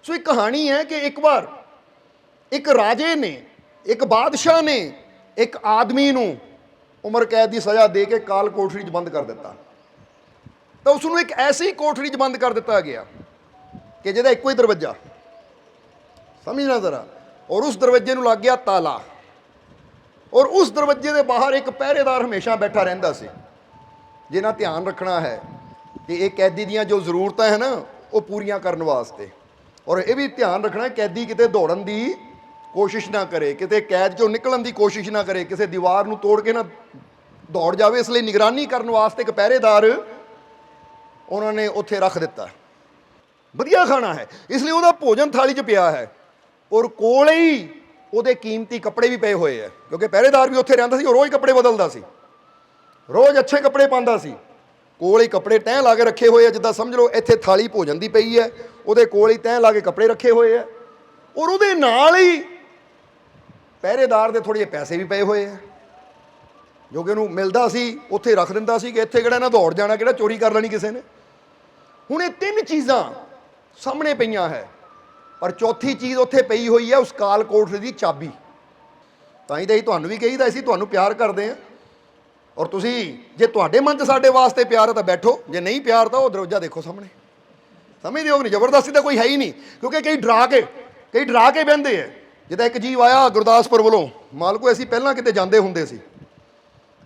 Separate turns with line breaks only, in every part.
सो एक कहानी है कि एक बार एक राजे ने, एक बादशाह ने एक आदमी नूं उम्र कैद की सज़ा दे के काल कोठरी च बंद कर दिता। तो उसनूं एक ऐसी कोठरी च बंद कर दिता गया कि जिहदा इक्को ही दरवाजा, समझना जरा, और उस दरवाजे नूं लग गया ताला, और उस दरवाजे के बाहर एक पहरेदार हमेशा बैठा रहिंदा सी, जिन्हां ध्यान रखना है कि ये कैदी दियां जो जरूरत है ना वो पूरियां करने वास्ते, और ये भी ध्यान रखना कैदी किते दौड़न की कोशिश ना करे, किते कैद चों निकलण की कोशिश ना करे, किसी दीवार नूं तोड़ के ना दौड़ जाए। इसलिए निगरानी करने वास्ते एक पहरेदार उन्होंने उत्थे रख दिता। वधिया खाना है, इसलिए वह भोजन थाली च पिया है, और कोल ही ਉਹਦੇ कीमती कपड़े भी पे हुए है, क्योंकि पहरेदार भी उत्थे रहिंदा सी और रोज़ कपड़े बदलदा सी, रोज़ अच्छे कपड़े पांदा सी। कोल ही कपड़े तैह ला के रखे हुए है, जिद्दां समझ लो इत्थे थाली भोजन की पई है, ਉਹਦੇ कोल ही तैह ला के कपड़े रखे हुए है, और ਉਹਦੇ नाल ही पहरेदार ਦੇ थोड़े ਜਿਹੇ पैसे भी पे हुए है, जो कि ਉਹਨੂੰ मिलदा सी उत्थे रख दिंदा सी कि ਇੱਥੇ ਕਿਹੜਾ ਨਾ ਦੌੜ ਜਾਣਾ, ਕਿਹੜਾ चोरी कर लेनी किसी ने। ਹੁਣ ਇਹ ਤਿੰਨ चीज़ां सामने पईयां है, पर चौथी चीज़ उत्थे पई हुई है उस काल कोठरी की चाबी। तां ही तो तुहानूं भी कहीदा असीं तुहानूं प्यार करते हैं, और तुसीं जे तुहाडे मन च साडे वास्ते प्यार है तो बैठो, जे नहीं प्यार तो वो दरवाजा देखो सामने। समझदे हो नहीं? जबरदस्ती तो कोई है ही नहीं, क्योंकि कई डरा के बहिंदे है। जिद्दां एक जीव आया गुरदासपुर वालों, मालको असीं पहलां किते जांदे हुंदे सी,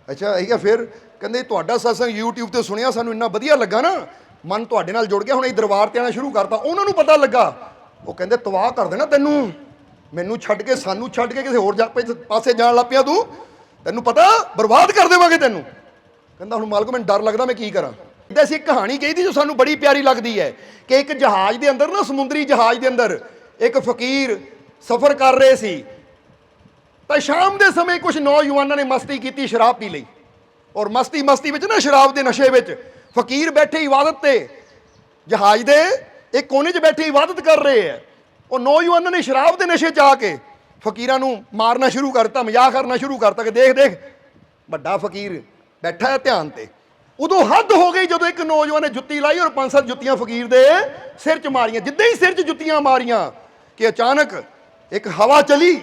अच्छा ठीक है, फिर कहंदे तुहाडा सत्संग यूट्यूब ते सुनिया, सानूं इन्ना वधिया लगा ना, मन तुहाडे नाल जुड़ गया, हुण असीं दरबार ते आना शुरू करता। उन्हां नूं पता लगा, वो कहंदे तबाह कर देना तैनूं, मैनूं छड्ड के सानूं छड्ड के किसी होर पासे जाण लग पिया, तैनूं पता बर्बाद कर देवांगे तैनूं। कहंदा हुण मालको मैनूं डर लगदा, मैं की करां। असीं एक कहानी कही थी जो सानूं बड़ी प्यारी लगदी है कि एक जहाज़ के अंदर ना, समुद्री जहाज़ के अंदर एक फकीर सफ़र कर रहे सी, तो शाम के समय कुछ नौजवानों ने मस्ती की, शराब पी लई, और मस्ती विच ना, शराब के नशे विच फकीर बैठे इबादत ते जहाज़ के एक कोने च बैठे इबादत कर रहे हैं, और नौजवानों ने शराब के नशे च आके फकीरां नूं मारना शुरू करता, मजाक करना शुरू करता कि देख देख बड़ा फकीर बैठा है ध्यान ते। उदों हद हो गई जदों एक नौजवान ने जुत्ती लाई और 5-7 जुत्तियां फकीर दे सिर च मारियां। जिद्दां ही सिर च जुत्तियां मारियां कि अचानक एक हवा चली,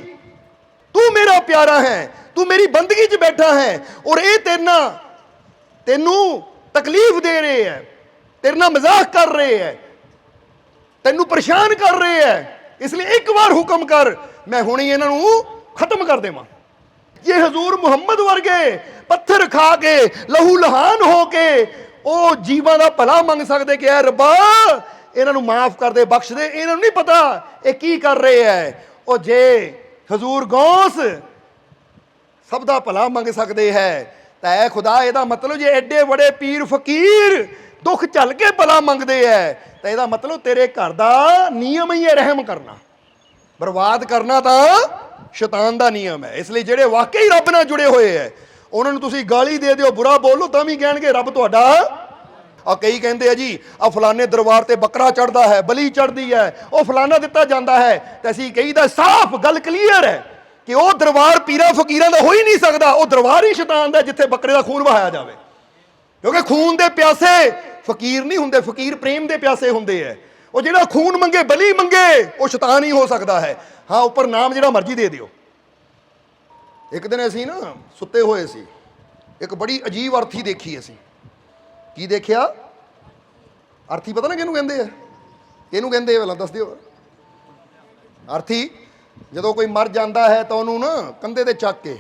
तू मेरा प्यारा है, तू मेरी बंदगी च बैठा है, और ये तेनू तकलीफ दे रहे हैं, तेरे नाल मजाक कर रहे हैं, तेनू परेशान कर रहे हैं, इसलिए एक बार हुक्म कर, मैं हुणे इन्हां नूं खत्म कर देवां। ये हजूर मुहम्मद वर्गे पत्थर खा के लहू लहान हो के ओ जीवां दा भला मंग सकदे कि ऐ रब्बा इन्हां नूं माफ कर दे, बख्श दे, इन्हां नूं नहीं पता ये की कर रहे हैं। ओ जे हजूर गौस सब दा भला मंग सकते है, तो ऐ खुदा इहदा मतलब जे एडे बड़े पीर फकीर दुख झल के भला मंगते है, तो यह मतलब तेरे घर का नियम ही है रहम करना, बर्बाद करना तो शैतान का नियम है। इसलिए जेडे वाकई रब नाल जुड़े हुए है उन्होंने तुसीं गाली दे दिओ, बुरा बोलो तो भी कहेंगे रब तुहाडा। आ कई कहते हैं जी आ फलाने दरबार ते बकरा चढ़ता है, बली चढ़ती है, वह फलाना दिता जाता है, तो असीं कहीदा साफ गल क्लीयर है कि वह दरबार पीरा फकीरां दा हो ही नहीं सकता, वह दरबार ही शैतान दा जिथे बकरे का खून बहाया जाए, क्योंकि खून दे प्यासे फकीर नहीं होंगे, फकीर प्रेम दे प्यासे होंगे है। वो जिहड़ा खून मंगे बली मंगे वो शैतान ही हो सकता है। हाँ उपर नाम जिहड़ा मर्जी दे दिओ। एक दिन असीं ना सुते हुए सी, एक बड़ी अजीब अर्थी देखी असीं। की देखिया? अर्थी पता ना किहनूं कहंदे है? किहनूं कहंदे है? दस दिओ। अर्थी जदों कोई मर जाता है तो उन्होंने ना कंधे ते चक के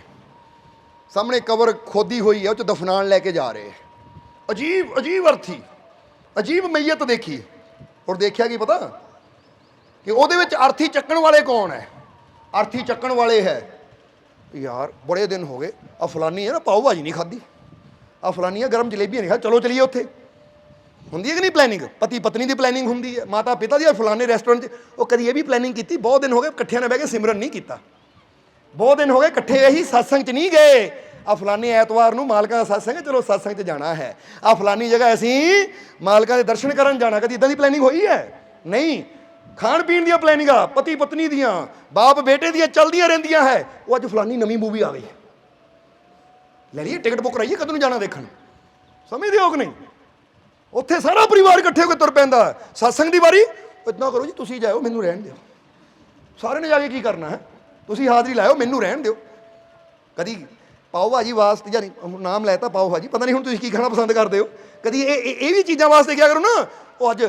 सामने कबर खोदी हुई है, उस दफनान लैके जा रहे हैं। अजीब अजीब अर्थी, अजीब मैयत देखी, और देखिया कि पता कि ਉਹਦੇ ਵਿੱਚ अर्थी चक्कण वाले कौन है? अर्थी चक्कण वाले है यार बड़े दिन हो गए, आ फलानी है ना पाओ भाजी नहीं खाधी, आ फलानी है गर्म जलेबियां नहीं खा, चलो चलिए उत्थे। होंदी है कि नहीं प्लैनिंग? पति पत्नी की प्लैनिंग होंदी है, माता पिता की फलाने रेस्टोरेंट वो कभी ये भी प्लैनिंग की, बहुत दिन हो गए कट्ठे बह के सिमरन नहीं किया, बहुत दिन हो गए कट्ठे ही सत्संग च नहीं गए, आ फलाने ऐतवार नूं मालकां दा सत्संग है, चलो सत्संग च जाना है, आ फलानी जगह असीं मालकां दे दर्शन करन जाना, कदी इदां दी प्लैनिंग होई है? नहीं। खाण पीण दी प्लैनिंग पति पत्नी दियां बाप बेटे दियां चलदियां रहिंदियां है। वो अज फलानी नवीं मूवी आ गई, ले लीए टिकट बुक कराइए, कदों जाना देखण। समझदे हो कि नहीं? उत्थे सारा परिवार इकट्ठे होकर तुर पैंदा, सत्संग दी वारी इतना करो जी तुसी जाओ मैनू रहन दिओ, सारे ने जाके की करना है, तुसी हाज़री लाओ मैनू रहन दिओ। कदी पाओ भाजी वास्ते जानी नाम लैता पाओ भाजी, पता नहीं हुण तुसीं की खाना पसंद करते हो, कदी ये भी चीज़ां वास्ते क्या करो ना, वो अज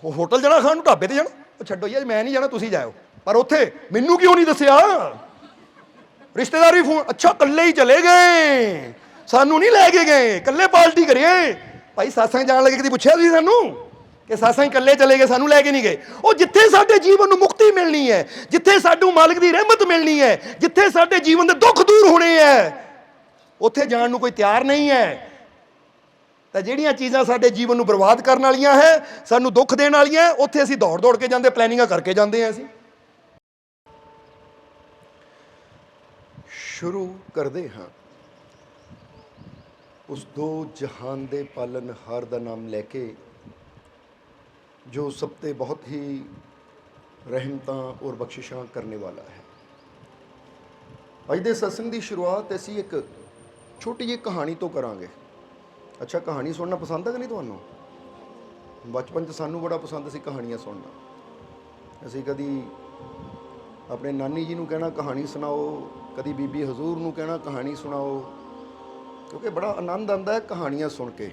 होटल जाना खाण ढाबे ते जाना, छड्डो जी मैं नहीं जाना तुसीं जाओ, पर उत्थे मैनू क्यों नहीं दस्सिया, रिश्तेदारी फोन अच्छा कल्ले ही चले गए, सानू नहीं लैके गए, कल्ले पार्टी करिए। भाई सत्संग जाण लगे कदी पुछया तुसीं सानू कि सत्संग कल्ले चले गए, सानू लैके नहीं गए। वो जिथे साडे जीवन नूं मुक्ति मिलनी है, जिथे साडू मालिक दी रहमत मिलनी है, जिथे साडे जीवन दे दुख दूर होने है, उत्थे जाण नूं कोई तैयार नहीं है। तो जिहड़ियां चीज़ां साडे जीवन नूं बर्बाद करन वालियां है, सानू दुख देण वालियां, उत्थे असीं दौड़ दौड़ के जांदे, प्लैनिंगां करके जांदे हैं। असीं शुरू करदे हां उस दो जहान दे पालनहार दा नाम लैके, जो सब ते बहुत ही रहमतां और बख्शिशां करने वाला है। अज दे सत्संग की शुरुआत असीं एक छोटी जी कहानी तो करांगे। अच्छा कहानी सुनना पसंद है कि नहीं तुहानूं? बचपन च सानूं बड़ा पसंद सी कहानियां सुनना। असीं कदी अपने नानी जी नूं कहना कहानी सुनाओ, कदी बीबी हजूर नूं कहना कहानी सुनाओ, क्योंकि बड़ा आनंद आंदा है कहानियां सुन के।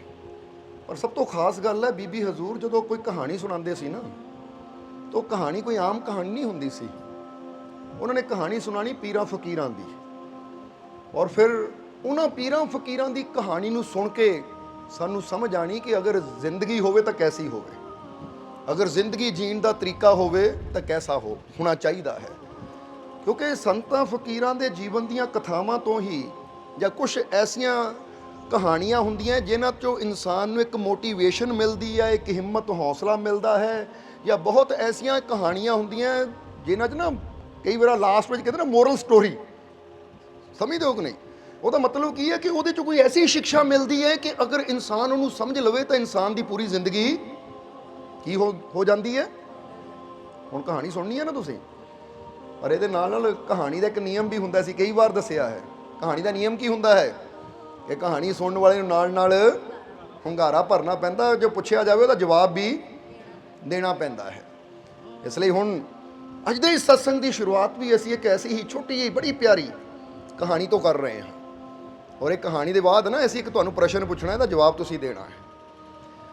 पर सब तो खास गल है बीबी हजूर जो कोई कहानी सुनाते सी ना, तो कहानी कोई आम कहानी नहीं हुंदी सी, उन्होंने कहानी सुनानी पीरां फकीरां दी, और फिर उन्हां पीरां फकीरां दी कहानी नूं सुन के सानू समझ आनी कि अगर जिंदगी होवे तो कैसी होवे, अगर जिंदगी जीण दा तरीका होवे तो कैसा होना चाहिदा है। क्योंकि संतां फकीरां दे जीवन दीयां कथावां तो ही ਜਾਂ कुछ ऐसियां कहानियां ਹੁੰਦੀਆਂ जिन्हां चों इंसान ਨੂੰ एक मोटिवेशन मिलती है, एक हिम्मत हौसला मिलता है, या बहुत ऐसियां कहानियां ਹੁੰਦੀਆਂ जिन्हां 'ਚ ना कई बार लास्ट में कहते ना मोरल स्टोरी, समझते हो कि नहीं? ਉਹਦਾ मतलब की है कि ਉਹਦੇ 'ਚ कोई ऐसी शिक्षा मिलती है कि अगर इंसान ਉਹਨੂੰ समझ लवे तो इंसान की पूरी जिंदगी की हो जाती है। ਹੁਣ कहानी सुननी है ना तुसीं, पर ਇਹਦੇ ਨਾਲ कहानी का एक नियम भी ਹੁੰਦਾ ਸੀ, कई बार दसिया है। कहानी का नियम की हुंदा है कि कहानी सुनने वाले नाल hungaरा भरना पैंदा, जो पुछया जाए उसका जवाब भी देना पैंदा है। इसलिए हुण अज दे इस सत्संग की शुरुआत भी असीं एक ऐसी ही छोटी जी बड़ी प्यारी कहानी तो कर रहे हैं, और एक कहानी के बाद ना असीं एक तुहानूं प्रश्न पुछना है, जवाब तुसीं देना है,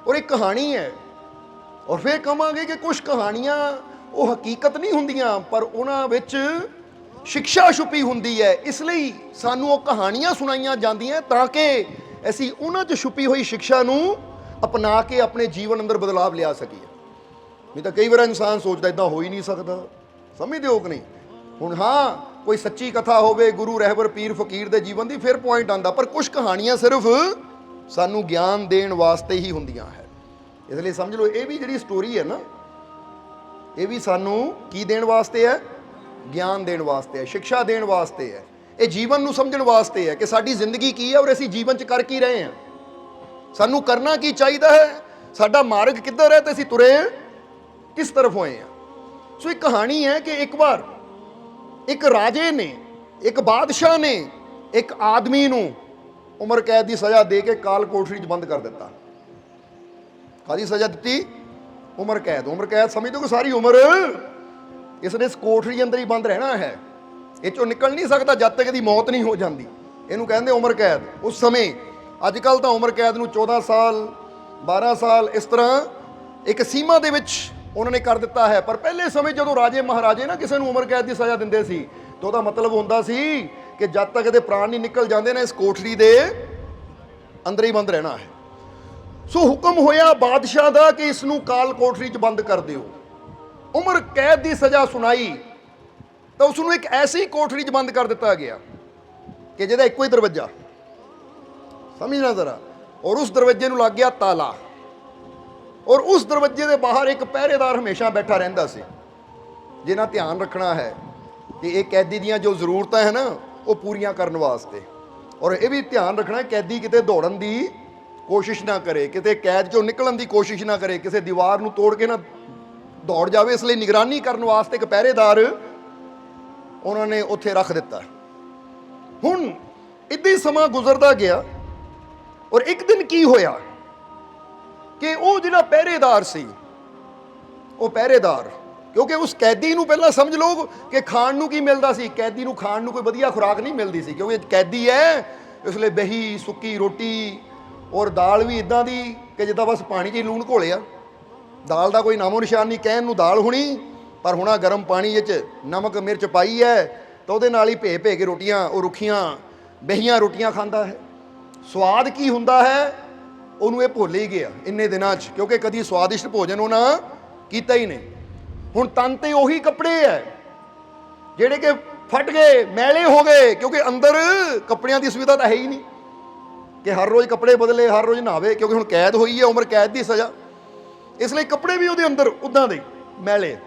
और एक कहानी है, और फिर कहांगे कि कुछ कहानियां वो हकीकत नहीं हुंदियां, पर उन्हां विच शिक्षा छुपी हुंदी है। इसलिए सानू वो कहानियां सुनाइयां जांदियां ताकि असीं उन्हां 'च छुपी हुई शिक्षा नूं अपना के अपने जीवन अंदर बदलाव लिया सकीए। नहीं तो कई बार इंसान सोचता इदां हो ही नहीं सकता, समझते हो कि नहीं? हुण हाँ कोई सच्ची कथा होवे गुरु रहबर पीर फकीर दे जीवन दी फिर पॉइंट आंदा, पर कुछ कहानियां सिर्फ सानू ज्ञान देण वास्ते ही हुंदियां है। इसलिए समझ लो ये भी जिहड़ी स्टोरी है ना, ये भी सानू की देण वास्ते है, ज्ञान देण वास्ते है, शिक्षा देण वास्ते है, ये जीवन नूं समझण वास्ते है कि साडी जिंदगी की है और असीं जीवन च कर की रहे हैं, सानू करना की चाहिदा है, साडा मार्ग किधर है, तो असीं तुरे किस तरफ होए हैं। सो एक कहानी है कि एक बार एक राजे ने, एक बादशाह ने एक आदमी नूं उम्र कैद की सज़ा दे के काल कोठरी च बंद कर दिता। कादी सज़ा दी? उम्र कैद। उम्र कैद समझ दो कि सारी उम्र इसने इस कोठरी अंदर ही बंद रहना है, ये चो निकल नहीं सकता जब तक इसकी मौत नहीं हो जाती, इनू कहते उम्र कैद। उस समय अजकल तो उम्र कैद नूं 14 साल 12 साल इस तरह एक सीमा दे विच उन्होंने कर दिता है, पर पहले समय जो राजे महाराजे ना किसी उम्र कैद की सज़ा देंदे सी तो उसका मतलब होंदा सी कि जब तक ये प्राण नहीं निकल जाते ना इस कोठरी के अंदर ही बंद रहना है। सो हुक्म होया बादशाह का कि इसनूं काल कोठरी च बंद कर दिओ। उम्र कैद की सज़ा सुनाई तो उसनूं एक ऐसी कोठरी च बंद कर दिता गया कि जिहदा इक्को ही दरवाजा, समझना जरा, और उस दरवाजे नूं लग गया ताला, और उस दरवाजे के बाहर एक पहरेदार हमेशा बैठा रहिंदा सी, जिन्हां ध्यान रखना है कि ये कैदी दियां जो जरूरतां है ना वो पूरियां करन वास्ते, और ये भी ध्यान रखना कैदी किते दौड़न की कोशिश ना करे, किते कैद चों निकलण की कोशिश ना करे, किसी दीवार नूं तोड़ के ना दौड़ जाए, इसलिए निगरानी करने वास्ते एक पहरेदार उन्होंने उत्थे रख दिता। हुण इदां समा गुजरदा गया, और एक दिन की होया कि वो जिहड़ा पहरेदार सी ਉਹ ਪਹਿਰੇਦਾਰ, ਕਿਉਂਕਿ ਉਸ ਕੈਦੀ ਨੂੰ ਪਹਿਲਾਂ ਸਮਝ ਲਓ ਕਿ ਖਾਣ ਨੂੰ ਕੀ ਮਿਲਦਾ ਸੀ। ਕੈਦੀ ਨੂੰ ਖਾਣ ਨੂੰ ਕੋਈ ਵਧੀਆ ਖੁਰਾਕ ਨਹੀਂ ਮਿਲਦੀ ਸੀ, ਕਿਉਂਕਿ ਕੈਦੀ ਹੈ, ਇਸ ਲਈ ਦਹੀਂ, ਸੁੱਕੀ ਰੋਟੀ ਔਰ ਦਾਲ ਵੀ ਇਦਾਂ ਦੀ ਕਿ ਜਿੱਦਾਂ ਬਸ ਪਾਣੀ 'ਚ ਹੀ ਲੂਣ ਘੋਲਿਆ। ਦਾਲ ਦਾ ਕੋਈ ਨਾਮੋ ਨਿਸ਼ਾਨ ਨਹੀਂ, ਕਹਿਣ ਨੂੰ ਦਾਲ ਹੋਣੀ ਪਰ ਹੋਣਾ ਗਰਮ ਪਾਣੀ ਵਿੱਚ ਨਮਕ ਮਿਰਚ ਪਾਈ ਹੈ ਤਾਂ ਉਹਦੇ ਨਾਲ ਹੀ ਭੇ ਭੇ ਕੇ ਰੋਟੀਆਂ, ਉਹ ਰੁੱਖੀਆਂ ਬਹੀਆਂ ਰੋਟੀਆਂ ਖਾਂਦਾ ਹੈ। ਸਵਾਦ ਕੀ ਹੁੰਦਾ ਹੈ ਉਹਨੂੰ ਇਹ ਭੁੱਲ ਹੀ ਗਿਆ ਇੰਨੇ ਦਿਨਾਂ 'ਚ, ਕਿਉਂਕਿ ਕਦੀ ਸਵਾਦਿਸ਼ਟ ਭੋਜਨ ਉਹਨਾਂ ਕੀਤਾ ਹੀ ਨਹੀਂ। ਹੁਣ ਤਨ ਤੇ ਉਹੀ ਕੱਪੜੇ ਹੈ ਜਿਹੜੇ ਕਿ ਫਟ ਗਏ, ਮੈਲੇ ਹੋ ਗਏ, ਕਿਉਂਕਿ ਅੰਦਰ ਕੱਪੜਿਆਂ ਦੀ ਸੁਵਿਧਾ ਤਾਂ ਹੈ ਹੀ ਨਹੀਂ ਕਿ ਹਰ ਰੋਜ਼ ਕੱਪੜੇ ਬਦਲੇ, ਹਰ ਰੋਜ਼ ਨਹਾਵੇ, ਕਿਉਂਕਿ ਹੁਣ ਕੈਦ ਹੋਈ ਹੈ, ਉਮਰ ਕੈਦ ਦੀ ਸਜ਼ਾ। ਇਸ ਲਈ ਕੱਪੜੇ ਵੀ ਉਹਦੇ ਅੰਦਰ ਉੱਦਾਂ ਦੇ ਮੈਲੇ,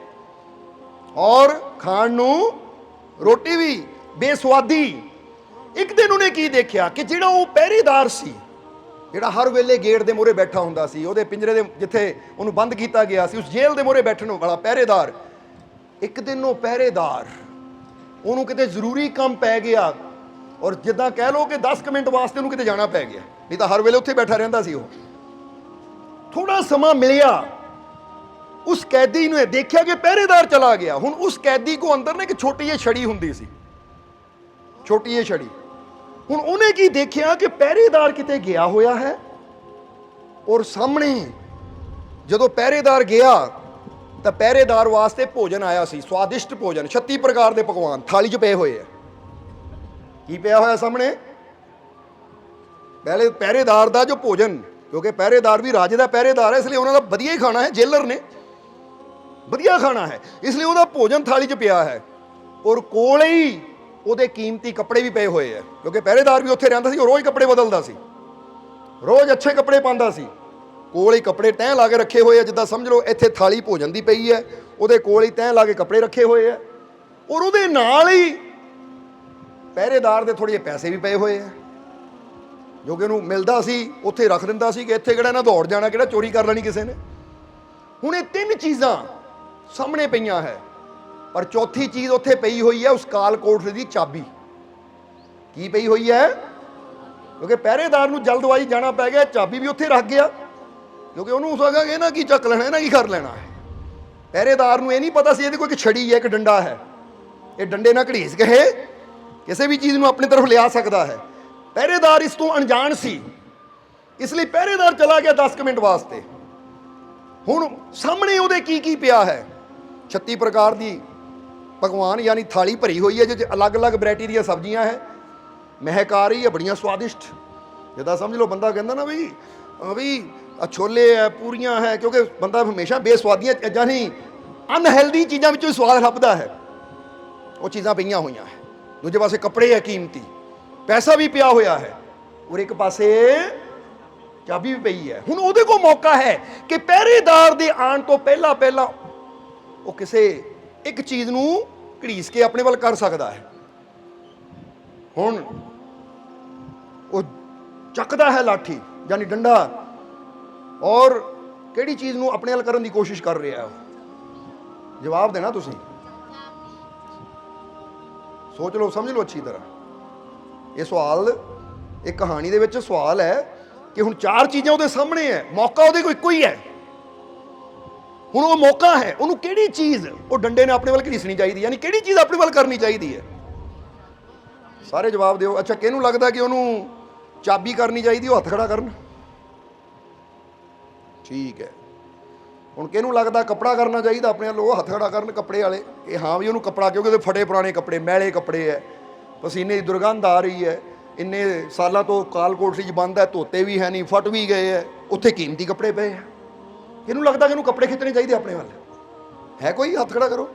ਔਰ ਖਾਣ ਨੂੰ ਰੋਟੀ ਵੀ ਬੇਸਵਾਦੀ। ਇੱਕ ਦਿਨ ਉਹਨੇ ਕੀ ਦੇਖਿਆ ਕਿ ਜਿਹੜਾ ਉਹ ਪਹਿਰੇਦਾਰ ਸੀ, ਜਿਹੜਾ ਹਰ ਵੇਲੇ ਗੇਟ ਦੇ ਮੂਹਰੇ ਬੈਠਾ ਹੁੰਦਾ ਸੀ, ਉਹਦੇ ਪਿੰਜਰੇ ਦੇ ਜਿੱਥੇ ਉਹਨੂੰ ਬੰਦ ਕੀਤਾ ਗਿਆ ਸੀ, ਉਸ ਜੇਲ੍ਹ ਦੇ ਮੂਹਰੇ ਬੈਠਣ ਵਾਲਾ ਪਹਿਰੇਦਾਰ, ਇੱਕ ਦਿਨ ਉਹ ਪਹਿਰੇਦਾਰ ਉਹਨੂੰ ਕਿਤੇ ਜ਼ਰੂਰੀ ਕੰਮ ਪੈ ਗਿਆ, ਔਰ ਜਿੱਦਾਂ ਕਹਿ ਲਓ ਕਿ 10 ਮਿੰਟ ਵਾਸਤੇ ਉਹਨੂੰ ਕਿਤੇ ਜਾਣਾ ਪੈ ਗਿਆ, ਨਹੀਂ ਤਾਂ ਹਰ ਵੇਲੇ ਉੱਥੇ ਬੈਠਾ ਰਹਿੰਦਾ ਸੀ। ਉਹ ਥੋੜਾ ਸਮਾਂ ਮਿਲਿਆ, ਉਸ ਕੈਦੀ ਨੇ ਦੇਖਿਆ ਕਿ ਪਹਿਰੇਦਾਰ ਚਲਾ ਗਿਆ। ਹੁਣ ਉਸ ਕੈਦੀ ਕੋ ਅੰਦਰ ਨਾ ਇੱਕ ਛੋਟੀ ਜਿਹੀ ਛੜੀ ਹੁੰਦੀ ਸੀ, ਛੋਟੀ ਜਿਹੀ ਛੜੀ। ਹੁਣ ਉਹਨੇ ਕੀ ਦੇਖਿਆ ਕਿ ਪਹਿਰੇਦਾਰ ਕਿਤੇ ਗਿਆ ਹੋਇਆ ਹੈ, ਔਰ ਸਾਹਮਣੇ ਜਦੋਂ ਪਹਿਰੇਦਾਰ ਗਿਆ ਤਾਂ ਪਹਿਰੇਦਾਰ ਵਾਸਤੇ ਭੋਜਨ ਆਇਆ ਸੀ, ਸਵਾਦਿਸ਼ਟ ਭੋਜਨ, 36 ਪ੍ਰਕਾਰ ਦੇ ਪਕਵਾਨ ਥਾਲੀ 'ਚ ਪਏ ਹੋਏ ਆ। ਕੀ ਪਿਆ ਹੋਇਆ ਸਾਹਮਣੇ? ਪਹਿਲੇ ਪਹਿਰੇਦਾਰ ਦਾ ਜੋ ਭੋਜਨ, ਕਿਉਂਕਿ ਪਹਿਰੇਦਾਰ ਵੀ ਰਾਜੇ ਦਾ ਪਹਿਰੇਦਾਰ ਹੈ, ਇਸ ਲਈ ਉਹਨਾਂ ਦਾ ਵਧੀਆ ਹੀ ਖਾਣਾ ਹੈ, ਜੇਲਰ ਨੇ ਵਧੀਆ ਖਾਣਾ ਹੈ, ਇਸ ਲਈ ਉਹਦਾ ਭੋਜਨ ਥਾਲੀ 'ਚ ਪਿਆ ਹੈ, ਔਰ ਕੋਲ ਹੀ ਉਹਦੇ ਕੀਮਤੀ ਕੱਪੜੇ ਵੀ ਪਏ ਹੋਏ ਆ, ਕਿਉਂਕਿ ਪਹਿਰੇਦਾਰ ਵੀ ਉੱਥੇ ਰਹਿੰਦਾ ਸੀ, ਉਹ ਰੋਜ਼ ਕੱਪੜੇ ਬਦਲਦਾ ਸੀ, ਰੋਜ਼ ਅੱਛੇ ਕੱਪੜੇ ਪਾਉਂਦਾ ਸੀ। ਕੋਲ ਹੀ ਕੱਪੜੇ ਤੈਅ ਲਾ ਕੇ ਰੱਖੇ ਹੋਏ ਆ, ਜਿੱਦਾਂ ਸਮਝ ਲਓ ਇੱਥੇ ਥਾਲੀ ਭੋਜਨ ਦੀ ਪਈ ਹੈ, ਉਹਦੇ ਕੋਲ ਹੀ ਤੈਅ ਲਾ ਕੇ ਕੱਪੜੇ ਰੱਖੇ ਹੋਏ ਆ, ਔਰ ਉਹਦੇ ਨਾਲ ਹੀ ਪਹਿਰੇਦਾਰ ਦੇ ਥੋੜ੍ਹੇ ਜਿਹੇ ਪੈਸੇ ਵੀ ਪਏ ਹੋਏ ਆ, ਜੋ ਕਿ ਉਹਨੂੰ ਮਿਲਦਾ ਸੀ, ਉੱਥੇ ਰੱਖ ਦਿੰਦਾ ਸੀ ਕਿ ਇੱਥੇ ਕਿਹੜਾ ਇਹਨਾਂ ਦੌੜ ਜਾਣਾ, ਕਿਹੜਾ ਚੋਰੀ ਕਰ ਲੈਣੀ ਕਿਸੇ ਨੇ। ਹੁਣ ਇਹ ਤਿੰਨ ਚੀਜ਼ਾਂ ਸਾਹਮਣੇ ਪਈਆਂ ਹੈ, ਪਰ ਚੌਥੀ ਚੀਜ਼ ਉੱਥੇ ਪਈ ਹੋਈ ਹੈ, ਉਸ ਕਾਲ ਕੋਠੜੀ ਦੀ ਚਾਬੀ। ਕੀ ਪਈ ਹੋਈ ਹੈ? ਕਿਉਂਕਿ ਪਹਿਰੇਦਾਰ ਨੂੰ ਜਲਦਬਾਜ਼ੀ ਜਾਣਾ ਪੈ ਗਿਆ, ਚਾਬੀ ਵੀ ਉੱਥੇ ਰੱਖ ਗਿਆ, ਕਿਉਂਕਿ ਉਹਨੂੰ ਸੋਚਿਆ ਇਹਨਾਂ ਕੀ ਚੱਕ ਲੈਣਾ, ਇਹਨਾਂ ਕੀ ਕਰ ਲੈਣਾ ਹੈ। ਪਹਿਰੇਦਾਰ ਨੂੰ ਇਹ ਨਹੀਂ ਪਤਾ ਸੀ ਇਹਦੇ ਕੋਲ ਇੱਕ ਛੜੀ ਹੈ, ਇੱਕ ਡੰਡਾ ਹੈ, ਇਹ ਡੰਡੇ ਨਾਲ ਘੜੀਸ ਕੇ ਕਿਸੇ ਵੀ ਚੀਜ਼ ਨੂੰ ਆਪਣੀ ਤਰਫ ਲਿਆ ਸਕਦਾ ਹੈ। ਪਹਿਰੇਦਾਰ ਇਸ ਤੋਂ ਅਣਜਾਣ ਸੀ, ਇਸ ਲਈ ਪਹਿਰੇਦਾਰ ਚਲਾ ਗਿਆ 10 ਮਿੰਟ ਵਾਸਤੇ। ਹੁਣ ਸਾਹਮਣੇ ਉਹਦੇ ਕੀ ਕੀ ਪਿਆ ਹੈ? 36 ਪ੍ਰਕਾਰ ਦੀ ਪਕਵਾਨ, ਯਾਨੀ ਥਾਲੀ ਭਰੀ ਹੋਈ ਹੈ, ਜਿਹਦੇ ਅਲੱਗ-ਅਲੱਗ ਵੈਰਾਈਟੀ ਦੀਆਂ ਸਬਜ਼ੀਆਂ ਹੈ, ਮਹਿਕ ਆ ਰਹੀ ਹੈ, ਬੜੀਆਂ ਸਵਾਦਿਸ਼ਟ। ਜਿੱਦਾਂ ਸਮਝ ਲਓ ਬੰਦਾ ਕਹਿੰਦਾ ਨਾ ਵੀ ਛੋਲੇ ਹੈ, ਪੂਰੀਆਂ ਹੈ, ਕਿਉਂਕਿ ਬੰਦਾ ਹਮੇਸ਼ਾ ਬੇਸਵਾਦੀਆਂ ਚੀਜ਼ਾਂ ਨਹੀਂ, ਅਨਹੈਲਦੀ ਚੀਜ਼ਾਂ ਵਿੱਚੋਂ ਸਵਾਦ ਲੱਭਦਾ ਹੈ, ਉਹ ਚੀਜ਼ਾਂ ਪਈਆਂ ਹੋਈਆਂ ਹੈ। ਦੂਜੇ ਪਾਸੇ ਕੱਪੜੇ ਹੈ ਕੀਮਤੀ, ਪੈਸਾ ਵੀ ਪਿਆ ਹੋਇਆ ਹੈ, ਔਰ ਇੱਕ ਪਾਸੇ ਚਾਬੀ ਵੀ ਪਈ ਹੈ। ਹੁਣ ਉਹਦੇ ਕੋਲ ਮੌਕਾ ਹੈ ਕਿ ਪਹਿਰੇਦਾਰ ਦੇ ਆਉਣ ਤੋਂ ਪਹਿਲਾਂ ਪਹਿਲਾਂ ਉਹ ਕਿਸੇ ਇੱਕ ਚੀਜ਼ ਨੂੰ ਘੜੀਸ ਕੇ ਆਪਣੇ ਵੱਲ ਕਰ ਸਕਦਾ ਹੈ। ਹੁਣ ਉਹ ਚੱਕਦਾ ਹੈ ਲਾਠੀ, ਯਾਨੀ ਡੰਡਾ, ਔਰ ਕਿਹੜੀ ਚੀਜ਼ ਨੂੰ ਆਪਣੇ ਵੱਲ ਕਰਨ ਦੀ ਕੋਸ਼ਿਸ਼ ਕਰ ਰਿਹਾ ਹੈ? ਜਵਾਬ ਦੇਣਾ ਤੁਸੀਂ, ਸੋਚ ਲਓ, ਸਮਝ ਲਓ ਅੱਛੀ ਤਰ੍ਹਾਂ। ਇਹ ਸਵਾਲ, ਇਹ ਕਹਾਣੀ ਦੇ ਵਿੱਚ ਸਵਾਲ ਹੈ ਕਿ ਹੁਣ 4 ਚੀਜ਼ਾਂ ਉਹਦੇ ਸਾਹਮਣੇ ਹੈ, ਮੌਕਾ ਉਹਦੇ ਕੋਲ ਇੱਕੋ ਹੀ ਹੈ। ਹੁਣ ਉਹ ਮੌਕਾ ਹੈ, ਉਹਨੂੰ ਕਿਹੜੀ ਚੀਜ਼ ਉਹ ਡੰਡੇ ਨੇ ਆਪਣੇ ਵੱਲ ਘੜੀਸਣੀ ਚਾਹੀਦੀ, ਯਾਨੀ ਕਿਹੜੀ ਚੀਜ਼ ਆਪਣੇ ਵੱਲ ਕਰਨੀ ਚਾਹੀਦੀ ਹੈ? ਸਾਰੇ ਜਵਾਬ ਦਿਓ। ਅੱਛਾ, ਕਿਹਨੂੰ ਲੱਗਦਾ ਕਿ ਉਹਨੂੰ ਚਾਬੀ ਕਰਨੀ ਚਾਹੀਦੀ? ਉਹ ਹੱਥ ਖੜਾ ਕਰਨ। ਠੀਕ ਹੈ। ਹੁਣ ਕਿਹਨੂੰ ਲੱਗਦਾ ਕੱਪੜਾ ਕਰਨਾ ਚਾਹੀਦਾ ਆਪਣੇ ਵੱਲ? ਉਹ ਹੱਥ ਖੜਾ ਕਰਨ, ਕੱਪੜੇ ਵਾਲੇ, ਕਿ ਹਾਂ ਵੀ ਉਹਨੂੰ ਕੱਪੜਾ, ਕਿਉਂਕਿ ਉਹਦੇ ਫਟੇ ਪੁਰਾਣੇ ਕੱਪੜੇ, ਮੈਲੇ ਕੱਪੜੇ ਹੈ, ਪਸੀਨੇ ਦੀ ਦੁਰਗੰਧ ਆ ਰਹੀ ਹੈ, ਇੰਨੇ ਸਾਲਾਂ ਤੋਂ ਕਾਲ ਕੋਠੜੀ 'ਚ ਬੰਦ ਹੈ, ਧੋਤੇ ਵੀ ਹੈ ਨਹੀਂ, ਫਟ ਵੀ ਗਏ ਹੈ, ਉੱਥੇ ਕੀਮਤੀ ਕੱਪੜੇ ਪਏ ਹੈ। ਕਿਹਨੂੰ ਲੱਗਦਾ ਕਿ ਇਹਨੂੰ ਕੱਪੜੇ ਖਿੱਚਣੇ ਚਾਹੀਦੇ ਆਪਣੇ ਵੱਲ? ਹੈ ਕੋਈ? ਹੱਥ ਖੜਾ ਕਰੋ।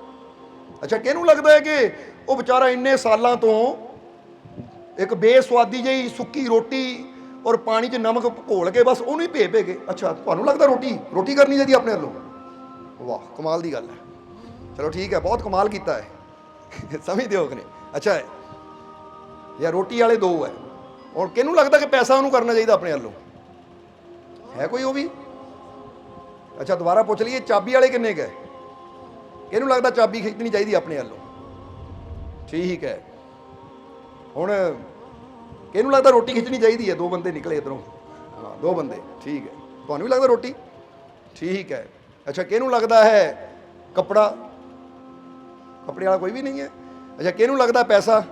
ਅੱਛਾ, ਕਿਹਨੂੰ ਲੱਗਦਾ ਹੈ ਕਿ ਉਹ ਵਿਚਾਰਾ ਇੰਨੇ ਸਾਲਾਂ ਤੋਂ ਇੱਕ ਬੇਸਵਾਦੀ ਜਿਹੀ ਸੁੱਕੀ ਰੋਟੀ ਔਰ ਪਾਣੀ 'ਚ ਨਮਕ ਘੋਲ ਕੇ ਬਸ ਉਹਨੂੰ ਹੀ ਭੇ ਭੇ ਕੇ, ਅੱਛਾ ਤੁਹਾਨੂੰ ਲੱਗਦਾ ਰੋਟੀ ਕਰਨੀ ਚਾਹੀਦੀ ਆਪਣੇ ਵੱਲੋਂ? ਵਾਹ, ਕਮਾਲ ਦੀ ਗੱਲ ਹੈ। ਚਲੋ ਠੀਕ ਹੈ, ਬਹੁਤ ਕਮਾਲ ਕੀਤਾ ਹੈ, ਸਮਝਦੇ ਹੋ ਕਿ ਨਹੀਂ? ਅੱਛਾ, ਜਾਂ ਰੋਟੀ ਵਾਲੇ 2 ਹੈ। ਔਰ ਕਿਹਨੂੰ ਲੱਗਦਾ ਕਿ ਪੈਸਾ ਉਹਨੂੰ ਕਰਨਾ ਚਾਹੀਦਾ ਆਪਣੇ ਵੱਲੋਂ? ਹੈ ਕੋਈ ਉਹ ਵੀ? ਅੱਛਾ, ਦੁਬਾਰਾ ਪੁੱਛ ਲਈਏ, ਚਾਬੀ ਵਾਲੇ ਕਿੰਨੇ ਕੁ ਹੈ? ਕਿਹਨੂੰ ਲੱਗਦਾ ਚਾਬੀ ਖਿੱਚਣੀ ਚਾਹੀਦੀ ਆਪਣੇ ਵੱਲੋਂ? ਠੀਕ ਹੈ। ਹੁਣ ਕਿਹਨੂੰ ਲੱਗਦਾ ਰੋਟੀ ਖਿੱਚਣੀ ਚਾਹੀਦੀ ਹੈ? 2 ਬੰਦੇ ਨਿਕਲੇ ਇੱਧਰੋਂ, ਹਾਂ 2 ਬੰਦੇ, ਠੀਕ ਹੈ। ਤੁਹਾਨੂੰ ਵੀ ਲੱਗਦਾ ਰੋਟੀ? ਠੀਕ ਹੈ। ਅੱਛਾ, ਕਿਹਨੂੰ ਲੱਗਦਾ ਹੈ ਕੱਪੜਾ, ਕੱਪੜੇ ਵਾਲਾ ਕੋਈ ਵੀ ਨਹੀਂ ਹੈ। ਅੱਛਾ, ਕਿਹਨੂੰ ਲੱਗਦਾ ਪੈਸਾ?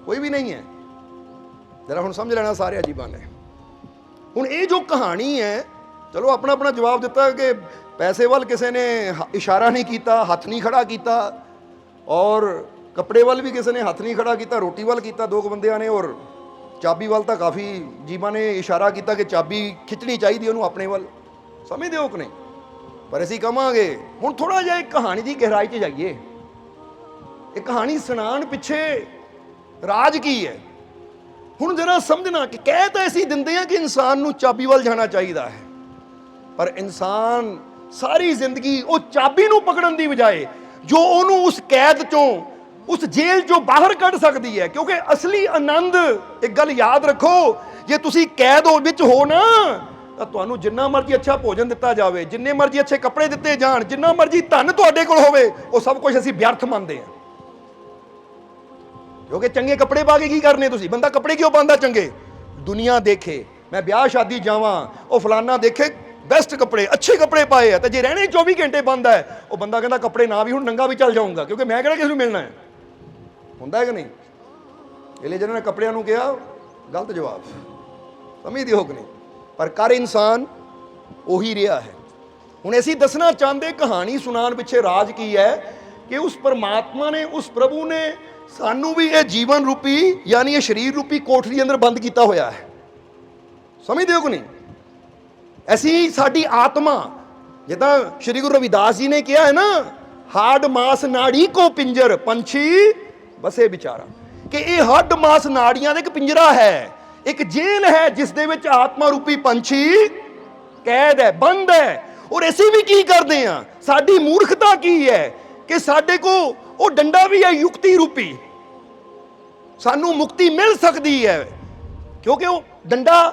ਕੋਈ ਵੀ ਨਹੀਂ ਹੈ। ਜਰਾ ਹੁਣ ਸਮਝ ਲੈਣਾ ਸਾਰੇ ਅਜੀਬਾਂ ਨੇ। ਹੁਣ ਇਹ ਜੋ ਕਹਾਣੀ ਹੈ, ਚਲੋ ਆਪਣਾ ਆਪਣਾ ਜਵਾਬ ਦਿੱਤਾ ਕਿ ਪੈਸੇ ਵੱਲ ਕਿਸੇ ਨੇ ਇਸ਼ਾਰਾ ਨਹੀਂ ਕੀਤਾ, ਹੱਥ ਨਹੀਂ ਖੜਾ ਕੀਤਾ, ਔਰ ਕੱਪੜੇ ਵੱਲ ਵੀ ਕਿਸੇ ਨੇ ਹੱਥ ਨਹੀਂ ਖੜਾ ਕੀਤਾ, ਰੋਟੀ ਵੱਲ ਕੀਤਾ ਦੋ ਕੁ ਬੰਦਿਆਂ ਨੇ, ਔਰ ਚਾਬੀ ਵੱਲ ਤਾਂ ਕਾਫੀ ਜੀਵਾਂ ਨੇ ਇਸ਼ਾਰਾ ਕੀਤਾ ਕਿ ਚਾਬੀ ਖਿੱਚਣੀ ਚਾਹੀਦੀ ਉਹਨੂੰ ਆਪਣੇ ਵੱਲ। ਸਮਝਦੇ ਹੋ ਕਿ ਨਹੀਂ? ਪਰ ਅਸੀਂ ਕਹਾਂਗੇ ਹੁਣ ਥੋੜਾ ਜਿਹਾ ਇੱਕ ਕਹਾਣੀ ਦੀ ਗਹਿਰਾਈ 'ਚ ਜਾਈਏ। ਇਹ ਕਹਾਣੀ ਸੁਣਾਉਣ ਪਿੱਛੇ ਰਾਜ ਕੀ ਹੈ? ਹੁਣ ਜਰਾ ਸਮਝਣਾ ਕਿ ਕਹਿ ਤਾਂ ਅਸੀਂ ਦਿੰਦੇ ਹਾਂ ਕਿ ਇਨਸਾਨ ਨੂੰ ਚਾਬੀ ਵੱਲ ਜਾਣਾ ਚਾਹੀਦਾ ਹੈ, ਪਰ ਇਨਸਾਨ ਸਾਰੀ ਜ਼ਿੰਦਗੀ ਉਹ ਚਾਬੀ ਨੂੰ ਪਕੜਨ ਦੀ ਬਜਾਏ ਜੋ ਉਹਨੂੰ ਉਸ ਕੈਦ ਚੋਂ, ਉਸ ਜੇਲ੍ਹ ਚੋਂ ਬਾਹਰ ਕੱਢ ਸਕਦੀ ਹੈ। ਕਿਉਂਕਿ ਅਸਲੀ ਆਨੰਦ, ਇੱਕ ਗੱਲ ਯਾਦ ਰੱਖੋ, ਜੇ ਤੁਸੀਂ ਕੈਦ ਵਿੱਚ ਹੋ ਨਾ, ਤਾਂ ਤੁਹਾਨੂੰ ਜਿੰਨਾ ਮਰਜ਼ੀ ਅੱਛਾ ਭੋਜਨ ਦਿੱਤਾ ਜਾਵੇ, ਜਿੰਨੇ ਮਰਜ਼ੀ ਅੱਛੇ ਕੱਪੜੇ ਦਿੱਤੇ ਜਾਣ, ਜਿੰਨਾ ਮਰਜ਼ੀ ਧਨ ਤੁਹਾਡੇ ਕੋਲ ਹੋਵੇ, ਉਹ ਸਭ ਕੁਝ ਅਸੀਂ ਵਿਅਰਥ ਮੰਨਦੇ ਹਾਂ। ਕਿਉਂਕਿ ਚੰਗੇ ਕੱਪੜੇ ਪਾ ਕੇ ਕੀ ਕਰਨੇ ਤੁਸੀਂ? ਬੰਦਾ ਕੱਪੜੇ ਕਿਉਂ ਪਾਉਂਦਾ ਚੰਗੇ? ਦੁਨੀਆ ਦੇਖੇ, ਮੈਂ ਵਿਆਹ ਸ਼ਾਦੀ ਜਾਵਾਂ, ਉਹ ਫਲਾਨਾ ਦੇਖੇ ਬੈਸਟ ਕੱਪੜੇ, ਅੱਛੇ ਕੱਪੜੇ ਪਾਏ ਆ, ਤੇ ਜੇ ਰਹਿਣੇ 24 ਘੰਟੇ ਬੰਦ ਹੈ, ਉਹ ਬੰਦਾ ਕਹਿੰਦਾ ਕੱਪੜੇ ਨਾ ਵੀ ਹੁਣ ਨੰਗਾ ਵੀ ਚੱਲ ਜਾਊਂਗਾ, ਕਿਉਂਕਿ ਮੈਂ ਕਿਹੜਾ ਕਿਸੇ ਨੂੰ ਮਿਲਣਾ ਹੈ। ਹੁੰਦਾ ਹੈ ਕਿ ਨਹੀਂ? ਇਹ ਲਈ ਜਿਹਨਾਂ ਨੇ ਕੱਪੜਿਆਂ ਨੂੰ ਕਿਹਾ ਗਲਤ ਜਵਾਬ। ਸਮਝਦੇ ਹੋ ਕਿ ਨਹੀਂ? ਪਰ ਕਰ ਇਨਸਾਨ ਉਹੀ ਰਿਹਾ ਹੈ। ਹੁਣ ਅਸੀਂ ਦੱਸਣਾ ਚਾਹੁੰਦੇ ਕਹਾਣੀ ਸੁਣਾਉਣ ਪਿੱਛੇ ਰਾਜ ਕੀ ਹੈ, ਕਿ ਉਸ ਪਰਮਾਤਮਾ ਨੇ, ਉਸ ਪ੍ਰਭੂ ਨੇ ਸਾਨੂੰ ਵੀ ਇਹ ਜੀਵਨ ਰੂਪੀ, ਯਾਨੀ ਇਹ ਸਰੀਰ ਰੂਪੀ ਕੋਠੜੀ ਅੰਦਰ ਬੰਦ ਕੀਤਾ ਹੋਇਆ ਹੈ। ਸਮਝਦੇ ਹੋ ਕਿ ਨਹੀਂ? ਅਸੀਂ, ਸਾਡੀ ਆਤਮਾ, ਜਿੱਦਾਂ ਸ਼੍ਰੀ ਗੁਰੂ ਰਵਿਦਾਸ ਜੀ ਨੇ ਕਿਹਾ ਹੈ ਨਾ, ਹਾਡ ਮਾਸ ਨਾੜੀ ਕੋ ਪਿੰਜਰ ਪੰਛੀ ਬਸੇ ਵਿਚਾਰਾ, ਕਿ ਇਹ ਹੱਡ ਮਾਸ ਨਾੜੀਆਂ ਦਾ ਇੱਕ ਪਿੰਜਰਾ ਹੈ, ਇੱਕ ਜੇਲ੍ਹ ਹੈ ਜਿਸ ਦੇ ਵਿੱਚ ਆਤਮਾ ਰੂਪੀ ਪੰਛੀ ਕੈਦ ਹੈ, ਬੰਦ ਹੈ। ਔਰ ਅਸੀਂ ਵੀ ਕੀ ਕਰਦੇ ਹਾਂ? ਸਾਡੀ ਮੂਰਖਤਾ ਕੀ ਹੈ ਕਿ ਸਾਡੇ ਕੋਲ ਉਹ ਡੰਡਾ ਵੀ ਹੈ ਯੁਕਤੀ ਰੂਪੀ, ਸਾਨੂੰ ਮੁਕਤੀ ਮਿਲ ਸਕਦੀ ਹੈ, ਕਿਉਂਕਿ ਉਹ ਡੰਡਾ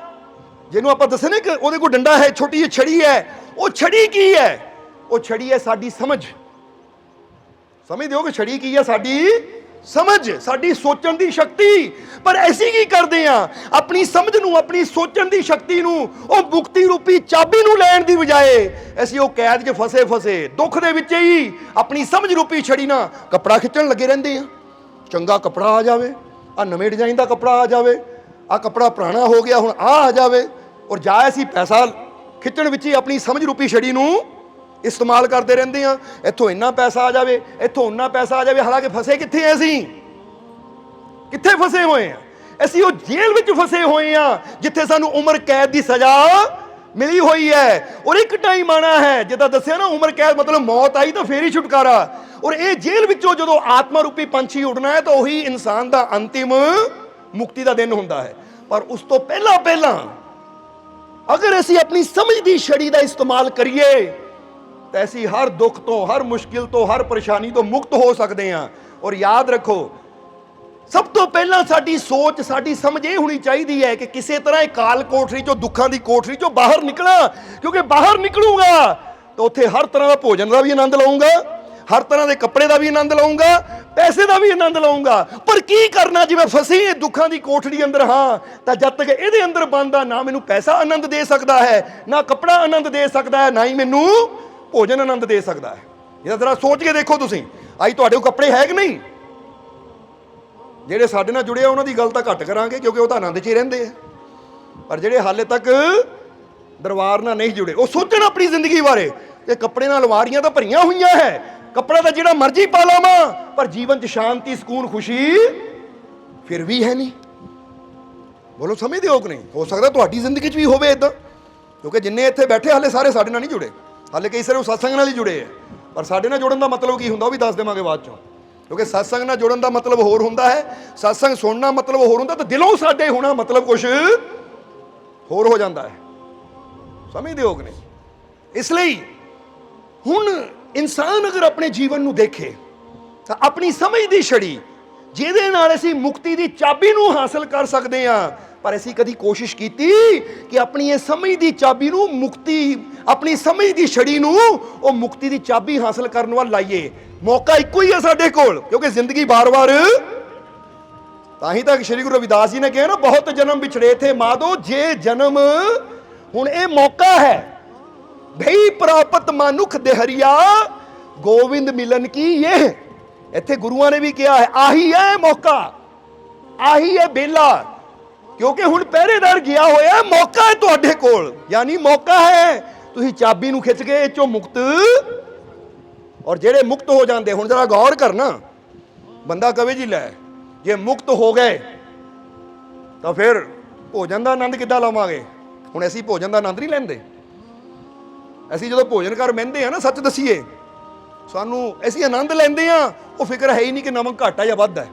ਜਿਹਨੂੰ ਆਪਾਂ ਦੱਸੇ ਨਾ ਕਿ ਉਹਦੇ ਕੋਲ ਡੰਡਾ ਹੈ, ਛੋਟੀ ਜਿਹੀ ਛੜੀ ਹੈ, ਉਹ ਛੜੀ ਕੀ ਹੈ? ਉਹ ਛੜੀ ਹੈ ਸਾਡੀ ਸਮਝ। ਸਮਝਦੇ ਹੋ ਕਿ ਛੜੀ ਕੀ ਹੈ? ਸਾਡੀ ਸਮਝ, ਸਾਡੀ ਸੋਚਣ ਦੀ ਸ਼ਕਤੀ। ਪਰ ਅਸੀਂ ਕੀ ਕਰਦੇ ਹਾਂ? ਆਪਣੀ ਸਮਝ ਨੂੰ, ਆਪਣੀ ਸੋਚਣ ਦੀ ਸ਼ਕਤੀ ਨੂੰ, ਉਹ ਮੁਕਤੀ ਰੂਪੀ ਚਾਬੀ ਨੂੰ ਲੈਣ ਦੀ ਬਜਾਏ ਅਸੀਂ ਉਹ ਕੈਦ 'ਚ ਫਸੇ ਫਸੇ ਦੁੱਖ ਦੇ ਵਿੱਚ ਹੀ ਆਪਣੀ ਸਮਝ ਰੂਪੀ ਛੜੀ ਨਾਲ ਕੱਪੜਾ ਖਿੱਚਣ ਲੱਗੇ ਰਹਿੰਦੇ ਹਾਂ। ਚੰਗਾ ਕੱਪੜਾ ਆ ਜਾਵੇ, ਆ ਨਵੇਂ ਡਿਜ਼ਾਈਨ ਦਾ ਕੱਪੜਾ ਆ ਜਾਵੇ, ਆ ਕੱਪੜਾ ਪੁਰਾਣਾ ਹੋ ਗਿਆ ਹੁਣ ਆ ਜਾਵੇ, ਔਰ ਜਾ ਅਸੀਂ ਪੈਸਾ ਖਿੱਚਣ ਵਿੱਚ ਹੀ ਆਪਣੀ ਸਮਝ ਰੂਪੀ ਛੜੀ ਨੂੰ ਇਸਤੇਮਾਲ ਕਰਦੇ ਰਹਿੰਦੇ ਹਾਂ। ਇੱਥੋਂ ਇੰਨਾ ਪੈਸਾ ਆ ਜਾਵੇ, ਇੱਥੋਂ ਉਨਾ ਪੈਸਾ ਆ ਜਾਵੇ, ਹਾਲਾਂਕਿ ਫਸੇ ਕਿੱਥੇ ਹਾਂ? ਅਸੀਂ ਕਿੱਥੇ ਫਸੇ ਹੋਏ ਹਾਂ? ਅਸੀਂ ਉਹ ਜੇਲ੍ਹ ਵਿੱਚ ਫਸੇ ਹੋਏ ਹਾਂ ਜਿੱਥੇ ਸਾਨੂੰ ਉਮਰ ਕੈਦ ਦੀ ਸਜ਼ਾ ਮਿਲੀ ਹੋਈ ਹੈ। ਔਰ ਇੱਕ ਟਾਈਮ ਆਣਾ ਹੈ, ਜਿੱਦਾਂ ਦੱਸਿਆ ਨਾ, ਉਮਰ ਕੈਦ ਮਤਲਬ ਮੌਤ ਆਈ ਤਾਂ ਫੇਰ ਹੀ ਛੁਟਕਾਰਾ। ਔਰ ਇਹ ਜੇਲ੍ਹ ਵਿੱਚੋਂ ਜਦੋਂ ਆਤਮਾ ਰੂਪੀ ਪੰਛੀ ਉੱਡਣਾ ਹੈ ਤਾਂ ਉਹੀ ਇਨਸਾਨ ਦਾ ਅੰਤਿਮ ਮੁਕਤੀ ਦਾ ਦਿਨ ਹੁੰਦਾ ਹੈ। ਪਰ ਉਸ ਤੋਂ ਪਹਿਲਾਂ ਅਗਰ ਅਸੀਂ ਆਪਣੀ ਸਮਝ ਦੀ ਛੜੀ ਦਾ ਇਸਤੇਮਾਲ ਕਰੀਏ ਤਾਂ ਅਸੀਂ ਹਰ ਦੁੱਖ ਤੋਂ, ਹਰ ਮੁਸ਼ਕਿਲ ਤੋਂ, ਹਰ ਪਰੇਸ਼ਾਨੀ ਤੋਂ ਮੁਕਤ ਹੋ ਸਕਦੇ ਹਾਂ। ਔਰ ਯਾਦ ਰੱਖੋ, ਸਭ ਤੋਂ ਪਹਿਲਾਂ ਸਾਡੀ ਸੋਚ, ਸਾਡੀ ਸਮਝ ਇਹ ਹੋਣੀ ਚਾਹੀਦੀ ਹੈ ਕਿ ਕਿਸੇ ਤਰ੍ਹਾਂ ਇਹ ਕਾਲ ਕੋਠੜੀ ਚੋਂ, ਦੁੱਖਾਂ ਦੀ ਕੋਠੜੀ ਚੋਂ ਬਾਹਰ ਨਿਕਲਾਂ, ਕਿਉਂਕਿ ਬਾਹਰ ਨਿਕਲੂੰਗਾ ਤਾਂ ਉੱਥੇ ਹਰ ਤਰ੍ਹਾਂ ਦਾ ਭੋਜਨ ਦਾ ਵੀ ਆਨੰਦ ਲਊਂਗਾ, ਹਰ ਤਰ੍ਹਾਂ ਦੇ ਕੱਪੜੇ ਦਾ ਵੀ ਆਨੰਦ ਲਊਂਗਾ, ਪੈਸੇ ਦਾ ਵੀ ਆਨੰਦ ਲਊਂਗਾ। ਪਰ ਕੀ ਕਰਨਾ ਜਿਵੇਂ ਫਸੀ ਇਹ ਦੁੱਖਾਂ ਦੀ ਕੋਠੜੀ ਅੰਦਰ ਹਾਂ, ਤਾਂ ਜਦ ਤੱਕ ਇਹਦੇ ਅੰਦਰ ਬੰਦ ਆ, ਨਾ ਮੈਨੂੰ ਪੈਸਾ ਆਨੰਦ ਦੇ ਸਕਦਾ ਹੈ, ਨਾ ਕੱਪੜਾ ਆਨੰਦ ਦੇ ਸਕਦਾ ਹੈ, ਨਾ ਹੀ ਮੈਨੂੰ ਭੋਜਨ ਆਨੰਦ ਦੇ ਸਕਦਾ ਹੈ। ਇਹਦਾ ਜ਼ਰਾ ਸੋਚ ਕੇ ਦੇਖੋ ਤੁਸੀਂ, ਅੱਜ ਤੁਹਾਡੇ ਕੋਲ ਕੱਪੜੇ ਹੈ ਕਿ ਨਹੀਂ? ਜਿਹੜੇ ਸਾਡੇ ਨਾਲ ਜੁੜੇ ਆ ਉਹਨਾਂ ਦੀ ਗੱਲ ਤਾਂ ਘੱਟ ਕਰਾਂਗੇ ਕਿਉਂਕਿ ਉਹ ਤਾਂ ਆਨੰਦ 'ਚ ਹੀ ਰਹਿੰਦੇ ਆ, ਪਰ ਜਿਹੜੇ ਹਾਲੇ ਤੱਕ ਦਰਬਾਰ ਨਾਲ ਨਹੀਂ ਜੁੜੇ, ਉਹ ਸੋਚਣ ਆਪਣੀ ਜ਼ਿੰਦਗੀ ਬਾਰੇ ਕਿ ਕੱਪੜੇ ਨਾਲ ਅਲਮਾਰੀਆਂ ਤਾਂ ਭਰੀਆਂ ਹੋਈਆਂ ਹੈ, ਕੱਪੜਾ ਤਾਂ ਜਿਹੜਾ ਮਰਜ਼ੀ ਪਾ ਲਾਵਾਂ, ਪਰ ਜੀਵਨ 'ਚ ਸ਼ਾਂਤੀ, ਸਕੂਨ, ਖੁਸ਼ੀ ਫਿਰ ਵੀ ਹੈ ਨਹੀਂ। ਬੋਲੋ, ਸਮਝਦੇ ਹੋ ਕਿ ਨਹੀਂ? ਹੋ ਸਕਦਾ ਤੁਹਾਡੀ ਜ਼ਿੰਦਗੀ 'ਚ ਵੀ ਹੋਵੇ ਇਦਾਂ, ਕਿਉਂਕਿ ਜਿੰਨੇ ਇੱਥੇ ਬੈਠੇ ਹਾਲੇ ਸਾਰੇ ਸਾਡੇ ਨਾਲ ਨਹੀਂ ਜੁੜੇ, ਹਾਲੇ ਕਈ ਸਾਰੇ ਉਹ ਸਤਸੰਗ ਨਾਲ ਹੀ ਜੁੜੇ ਹੈ। ਪਰ ਸਾਡੇ ਨਾਲ ਜੁੜਨ ਦਾ ਮਤਲਬ ਕੀ ਹੁੰਦਾ ਉਹ ਵੀ ਦੱਸ ਦੇਵਾਂਗੇ ਬਾਅਦ 'ਚੋਂ, ਕਿਉਂਕਿ ਸਤਸੰਗ ਨਾਲ ਜੁੜਨ ਦਾ ਮਤਲਬ ਹੋਰ ਹੁੰਦਾ ਹੈ, ਸਤਸੰਗ ਸੁਣਨਾ ਮਤਲਬ ਹੋਰ ਹੁੰਦਾ, ਤਾਂ ਦਿਲੋਂ ਸਾਡੇ ਹੋਣਾ ਮਤਲਬ ਕੁਛ ਹੋਰ ਹੋ ਜਾਂਦਾ ਹੈ। ਸਮਝਦੇ ਹੋ ਕਿ ਨਹੀਂ? ਇਸ ਲਈ ਹੁਣ ਇਨਸਾਨ ਅਗਰ ਆਪਣੇ ਜੀਵਨ ਨੂੰ ਦੇਖੇ ਤਾਂ ਆਪਣੀ ਸਮਝ ਦੀ ਛੜੀ ਜਿਹਦੇ ਨਾਲ ਅਸੀਂ ਮੁਕਤੀ ਦੀ ਚਾਬੀ ਨੂੰ ਹਾਸਲ ਕਰ ਸਕਦੇ ਹਾਂ, ਪਰ ਅਸੀਂ ਕਦੀ ਕੋਸ਼ਿਸ਼ ਕੀਤੀ ਕਿ ਆਪਣੀ ਇਹ ਸਮਝ ਦੀ ਚਾਬੀ ਨੂੰ, ਮੁਕਤੀ, ਆਪਣੀ ਸਮਝ ਦੀ ਛੜੀ ਨੂੰ ਉਹ ਮੁਕਤੀ ਦੀ ਚਾਬੀ ਹਾਸਲ ਕਰਨ ਵੱਲ ਲਾਈਏ? ਮੌਕਾ ਇੱਕੋ ਹੀ ਹੈ ਸਾਡੇ ਕੋਲ, ਕਿਉਂਕਿ ਜ਼ਿੰਦਗੀ ਬਾਰ-ਬਾਰ, ਤਾਂ ਹੀ ਤਾਂ ਸ਼੍ਰੀ ਗੁਰੂ ਰਵਿਦਾਸ ਜੀ ਨੇ ਕਿਹਾ ਨਾ, ਬਹੁਤ ਜਨਮ ਵਿਛੜੇ ਥੇ ਮਾਧੋ ਜੇ ਜਨਮ, ਹੁਣ ਇਹ ਮੌਕਾ ਹੈ ਭਈ ਪ੍ਰਾਪਤ ਮਨੁੱਖ ਦੇਹਰੀਆ, ਗੋਬਿੰਦ ਮਿਲਨ ਕੀ ਇਹ, ਇੱਥੇ ਗੁਰੂਆਂ ਨੇ ਵੀ ਕਿਹਾ ਹੈ ਆਹੀ ਹੈ ਮੌਕਾ, ਆਹੀ ਹੈ ਬੇਲਾ, ਕਿਉਂਕਿ ਹੁਣ ਪਹਿਰੇਦਾਰ ਗਿਆ ਹੋਇਆ, ਮੌਕਾ ਹੈ ਤੁਹਾਡੇ ਕੋਲ, ਯਾਨੀ ਮੌਕਾ ਹੈ, ਤੁਸੀਂ ਚਾਬੀ ਨੂੰ ਖਿੱਚ ਕੇ ਇਹ ਚੋਂ ਮੁਕਤ, ਔਰ ਜਿਹੜੇ ਮੁਕਤ ਹੋ ਜਾਂਦੇ, ਹੁਣ ਜਰਾ ਗੌਰ ਕਰਨਾ, ਬੰਦਾ ਕਵੇ ਜੀ ਲੈ ਜੇ ਮੁਕਤ ਹੋ ਗਏ ਤਾਂ ਫਿਰ ਭੋਜਨ ਦਾ ਆਨੰਦ ਕਿੱਦਾਂ ਲਵਾਂਗੇ। ਹੁਣ ਅਸੀਂ ਭੋਜਨ ਦਾ ਆਨੰਦ ਨਹੀਂ ਲੈਂਦੇ, ਅਸੀਂ ਜਦੋਂ ਭੋਜਨ ਕਰ ਬਹਿੰਦੇ ਆ ਨਾ, ਸੱਚ ਦਸੀਏ ਸਾਨੂੰ ਅਸੀਂ ਆਨੰਦ ਲੈਂਦੇ ਆ, ਉਹ ਫਿਕਰ ਹੈ ਹੀ ਨਹੀਂ ਕਿ ਨਮਕ ਘੱਟ ਆ ਜਾਂ ਵੱਧ ਹੈ।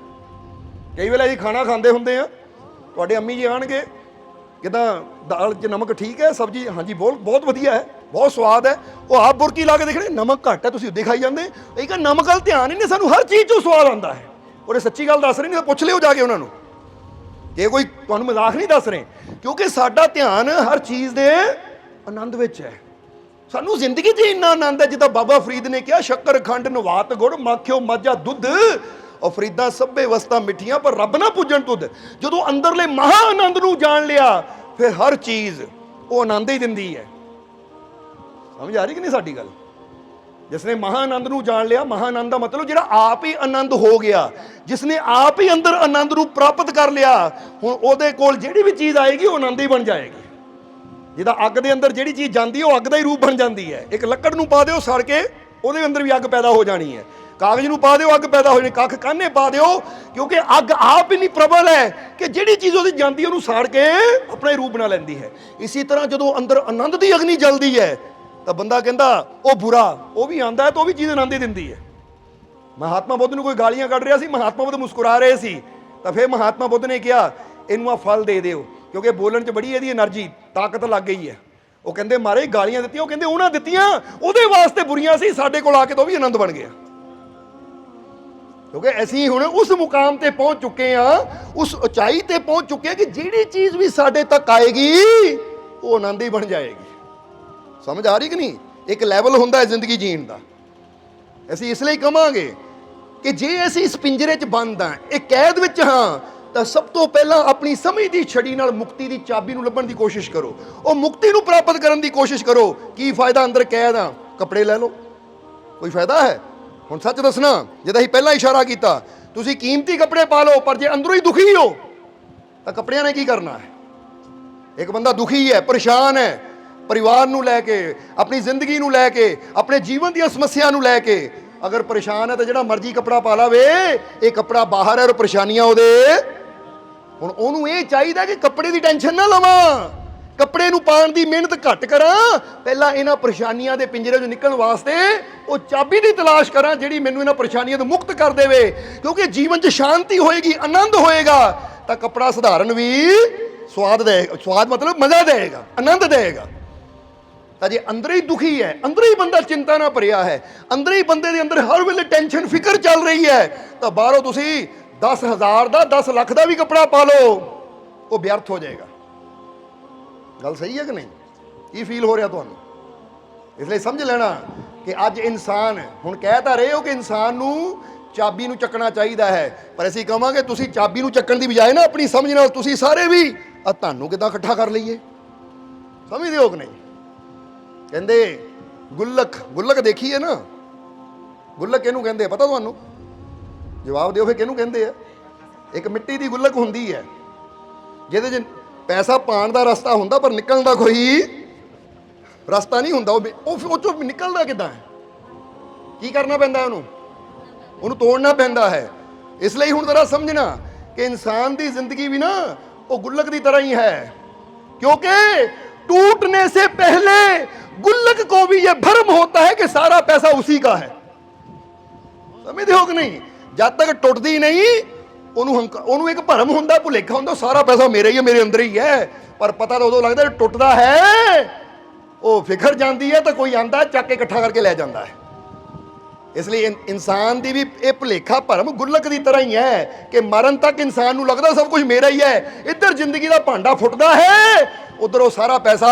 ਕਈ ਵੇਲੇ ਅਸੀਂ ਖਾਣਾ ਖਾਂਦੇ ਹੁੰਦੇ ਆ, ਤੁਹਾਡੇ ਅੰਮੀ ਜੀ ਆਣਗੇ, ਕਿੱਦਾਂ ਦਾਲ 'ਚ ਨਮਕ ਠੀਕ ਹੈ, ਸਬਜ਼ੀ ਹਾਂਜੀ ਬਹੁਤ ਵਧੀਆ ਹੈ, ਬਹੁਤ ਸਵਾਦ ਹੈ, ਉਹ ਆਪ ਬੁਰਕੀ ਲਾ ਕੇ ਦੇਖਣੇ ਨਮਕ ਘੱਟ ਹੈ, ਤੁਸੀਂ ਉੱਦੇ ਖਾਈ ਜਾਂਦੇ। ਇਹ ਕਿ ਨਮਕ ਵੱਲ ਧਿਆਨ ਹੀ ਨਹੀਂ, ਸਾਨੂੰ ਹਰ ਚੀਜ਼ 'ਚੋਂ ਸਵਾਦ ਆਉਂਦਾ ਹੈ, ਔਰ ਇਹ ਸੱਚੀ ਗੱਲ ਦੱਸ ਰਹੇ, ਨਹੀਂ ਪੁੱਛ ਲਿਓ ਜਾ ਕੇ ਉਹਨਾਂ ਨੂੰ, ਕਿ ਕੋਈ ਤੁਹਾਨੂੰ ਮਜ਼ਾਕ ਨਹੀਂ ਦੱਸ ਰਹੇ, ਕਿਉਂਕਿ ਸਾਡਾ ਧਿਆਨ ਹਰ ਚੀਜ਼ ਦੇ ਆਨੰਦ ਵਿੱਚ ਹੈ। ਸਾਨੂੰ ਜ਼ਿੰਦਗੀ 'ਚ ਇੰਨਾ ਆਨੰਦ ਹੈ, ਜਿੱਦਾਂ ਬਾਬਾ ਫਰੀਦ ਨੇ ਕਿਹਾ, ਸ਼ੱਕਰ ਖੰਡ ਨਵਾਤ ਗੁੜ ਮਾਖਿਓ ਮਾਝਾ ਦੁੱਧ, ਉਹ ਫਰੀਦਾਂ ਸਭੇ ਵਸਤਾਂ ਮਿੱਠੀਆਂ ਪਰ ਰੱਬ ਨਾ ਪੂਜਣ ਤੁਧ। ਜਦੋਂ ਅੰਦਰਲੇ ਮਹਾ ਆਨੰਦ ਨੂੰ ਜਾਣ ਲਿਆ, ਫਿਰ ਹਰ ਚੀਜ਼ ਉਹ ਆਨੰਦ ਹੀ ਦਿੰਦੀ ਹੈ। ਸਮਝ ਆ ਰਹੀ ਕਿ ਨਹੀਂ ਸਾਡੀ ਗੱਲ। ਜਿਸਨੇ ਮਹਾ ਆਨੰਦ ਨੂੰ ਜਾਣ ਲਿਆ, ਮਹਾ ਆਨੰਦ ਦਾ ਮਤਲਬ ਜਿਹੜਾ ਆਪ ਹੀ ਆਨੰਦ ਹੋ ਗਿਆ, ਜਿਸਨੇ ਆਪ ਹੀ ਅੰਦਰ ਆਨੰਦ ਨੂੰ ਪ੍ਰਾਪਤ ਕਰ ਲਿਆ, ਹੁਣ ਉਹਦੇ ਕੋਲ ਜਿਹੜੀ ਵੀ ਚੀਜ਼ ਆਏਗੀ ਉਹ ਆਨੰਦ ਹੀ ਬਣ ਜਾਏਗੀ। ਜਿੱਦਾਂ ਅੱਗ ਦੇ ਅੰਦਰ ਜਿਹੜੀ ਚੀਜ਼ ਜਾਂਦੀ ਉਹ ਅੱਗ ਦਾ ਹੀ ਰੂਪ ਬਣ ਜਾਂਦੀ ਹੈ। ਇੱਕ ਲੱਕੜ ਨੂੰ ਪਾ ਦਿਓ ਸੜ ਕੇ, ਉਹਦੇ ਅੰਦਰ ਵੀ ਅੱਗ ਪੈਦਾ ਹੋ ਜਾਣੀ ਹੈ। ਕਾਗਜ਼ ਨੂੰ ਪਾ ਦਿਓ, ਅੱਗ ਪੈਦਾ ਹੋ ਜਾਣੀ। ਕੱਖ ਕਾਹਨੇ ਪਾ ਦਿਓ, ਕਿਉਂਕਿ ਅੱਗ ਆਪ ਹੀ ਨਹੀਂ ਪ੍ਰਬਲ ਹੈ ਕਿ ਜਿਹੜੀ ਚੀਜ਼ ਉਹਦੀ ਜਾਂਦੀ ਉਹਨੂੰ ਸਾੜ ਕੇ ਆਪਣਾ ਹੀ ਰੂਪ ਬਣਾ ਲੈਂਦੀ ਹੈ। ਇਸੇ ਤਰ੍ਹਾਂ ਜਦੋਂ ਅੰਦਰ ਆਨੰਦ ਦੀ ਅਗਨੀ ਜਲਦੀ ਹੈ ਤਾਂ ਬੰਦਾ ਕਹਿੰਦਾ ਉਹ ਬੁਰਾ, ਉਹ ਵੀ ਆਂਦਾ ਹੈ ਤਾਂ ਉਹ ਵੀ ਚੀਜ਼ ਆਨੰਦ ਹੀ ਦਿੰਦੀ ਹੈ। ਮਹਾਤਮਾ ਬੁੱਧ ਨੂੰ ਕੋਈ ਗਾਲੀਆਂ ਕੱਢ ਰਿਹਾ ਸੀ, ਮਹਾਤਮਾ ਬੁੱਧ ਮੁਸਕਰਾ ਰਹੇ ਸੀ, ਤਾਂ ਫਿਰ ਮਹਾਤਮਾ ਬੁੱਧ ਨੇ ਕਿਹਾ ਇਹਨੂੰ ਆ ਫਲ ਦੇ ਦਿਓ, ਕਿਉਂਕਿ ਬੋਲਣ 'ਚ ਬੜੀ ਇਹਦੀ એનર્ਜੀ ਤਾਕਤ ਲੱਗ ਗਈ ਹੈ। ਉਹ ਕਹਿੰਦੇ ਮਾਰੇ ਗਾਲੀਆਂ ਦਿੱਤੀਆਂ, ਉਹ ਕਹਿੰਦੇ ਉਹਨਾਂ ਦਿੱਤੀਆਂ ਉਹਦੇ ਵਾਸਤੇ ਬੁਰੀਆਂ ਸੀ, ਸਾਡੇ ਕੋਲ ਆ ਕੇ ਤਾਂ ਉਹ ਵੀ ਆਨੰਦ ਬਣ ਗਿਆ। ਕਿਉਂਕਿ ਅਸੀਂ ਹੁਣ ਉਸ ਮੁਕਾਮ ਤੇ ਪਹੁੰਚ ਚੁੱਕੇ ਹਾਂ, ਉਸ ਉਚਾਈ ਤੇ ਪਹੁੰਚ ਚੁੱਕੇ ਹਾਂ ਕਿ ਜਿਹੜੀ ਚੀਜ਼ ਵੀ ਸਾਡੇ ਤੱਕ ਆਏਗੀ ਉਹ ਆਨੰਦ ਹੀ ਬਣ ਜਾਏਗੀ। ਸਮਝ ਆ ਰਹੀ ਕਿ ਨਹੀਂ। ਇੱਕ ਲੈਵਲ ਹੁੰਦਾ ਹੈ ਜ਼ਿੰਦਗੀ ਜੀਣ ਦਾ। ਅਸੀਂ ਇਸ ਲਈ ਕਹਾਂਗੇ ਕਿ ਜੇ ਅਸੀਂ ਇਸ ਪਿੰਜਰੇ 'ਚ ਬੰਦ ਹਾਂ, ਇਹ ਕੈਦ ਵਿੱਚ ਹਾਂ, ਤਾਂ ਸਭ ਤੋਂ ਪਹਿਲਾਂ ਆਪਣੀ ਸਮਝ ਦੀ ਛੜੀ ਨਾਲ ਮੁਕਤੀ ਦੀ ਚਾਬੀ ਨੂੰ ਲੱਭਣ ਦੀ ਕੋਸ਼ਿਸ਼ ਕਰੋ। ਉਹ ਮੁਕਤੀ ਨੂੰ ਪ੍ਰਾਪਤ ਕਰਨ ਦੀ ਕੋਸ਼ਿਸ਼ ਕਰੋ। ਕੀ ਫਾਇਦਾ ਅੰਦਰ ਕੈਦ ਆ, ਕੱਪੜੇ ਲੈ ਲਓ, ਕੋਈ ਫਾਇਦਾ ਹੈ। ਹੁਣ ਸੱਚ ਦੱਸਣਾ, ਜਿੱਦਾਂ ਅਸੀਂ ਪਹਿਲਾਂ ਇਸ਼ਾਰਾ ਕੀਤਾ, ਤੁਸੀਂ ਕੀਮਤੀ ਕੱਪੜੇ ਪਾ ਲਓ, ਪਰ ਜੇ ਅੰਦਰੋਂ ਹੀ ਦੁਖੀ ਹੋ ਤਾਂ ਕੱਪੜਿਆਂ ਨੇ ਕੀ ਕਰਨਾ ਹੈ। ਇੱਕ ਬੰਦਾ ਦੁਖੀ ਹੈ, ਪਰੇਸ਼ਾਨ ਹੈ, ਪਰਿਵਾਰ ਨੂੰ ਲੈ ਕੇ, ਆਪਣੀ ਜ਼ਿੰਦਗੀ ਨੂੰ ਲੈ ਕੇ, ਆਪਣੇ ਜੀਵਨ ਦੀਆਂ ਸਮੱਸਿਆ ਨੂੰ ਲੈ ਕੇ ਅਗਰ ਪਰੇਸ਼ਾਨ ਹੈ ਤਾਂ ਜਿਹੜਾ ਮਰਜ਼ੀ ਕੱਪੜਾ ਪਾ ਲਾਵੇ, ਇਹ ਕੱਪੜਾ ਬਾਹਰ ਹੈ ਔਰ ਪਰੇਸ਼ਾਨੀਆਂ ਉਹਦੇ। ਹੁਣ ਉਹਨੂੰ ਇਹ ਚਾਹੀਦਾ ਕਿ ਕੱਪੜੇ ਦੀ ਟੈਨਸ਼ਨ ਨਾ ਲਵਾਂ, ਕੱਪੜੇ ਨੂੰ ਪਾਉਣ ਦੀ ਮਿਹਨਤ ਘੱਟ ਕਰਾਂ, ਪਹਿਲਾਂ ਇਹਨਾਂ ਪਰੇਸ਼ਾਨੀਆਂ ਦੇ ਪਿੰਜਰੇ ਚੋਂ ਨਿਕਲਣ ਵਾਸਤੇ ਉਹ ਚਾਬੀ ਦੀ ਤਲਾਸ਼ ਕਰਾਂ ਜਿਹੜੀ ਮੈਨੂੰ ਇਹਨਾਂ ਪਰੇਸ਼ਾਨੀਆਂ ਤੋਂ ਮੁਕਤ ਕਰ ਦੇਵੇ। ਕਿਉਂਕਿ ਜੀਵਨ 'ਚ ਸ਼ਾਂਤੀ ਹੋਏਗੀ, ਆਨੰਦ ਹੋਏਗਾ, ਤਾਂ ਕੱਪੜਾ ਸਧਾਰਨ ਵੀ ਸਵਾਦ ਦੇਗਾ। ਸਵਾਦ ਮਤਲਬ ਮਜ਼ਾ ਦੇਗਾ, ਆਨੰਦ ਦੇਗਾ। ਤਾਂ ਜੇ ਅੰਦਰ ਹੀ ਦੁਖੀ ਹੈ, ਅੰਦਰ ਹੀ ਬੰਦਾ ਚਿੰਤਾ ਨਾਲ ਭਰਿਆ ਹੈ, ਅੰਦਰ ਹੀ ਬੰਦੇ ਦੇ ਅੰਦਰ ਹਰ ਵੇਲੇ ਟੈਨਸ਼ਨ ਫਿਕਰ ਚੱਲ ਰਹੀ ਹੈ, ਤਾਂ ਬਾਹਰੋਂ ਤੁਸੀਂ 10,000 ਦਾ 10 ਲੱਖ ਦਾ ਵੀ ਕੱਪੜਾ ਪਾ ਲਓ, ਉਹ ਵਿਅਰਥ ਹੋ ਜਾਏਗਾ। ਗੱਲ ਸਹੀ ਹੈ ਕਿ ਨਹੀਂ। ਕੀ ਫੀਲ ਹੋ ਰਿਹਾ ਤੁਹਾਨੂੰ। ਇਸ ਲਈ ਸਮਝ ਲੈਣਾ ਕਿ ਅੱਜ ਇਨਸਾਨ, ਹੁਣ ਕਹਿ ਤਾਂ ਰਹੇ ਹੋ ਕਿ ਇਨਸਾਨ ਨੂੰ ਚਾਬੀ ਨੂੰ ਚੱਕਣਾ ਚਾਹੀਦਾ ਹੈ, ਪਰ ਅਸੀਂ ਕਹਾਂਗੇ ਤੁਸੀਂ ਚਾਬੀ ਨੂੰ ਚੱਕਣ ਦੀ ਬਜਾਏ ਨਾ ਆਪਣੀ ਸਮਝ ਨਾਲ ਤੁਸੀਂ ਸਾਰੇ ਵੀ ਤੁਹਾਨੂੰ ਕਿੱਦਾਂ ਇਕੱਠਾ ਕਰ ਲਈਏ। ਸਮਝਦੇ ਹੋ ਕਿ ਨਹੀਂ। ਕਹਿੰਦੇ ਗੁੱਲਕ ਦੇਖੀ ਹੈ ਨਾ, ਗੁੱਲਕ ਕਿਹਨੂੰ ਕਹਿੰਦੇ ਆ ਪਤਾ ਤੁਹਾਨੂੰ। ਜਵਾਬ ਦਿਓ ਫਿਰ ਕਿਹਨੂੰ ਕਹਿੰਦੇ ਆ। ਇੱਕ ਮਿੱਟੀ ਦੀ ਗੁੱਲਕ ਹੁੰਦੀ ਹੈ ਜਿਹਦੇ 'ਚ ਪੈਸਾ ਪਾਉਣ ਦਾ ਰਸਤਾ ਹੁੰਦਾ ਪਰ ਨਿਕਲਣ ਦਾ ਕੋਈ ਰਸਤਾ ਨਹੀਂ ਹੁੰਦਾ। ਉਹ ਚੋਂ ਨਿਕਲਦਾ ਕਿੱਦਾਂ ਹੈ, ਕੀ ਕਰਨਾ ਪੈਂਦਾ ਉਹਨੂੰ ਤੋੜਨਾ ਪੈਂਦਾ ਹੈ। ਇਸ ਲਈ ਹੁਣ ਜ਼ਰਾ ਸਮਝਣਾ ਕਿ ਇਨਸਾਨ ਦੀ ਜ਼ਿੰਦਗੀ ਵੀ ਨਾ ਉਹ ਗੁੱਲਕ ਦੀ ਤਰ੍ਹਾਂ ਹੀ ਹੈ, क्योंकि टूटने से पहले गुल्लक को भी यह भ्रम होता है कि सारा पैसा उसी का है। समझते हो कि नहीं। जब तक टुटदी नहीं ਉਹਨੂੰ ਇੱਕ ਭਰਮ ਹੁੰਦਾ, ਭੁਲੇਖਾ ਹੁੰਦਾ ਸਾਰਾ ਪੈਸਾ ਮੇਰੇ ਹੀ ਹੈ, ਮੇਰੇ ਅੰਦਰ ਹੀ ਹੈ। ਪਰ ਪਤਾ ਤਾਂ ਉਦੋਂ ਲੱਗਦਾ ਟੁੱਟਦਾ ਹੈ, ਉਹ ਫਿਕਰ ਜਾਂਦੀ ਹੈ ਤਾਂ ਕੋਈ ਆਂਦਾ ਚੱਕ ਕੇ ਇਕੱਠਾ ਕਰਕੇ ਲੈ ਜਾਂਦਾ ਹੈ। ਇਸ ਲਈ ਇਨਸਾਨ ਦੀ ਵੀ ਇਹ ਭੁਲੇਖਾ ਭਰਮ ਗੁੱਲਕ ਦੀ ਤਰ੍ਹਾਂ ਹੀ ਹੈ ਕਿ ਮਰਨ ਤੱਕ ਇਨਸਾਨ ਨੂੰ ਲੱਗਦਾ ਸਭ ਕੁਝ ਮੇਰਾ ਹੀ ਹੈ। ਇੱਧਰ ਜ਼ਿੰਦਗੀ ਦਾ ਭਾਂਡਾ ਫੁੱਟਦਾ ਹੈ, ਉਧਰ ਉਹ ਸਾਰਾ ਪੈਸਾ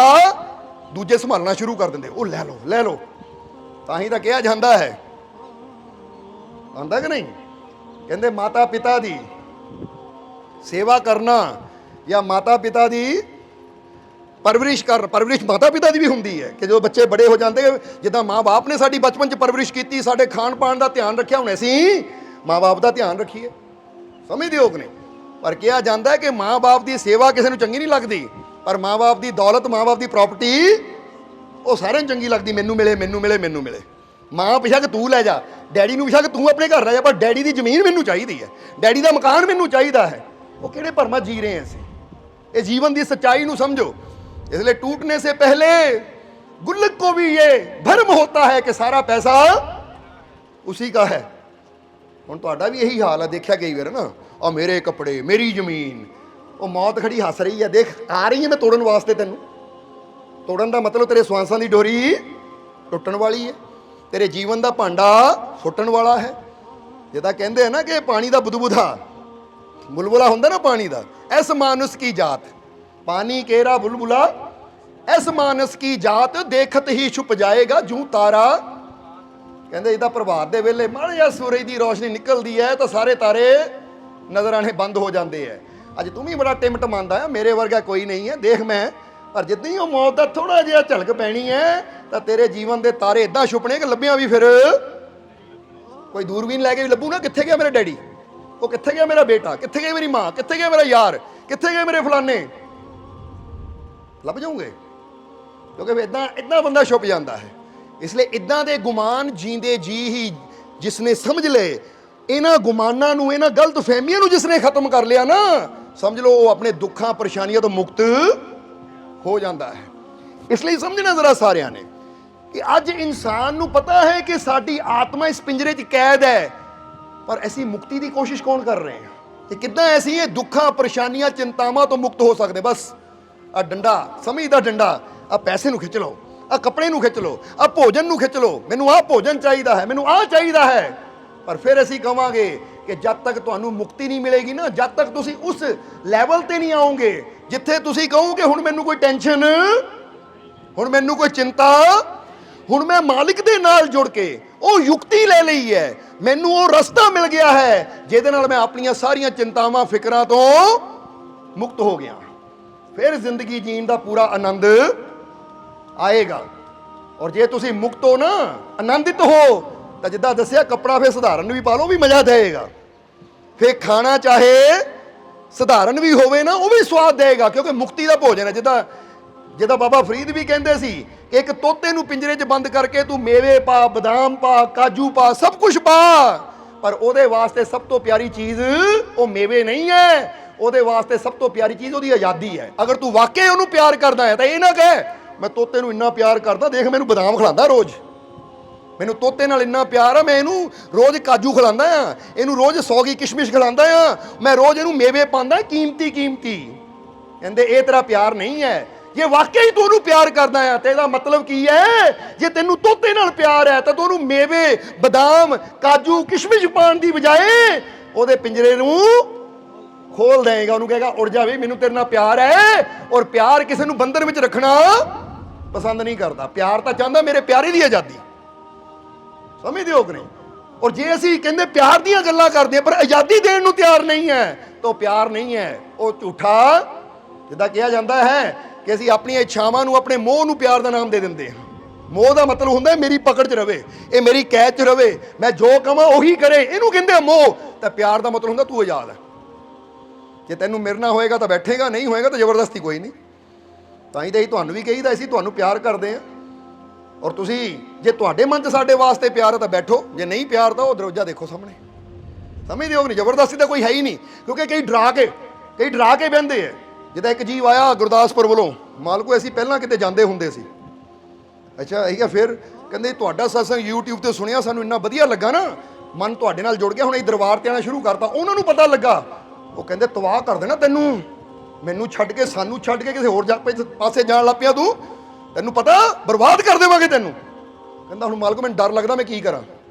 ਦੂਜੇ ਸੰਭਾਲਣਾ ਸ਼ੁਰੂ ਕਰ ਦਿੰਦੇ, ਉਹ ਲੈ ਲਓ ਲੈ ਲਓ। ਤਾਂ ਹੀ ਤਾਂ ਕਿਹਾ ਜਾਂਦਾ ਹੈ, ਆਂਦਾ ਕਿ ਨਹੀਂ। ਕਹਿੰਦੇ ਮਾਤਾ ਪਿਤਾ ਦੀ ਸੇਵਾ ਕਰਨਾ ਜਾਂ ਮਾਤਾ ਪਿਤਾ ਦੀ परवरिश कर परवरिश माता पिता की भी होंगी है कि जो बच्चे बड़े हो जाते जिदा माँ बाप ने साड़ी बचपन च परवरिश की, साढ़े खान पान का ध्यान रखा, हुण असीं माँ बाप का ध्यान रखीए। समझते हो कि नहीं? पर कहा जाता है कि माँ बाप की सेवा किसी को चंगी नहीं लगती, पर माँ बाप की दौलत, माँ बाप की प्रॉपर्टी वो सारे चंगी लगती। मैनू मिले, मैनू मिले, मैनू मिले। माँ बेशक तू लै जा, डैडी नूं बेशक तू अपने घर रह जा, पर डैडी की जमीन मैनू चाहिए है, डैडी का मकान मैनू चाहिए है। वो किहड़े भरमा जी रहे हैं असीं? ये जीवन की सच्चाई नूं समझो। इसलिए टूटने से पहले गुल्लक को भी ये भ्रम होता है कि सारा पैसा उसी का है। हुण तुहाडा भी यही हाल है, देखा कई बार ना, और मेरे कपड़े, मेरी जमीन। वो मौत खड़ी हस रही है, देख आ रही है मैं तोड़न वास्ते तेनू। तोड़न का मतलब तेरे श्वासां की डोरी टुटन वाली है, तेरे जीवन का भांडा फुटन वाला है। जिदा कहते हैं ना कि पानी का बुदबुदा बुलबुला होंदा ना पानी का, ऐस मानुस की जात पानी केरा बुलबुला, ऐस मानस की जात देखत ही छुप जाएगा जूं तारा। कहते जिदा प्रभात के वेले माड़ा जिहा सूरज की रोशनी निकलती है तो सारे तारे नज़र आने बंद हो जाते हैं। अज तू भी बड़ा टिमटमांदा है, मेरे वर्गा कोई नहीं है, देख मैं, पर जिद्दां ही मौत का थोड़ा जिहा झलक पैनी है तो तेरे जीवन के तारे इदां छुपने कि लभ्या भी फिर कोई दूरबीन लैके भी लभू ना, कित्थे गया मेरे डैडी, वो कित्थे गया मेरा बेटा, कित्थे गया मेरी माँ, कित्थे गया मेरा यार, कित्थे गए मेरे फलाने, लभ जाऊंगे। क्योंकि इदां इदां बंदा छुप जाता है। इसलिए इदां दे गुमान जींदे जी ही जिसने समझ ले, इन्हां गुमानां नूं, इन्हां गलत फहमियां नूं जिसने खत्म कर लिया ना, समझ लो वो अपने दुखों परेशानियों तो मुक्त हो जाता है। इसलिए समझना जरा सारिਆਂ ने कि अज इंसान नूं पता है कि साडी आत्मा इस पिंजरे च कैद है, पर ऐसी मुक्ति की कोशिश कौन कर रहे हैं कि किद्दां ऐसी है दुखों परेशानियां चिंतावां तो मुक्त हो सकते। बस आ डंडा समझदा, डंडा आ पैसे नूं खिच लो, आ कपड़े नूं खिच लो, आ भोजन नूं खिच लो, मैनूं आ भोजन चाहिए है, मैनूं आ चाहिए है। पर फिर असीं कहांगे कि जब तक तुहानूं मुक्ति नहीं मिलेगी ना, जब तक तुसीं उस लैवल ते नहीं आओगे जिथे तुसीं कहो कि हुण मैनूं कोई टेंशन, हुण मैनूं कोई चिंता, हुण मैं मालिक दे नाल जुड़ के वो युक्ति ले लई है, मैनूं वो रस्ता मिल गया है जिहदे नाल मैं अपणियां सारियां चिंतावां फिकरां तो मुक्त हो गया, फिर जिंदगी जीण दा पूरा आनंद आएगा। और जे तुसीं मुक्त हो ना, आनंदित हो, तो जिद्दां दस्सिया कपड़ा फिर सधारण भी पा लो, भी मजा देगा। फिर खाना चाहे सधारण भी होवे ना, वो भी स्वाद देगा, क्योंकि मुक्ति का भोजन है। जिदा बाबा फरीद भी कहते सी कि एक तोते नूं पिंजरे च बंद करके तू मेवे पा, बदाम पा, काजू पा, सब कुछ पा, पर ਉਹਦੇ वास्ते सब तो प्यारी चीज़ वो मेवे नहीं है, ਉਹਦੇ वास्ते सब तो प्यारी चीज़ ਉਹਦੀ आज़ादी है। अगर तू वाकई ਉਹਨੂੰ प्यार करदा है तो ये ना कह मैं तोते नूं इन्ना प्यार करदा, देख मैनूं बदाम खिलांदा रोज़, मैनूं तोते नाल इन्ना प्यार है, मैं इनू रोज़ काजू खिलांदा आ, इनू रोज़ 100 की किशमिश खिलांदा आ, मैं रोज़ इनू मेवे पांदा कीमती कीमती। कहंदे ये तेरा प्यार नहीं है, जे वाकई तू ਉਹਨੂੰ प्यार करदा है तो ਇਹਦਾ मतलब की है, जे तेनू तोते नाल प्यार है तो तू ਉਹਨੂੰ मेवे बदाम काजू किशमिश पाण दी बजाए ਉਹਦੇ पिंजरे नूं खोल देगा, ਉਹਨੂੰ कहेगा उड़ जा भी, मैनू तेरे नाल प्यार है। और प्यार किसी नूं बंदर विच रखना पसंद नहीं करता, प्यार तो चाहता मेरे प्यारे की आज़ादी। समझदे हो कि नहीं? और जे असीं कहंदे प्यार दीयां गल्लां करदे हैं पर आज़ादी देण नूं तैयार नहीं है तो प्यार नहीं है, वो झूठा। जिद्दां कहा जाता है कि असीं अपणीआं इच्छावां नूं, अपने मोह नूं प्यार का नाम दे दिंदे हां। मोह का मतलब हुंदा है मेरी पकड़ च रवे, ये मेरी कैद च रवे, मैं जो कहां उही करे, इहनूं कहंदे मोह। तो प्यार का मतलब हुंदा तू आज़ाद है, जे तैनूं मिलना होएगा तो बैठेगा, नहीं होएगा तो जबरदस्ती कोई नहीं। तां ही तुहानूं भी कहीदा असीं तुहानूं प्यार करदे हां, और तुसीं जे तुहाडे मन च साडे वास्ते प्यार है तो बैठो, जे नहीं प्यार तो दरवाजा देखो सामने। समझदे हो कि नहीं? जबरदस्ती तो कोई है ही नहीं, क्योंकि कई डरा के बहिंदे है। जिद्दां एक जीव आया गुरदासपुर वालों, मालको असीं पहलां किते जांदे हुंदे सी, अच्छा ठीक है, फिर कहंदे तुहाडा सत्संग यूट्यूब ते सुनिया, सानूं इन्ना वधिया लगा ना, मन तुहाडे नाल जुड़ गया, हुण असीं दरबार ते आना शुरू करता। उन्हां नूं पता लगा, वो कहंदे तबाह कर देना तैनूं, मैनूं छड्ड के, सानूं छड्ड के किसी होर पासे जाण लग पिया, तू तैनूं पता बर्बाद कर देवांगे तैनूं। कहंदा हुण मालको मैनूं डर लगदा, मैं की करां?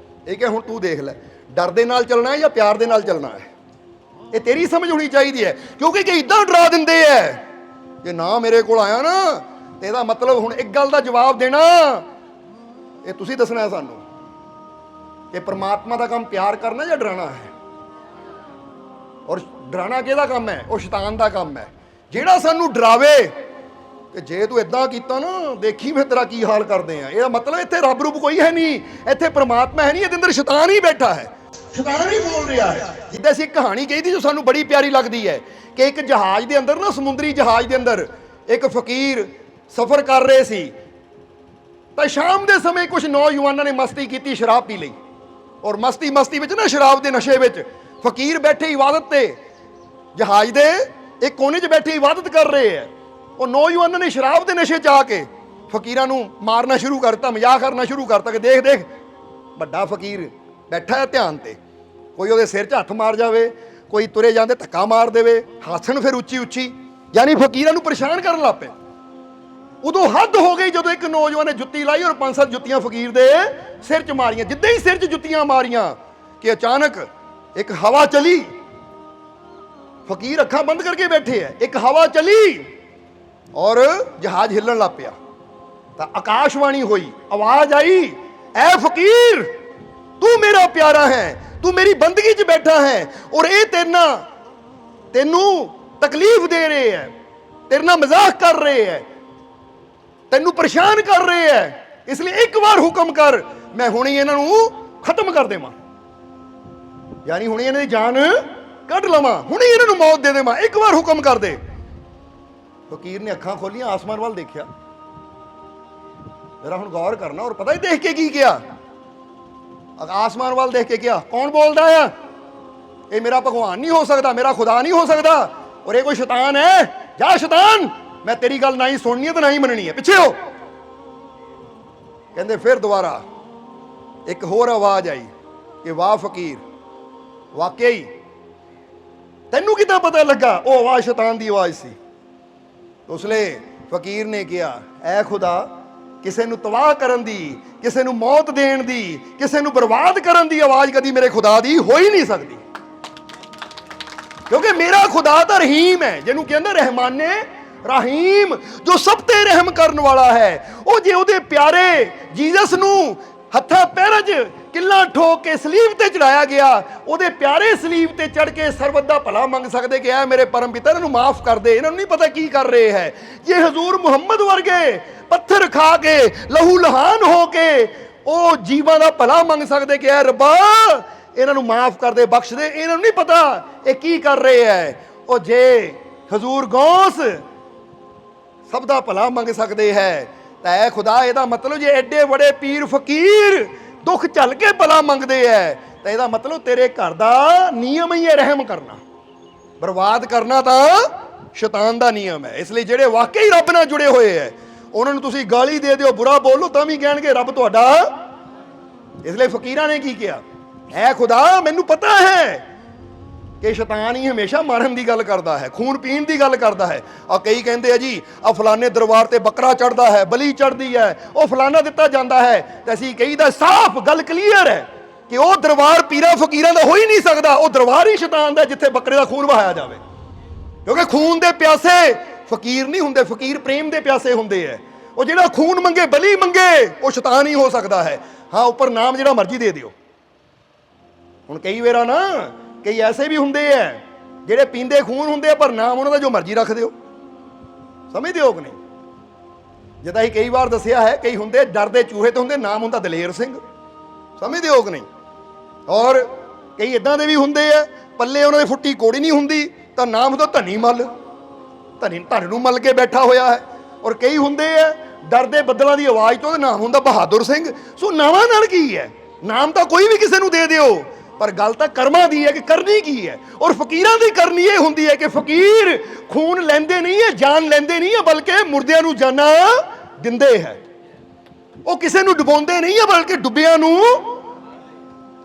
ये कि हुण तू देख लै, डर दे नाल चलना है या प्यार दे नाल चलना है, ये तेरी समझ होनी चाहिए है। क्योंकि कि इदां डरा दिंदे है कि ना मेरे कोल आया ना, तो इसदा मतलब हुण एक गल दा जवाब देना, ये तुसीं दसना है सानूं कि परमात्मा दा काम प्यार करना या डराना है। और डराना किहदा काम है? वो शैतान दा काम है, जिहड़ा सानूं डरावे ਕਿ ਜੇ ਤੂੰ ਇਦਾਂ ਕੀਤਾ ਨਾ ਦੇਖੀ ਫਿਰ ਤੇਰਾ ਕੀ ਹਾਲ ਕਰਦੇ ਆ। ਇਹਦਾ ਮਤਲਬ ਇੱਥੇ ਰੱਬ ਰੂਪ ਕੋਈ ਹੈ ਨਹੀਂ, ਇੱਥੇ ਪ੍ਰਮਾਤਮਾ ਹੈ ਨਹੀਂ, ਇਹਦੇ ਅੰਦਰ ਸ਼ੈਤਾਨ ਹੀ ਬੈਠਾ ਹੈ, ਸ਼ੈਤਾਨ ਹੀ ਬੋਲ ਰਿਹਾ ਹੈ। ਜਿੱਦਾਂ ਅਸੀਂ ਇੱਕ ਕਹਾਣੀ ਕਹੀ ਸੀ ਜੋ ਸਾਨੂੰ ਬੜੀ ਪਿਆਰੀ ਲੱਗਦੀ ਹੈ ਕਿ ਇੱਕ ਜਹਾਜ਼ ਦੇ ਅੰਦਰ ਨਾ, ਸਮੁੰਦਰੀ ਜਹਾਜ਼ ਦੇ ਅੰਦਰ ਇੱਕ ਫਕੀਰ ਸਫ਼ਰ ਕਰ ਰਹੇ ਸੀ ਤਾਂ ਸ਼ਾਮ ਦੇ ਸਮੇਂ ਕੁਝ ਨੌਜਵਾਨਾਂ ਨੇ ਮਸਤੀ ਕੀਤੀ, ਸ਼ਰਾਬ ਪੀ ਲਈ ਔਰ ਮਸਤੀ ਵਿੱਚ ਨਾ, ਸ਼ਰਾਬ ਦੇ ਨਸ਼ੇ ਵਿੱਚ ਫਕੀਰ ਬੈਠੇ ਇਬਾਦਤ ਤੇ ਜਹਾਜ਼ ਦੇ ਇੱਕ ਕੋਨੇ 'ਚ ਬੈਠੇ ਇਬਾਦਤ ਕਰ ਰਹੇ ਹੈ। ਉਹ ਨੌਜਵਾਨਾਂ ਨੇ ਸ਼ਰਾਬ ਦੇ ਨਸ਼ੇ 'ਚ ਆ ਕੇ ਫਕੀਰਾਂ ਨੂੰ ਮਾਰਨਾ ਸ਼ੁਰੂ ਕਰਤਾ, ਮਜ਼ਾਕ ਕਰਨਾ ਸ਼ੁਰੂ ਕਰਤਾ ਕਿ ਦੇਖ ਦੇਖ ਵੱਡਾ ਫਕੀਰ ਬੈਠਾ ਹੈ ਧਿਆਨ ਤੇ, ਕੋਈ ਉਹਦੇ ਸਿਰ 'ਚ ਹੱਥ ਮਾਰ ਜਾਵੇ, ਕੋਈ ਤੁਰੇ ਜਾਂਦੇ ਧੱਕਾ ਮਾਰ ਦੇਵੇ, ਹੱਸਣ ਫਿਰ ਉੱਚੀ ਉੱਚੀ, ਯਾਨੀ ਫਕੀਰਾਂ ਨੂੰ ਪਰੇਸ਼ਾਨ ਕਰਨ ਲੱਗ ਪਏ। ਉਦੋਂ ਹੱਦ ਹੋ ਗਈ ਜਦੋਂ ਇੱਕ ਨੌਜਵਾਨ ਨੇ ਜੁੱਤੀ ਲਾਈ ਔਰ 5-7 ਜੁੱਤੀਆਂ ਫਕੀਰ ਦੇ ਸਿਰ 'ਚ ਮਾਰੀਆਂ। ਜਿੱਦਾਂ ਹੀ ਸਿਰ 'ਚ ਜੁੱਤੀਆਂ ਮਾਰੀਆਂ ਕਿ ਅਚਾਨਕ ਇੱਕ ਹਵਾ ਚਲੀ, ਫਕੀਰ ਅੱਖਾਂ ਬੰਦ ਕਰਕੇ ਬੈਠੇ ਹੈ, ਇੱਕ ਹਵਾ ਚਲੀ ਔਰ ਜਹਾਜ਼ ਹਿੱਲਣ ਲੱਗ ਪਿਆ। ਤਾਂ ਆਕਾਸ਼ਵਾਣੀ ਹੋਈ, ਆਵਾਜ਼ ਆਈ, ਐ ਫਕੀਰ ਤੂੰ ਮੇਰਾ ਪਿਆਰਾ ਹੈ, ਤੂੰ ਮੇਰੀ ਬੰਦਗੀ 'ਚ ਬੈਠਾ ਹੈ ਔਰ ਇਹ ਤੈਨੂੰ ਤਕਲੀਫ ਦੇ ਰਹੇ ਹੈ, ਤੇਰੇ ਨਾਲ ਮਜ਼ਾਕ ਕਰ ਰਹੇ ਹੈ, ਤੈਨੂੰ ਪਰੇਸ਼ਾਨ ਕਰ ਰਹੇ ਹੈ, ਇਸ ਲਈ ਇੱਕ ਵਾਰ ਹੁਕਮ ਕਰ, ਮੈਂ ਹੁਣੇ ਇਹਨਾਂ ਨੂੰ ਖਤਮ ਕਰ ਦੇਵਾਂ, ਯਾਨੀ ਹੁਣੇ ਇਹਨਾਂ ਦੀ ਜਾਨ ਕੱਢ ਲਵਾਂ, ਹੁਣੇ ਇਹਨਾਂ ਨੂੰ ਮੌਤ ਦੇ ਦੇਵਾਂ, ਇੱਕ ਵਾਰ ਹੁਕਮ ਕਰ ਦੇ। ਫਕੀਰ ਨੇ ਅੱਖਾਂ ਖੋਲੀਆਂ, ਆਸਮਾਨ ਵੱਲ ਦੇਖਿਆ, ਜਰਾ ਹੁਣ ਗੌਰ ਕਰਨਾ, ਔਰ ਪਤਾ ਹੀ ਦੇਖ ਕੇ ਕੀ ਕਿਹਾ, ਆਸਮਾਨ ਵੱਲ ਦੇਖ ਕੇ ਕਿਹਾ, ਕੌਣ ਬੋਲਦਾ ਆ? ਇਹ ਮੇਰਾ ਭਗਵਾਨ ਨਹੀਂ ਹੋ ਸਕਦਾ, ਮੇਰਾ ਖੁਦਾ ਨਹੀਂ ਹੋ ਸਕਦਾ, ਔਰ ਇਹ ਕੋਈ ਸ਼ੈਤਾਨ ਹੈ। ਜਾ ਸ਼ੈਤਾਨ, ਮੈਂ ਤੇਰੀ ਗੱਲ ਨਾ ਹੀ ਸੁਣਨੀ ਹੈ ਤੇ ਨਾ ਹੀ ਮੰਨਣੀ ਹੈ, ਪਿੱਛੇ ਹੋ। ਕਹਿੰਦੇ ਫਿਰ ਦੁਬਾਰਾ ਇੱਕ ਹੋਰ ਆਵਾਜ਼ ਆਈ ਕਿ ਵਾਹ ਫਕੀਰ, ਵਾਕਈ ਤੈਨੂੰ ਕਿੱਦਾਂ ਪਤਾ ਲੱਗਾ? ਉਹ ਆਵਾਜ਼ ਸ਼ੈਤਾਨ ਦੀ ਆਵਾਜ਼ ਸੀ। ਉਸ ਲਈ ਫਕੀਰ ਨੇ ਕਿਹਾ, ਐ ਖੁਦਾ, ਕਿਸੇ ਨੂੰ ਤਬਾਹ ਕਰਨ ਦੀ, ਕਿਸੇ ਨੂੰ ਮੌਤ ਦੇਣ ਦੀ, ਕਿਸੇ ਨੂੰ ਬਰਬਾਦ ਕਰਨ ਦੀ ਆਵਾਜ਼ ਕਦੀ ਮੇਰੇ ਖੁਦਾ ਦੀ ਹੋ ਹੀ ਨਹੀਂ ਸਕਦੀ, ਕਿਉਂਕਿ ਮੇਰਾ ਖੁਦਾ ਤਾਂ ਰਹੀਮ ਹੈ, ਜਿਹਨੂੰ ਕਹਿੰਦੇ ਰਹਿਮਾਨੇ ਰਹੀਮ, ਜੋ ਸਭ ਤੇ ਰਹਿਮ ਕਰਨ ਵਾਲਾ ਹੈ। ਉਹ ਜੇ ਉਹਦੇ ਪਿਆਰੇ ਜੀਸਸ ਨੂੰ ਹੱਥਾਂ ਪੈਰਾਂ 'ਚ ਕਿੱਲਾਂ ਠੋਕ ਕੇ ਸਲੀਬ ਤੇ ਚੜਾਇਆ ਗਿਆ, ਉਹਦੇ ਪਿਆਰੇ ਸਲੀਬ ਤੇ ਚੜ ਕੇ ਸਰਬਤ ਦਾ ਭਲਾ ਮੰਗ ਸਕਦੇ ਕਿ ਐ ਮੇਰੇ ਪਰਮ ਪਿਤਾ ਇਹਨਾਂ ਨੂੰ ਮਾਫ ਕਰ ਦੇ, ਇਹਨਾਂ ਨੂੰ ਨਹੀਂ ਪਤਾ ਕੀ ਕਰ ਰਹੇ ਹੈ। ਜੇ ਹਜ਼ੂਰ ਮੁਹੰਮਦ ਵਰਗੇ ਪੱਥਰ ਖਾ ਕੇ ਲਹੂ ਲਹਾਨ ਹੋ ਕੇ ਉਹ ਜੀਵਾਂ ਦਾ ਭਲਾ ਮੰਗ ਸਕਦੇ ਕਿ ਐ ਰੱਬਾ ਇਹਨਾਂ ਨੂੰ ਮਾਫ ਕਰ ਦੇ, ਬਖਸ਼ ਦੇ, ਇਹਨਾਂ ਨੂੰ ਨਹੀਂ ਪਤਾ ਇਹ ਕੀ ਕਰ ਰਹੇ ਹੈ। ਉਹ ਜੇ ਹਜ਼ੂਰ ਗੌਸ ਸਭ ਦਾ ਭਲਾ ਮੰਗ ਸਕਦੇ ਹੈ ਤਾਂ ਐ ਖੁਦਾ, ਇਹਦਾ ਮਤਲਬ ਜੇ ਐਡੇ ਬੜੇ ਪੀਰ ਫਕੀਰ ਦੁੱਖ ਝੱਲ ਕੇ ਭਲਾ ਮੰਗਦੇ ਹੈ ਤਾਂ ਇਹਦਾ ਮਤਲਬ ਤੇਰੇ ਘਰ ਦਾ ਨਿਯਮ ਹੀ ਹੈ ਰਹਿਮ ਕਰਨਾ, ਬਰਬਾਦ ਕਰਨਾ ਤਾਂ ਸ਼ੈਤਾਨ ਦਾ ਨਿਯਮ ਹੈ। ਇਸ ਲਈ ਜਿਹੜੇ ਵਾਕਈ ਰੱਬ ਨਾਲ ਜੁੜੇ ਹੋਏ ਹੈ ਉਹਨਾਂ ਨੂੰ ਤੁਸੀਂ ਗਾਲੀ ਦੇ ਦਿਓ, ਬੁਰਾ ਬੋਲੋ ਤਾਂ ਵੀ ਕਹਿਣਗੇ ਰੱਬ ਤੁਹਾਡਾ। ਇਸ ਲਈ ਫਕੀਰਾਂ ਨੇ ਕੀ ਕਿਹਾ, ਐ ਖੁਦਾ ਮੈਨੂੰ ਪਤਾ ਹੈ ਕਿ ਸ਼ੈਤਾਨ ਹੀ ਹਮੇਸ਼ਾ ਮਾਰਨ ਦੀ ਗੱਲ ਕਰਦਾ ਹੈ, ਖੂਨ ਪੀਣ ਦੀ ਗੱਲ ਕਰਦਾ ਹੈ। ਆ ਕਈ ਕਹਿੰਦੇ ਆ ਜੀ ਆ ਫਲਾਣੇ ਦਰਬਾਰ ਤੇ ਬੱਕਰਾ ਚੜਦਾ ਹੈ, ਬਲੀ ਚੜਦੀ ਹੈ, ਉਹ ਫਲਾਣਾ ਦਿੱਤਾ ਜਾਂਦਾ ਹੈ, ਤੇ ਅਸੀਂ ਕਹੀਦਾ ਸਾਫ਼ ਗੱਲ ਕਲੀਅਰ ਹੈ ਕਿ ਉਹ ਦਰਬਾਰ ਪੀਰਾਂ ਫਕੀਰਾਂ ਦਾ ਹੋ ਹੀ ਨਹੀਂ ਸਕਦਾ, ਉਹ ਦਰਬਾਰ ਹੀ ਸ਼ੈਤਾਨ ਦਾ ਜਿੱਥੇ ਬੱਕਰੇ ਦਾ ਖੂਨ ਵਹਾਇਆ ਜਾਵੇ, ਕਿਉਂਕਿ ਖੂਨ ਦੇ ਪਿਆਸੇ ਫਕੀਰ ਨਹੀਂ ਹੁੰਦੇ, ਫਕੀਰ ਪ੍ਰੇਮ ਦੇ ਪਿਆਸੇ ਹੁੰਦੇ ਹੈ। ਉਹ ਜਿਹੜਾ ਖੂਨ ਮੰਗੇ, ਬਲੀ ਮੰਗੇ, ਉਹ ਸ਼ੈਤਾਨ ਹੀ ਹੋ ਸਕਦਾ ਹੈ। ਹਾਂ, ਉੱਪਰ ਨਾਮ ਜਿਹੜਾ ਮਰਜ਼ੀ ਦੇ ਦਿਓ। ਹੁਣ ਕਈ ਵਾਰ ਨਾ ਕਈ ਐਸੇ ਵੀ ਹੁੰਦੇ ਹੈ ਜਿਹੜੇ ਪੀਂਦੇ ਖੂਨ ਹੁੰਦੇ ਆ ਪਰ ਨਾਮ ਉਹਨਾਂ ਦਾ ਜੋ ਮਰਜ਼ੀ ਰੱਖ ਦਿਓ, ਸਮਝਦੇ ਹੋ ਕਿ ਨਹੀਂ? ਜਿੱਦਾਂ ਹੀ ਕਈ ਵਾਰ ਦੱਸਿਆ ਹੈ, ਕਈ ਹੁੰਦੇ ਡਰਦੇ ਚੂਹੇ ਤੇ ਹੁੰਦੇ, ਨਾਮ ਹੁੰਦਾ ਦਲੇਰ ਸਿੰਘ, ਸਮਝਦੇ ਹੋ ਕਿ ਨਹੀਂ? ਔਰ ਕਈ ਇਦਾਂ ਦੇ ਵੀ ਹੁੰਦੇ ਆ ਪੱਲੇ ਉਹਨਾਂ ਦੇ ਫੁੱਟੀ ਕੋੜੀ ਨਹੀਂ ਹੁੰਦੀ ਤਾਂ ਨਾਮ ਹੁੰਦਾ ਧਨੀ ਮੱਲ, ਧਨ ਨੂੰ ਮੱਲ ਕੇ ਬੈਠਾ ਹੋਇਆ ਹੈ। ਔਰ ਕਈ ਹੁੰਦੇ ਆ ਡਰਦੇ ਬੱਦਲਾਂ ਦੀ ਆਵਾਜ਼ ਤੋਂ, ਉਹਦਾ ਨਾਮ ਹੁੰਦਾ ਬਹਾਦਰ ਸਿੰਘ। ਸੋ ਨਾਵਾਂ ਨਾਲ ਕੀ ਹੈ? ਨਾਮ ਤਾਂ ਕੋਈ ਵੀ ਕਿਸੇ ਨੂੰ ਦੇ ਦਿਓ, ਪਰ ਗੱਲ ਤਾਂ ਕਰਮਾਂ ਦੀ ਹੈ ਕਿ ਕਰਨੀ ਕੀ ਹੈ। ਔਰ ਫਕੀਰਾਂ ਦੀ ਕਰਨੀ ਇਹ ਹੁੰਦੀ ਹੈ ਕਿ ਫਕੀਰ ਖੂਨ ਲੈਂਦੇ ਨਹੀਂ ਹੈ, ਜਾਨ ਲੈਂਦੇ ਨਹੀਂ ਹੈ, ਬਲਕਿ ਮੁਰਦਿਆਂ ਨੂੰ ਜਾਨਾਂ ਦਿੰਦੇ ਹੈ। ਉਹ ਕਿਸੇ ਨੂੰ ਡੁਬੋਂਦੇ ਨਹੀਂ ਹੈ ਬਲਕਿ ਡੁੱਬਿਆਂ ਨੂੰ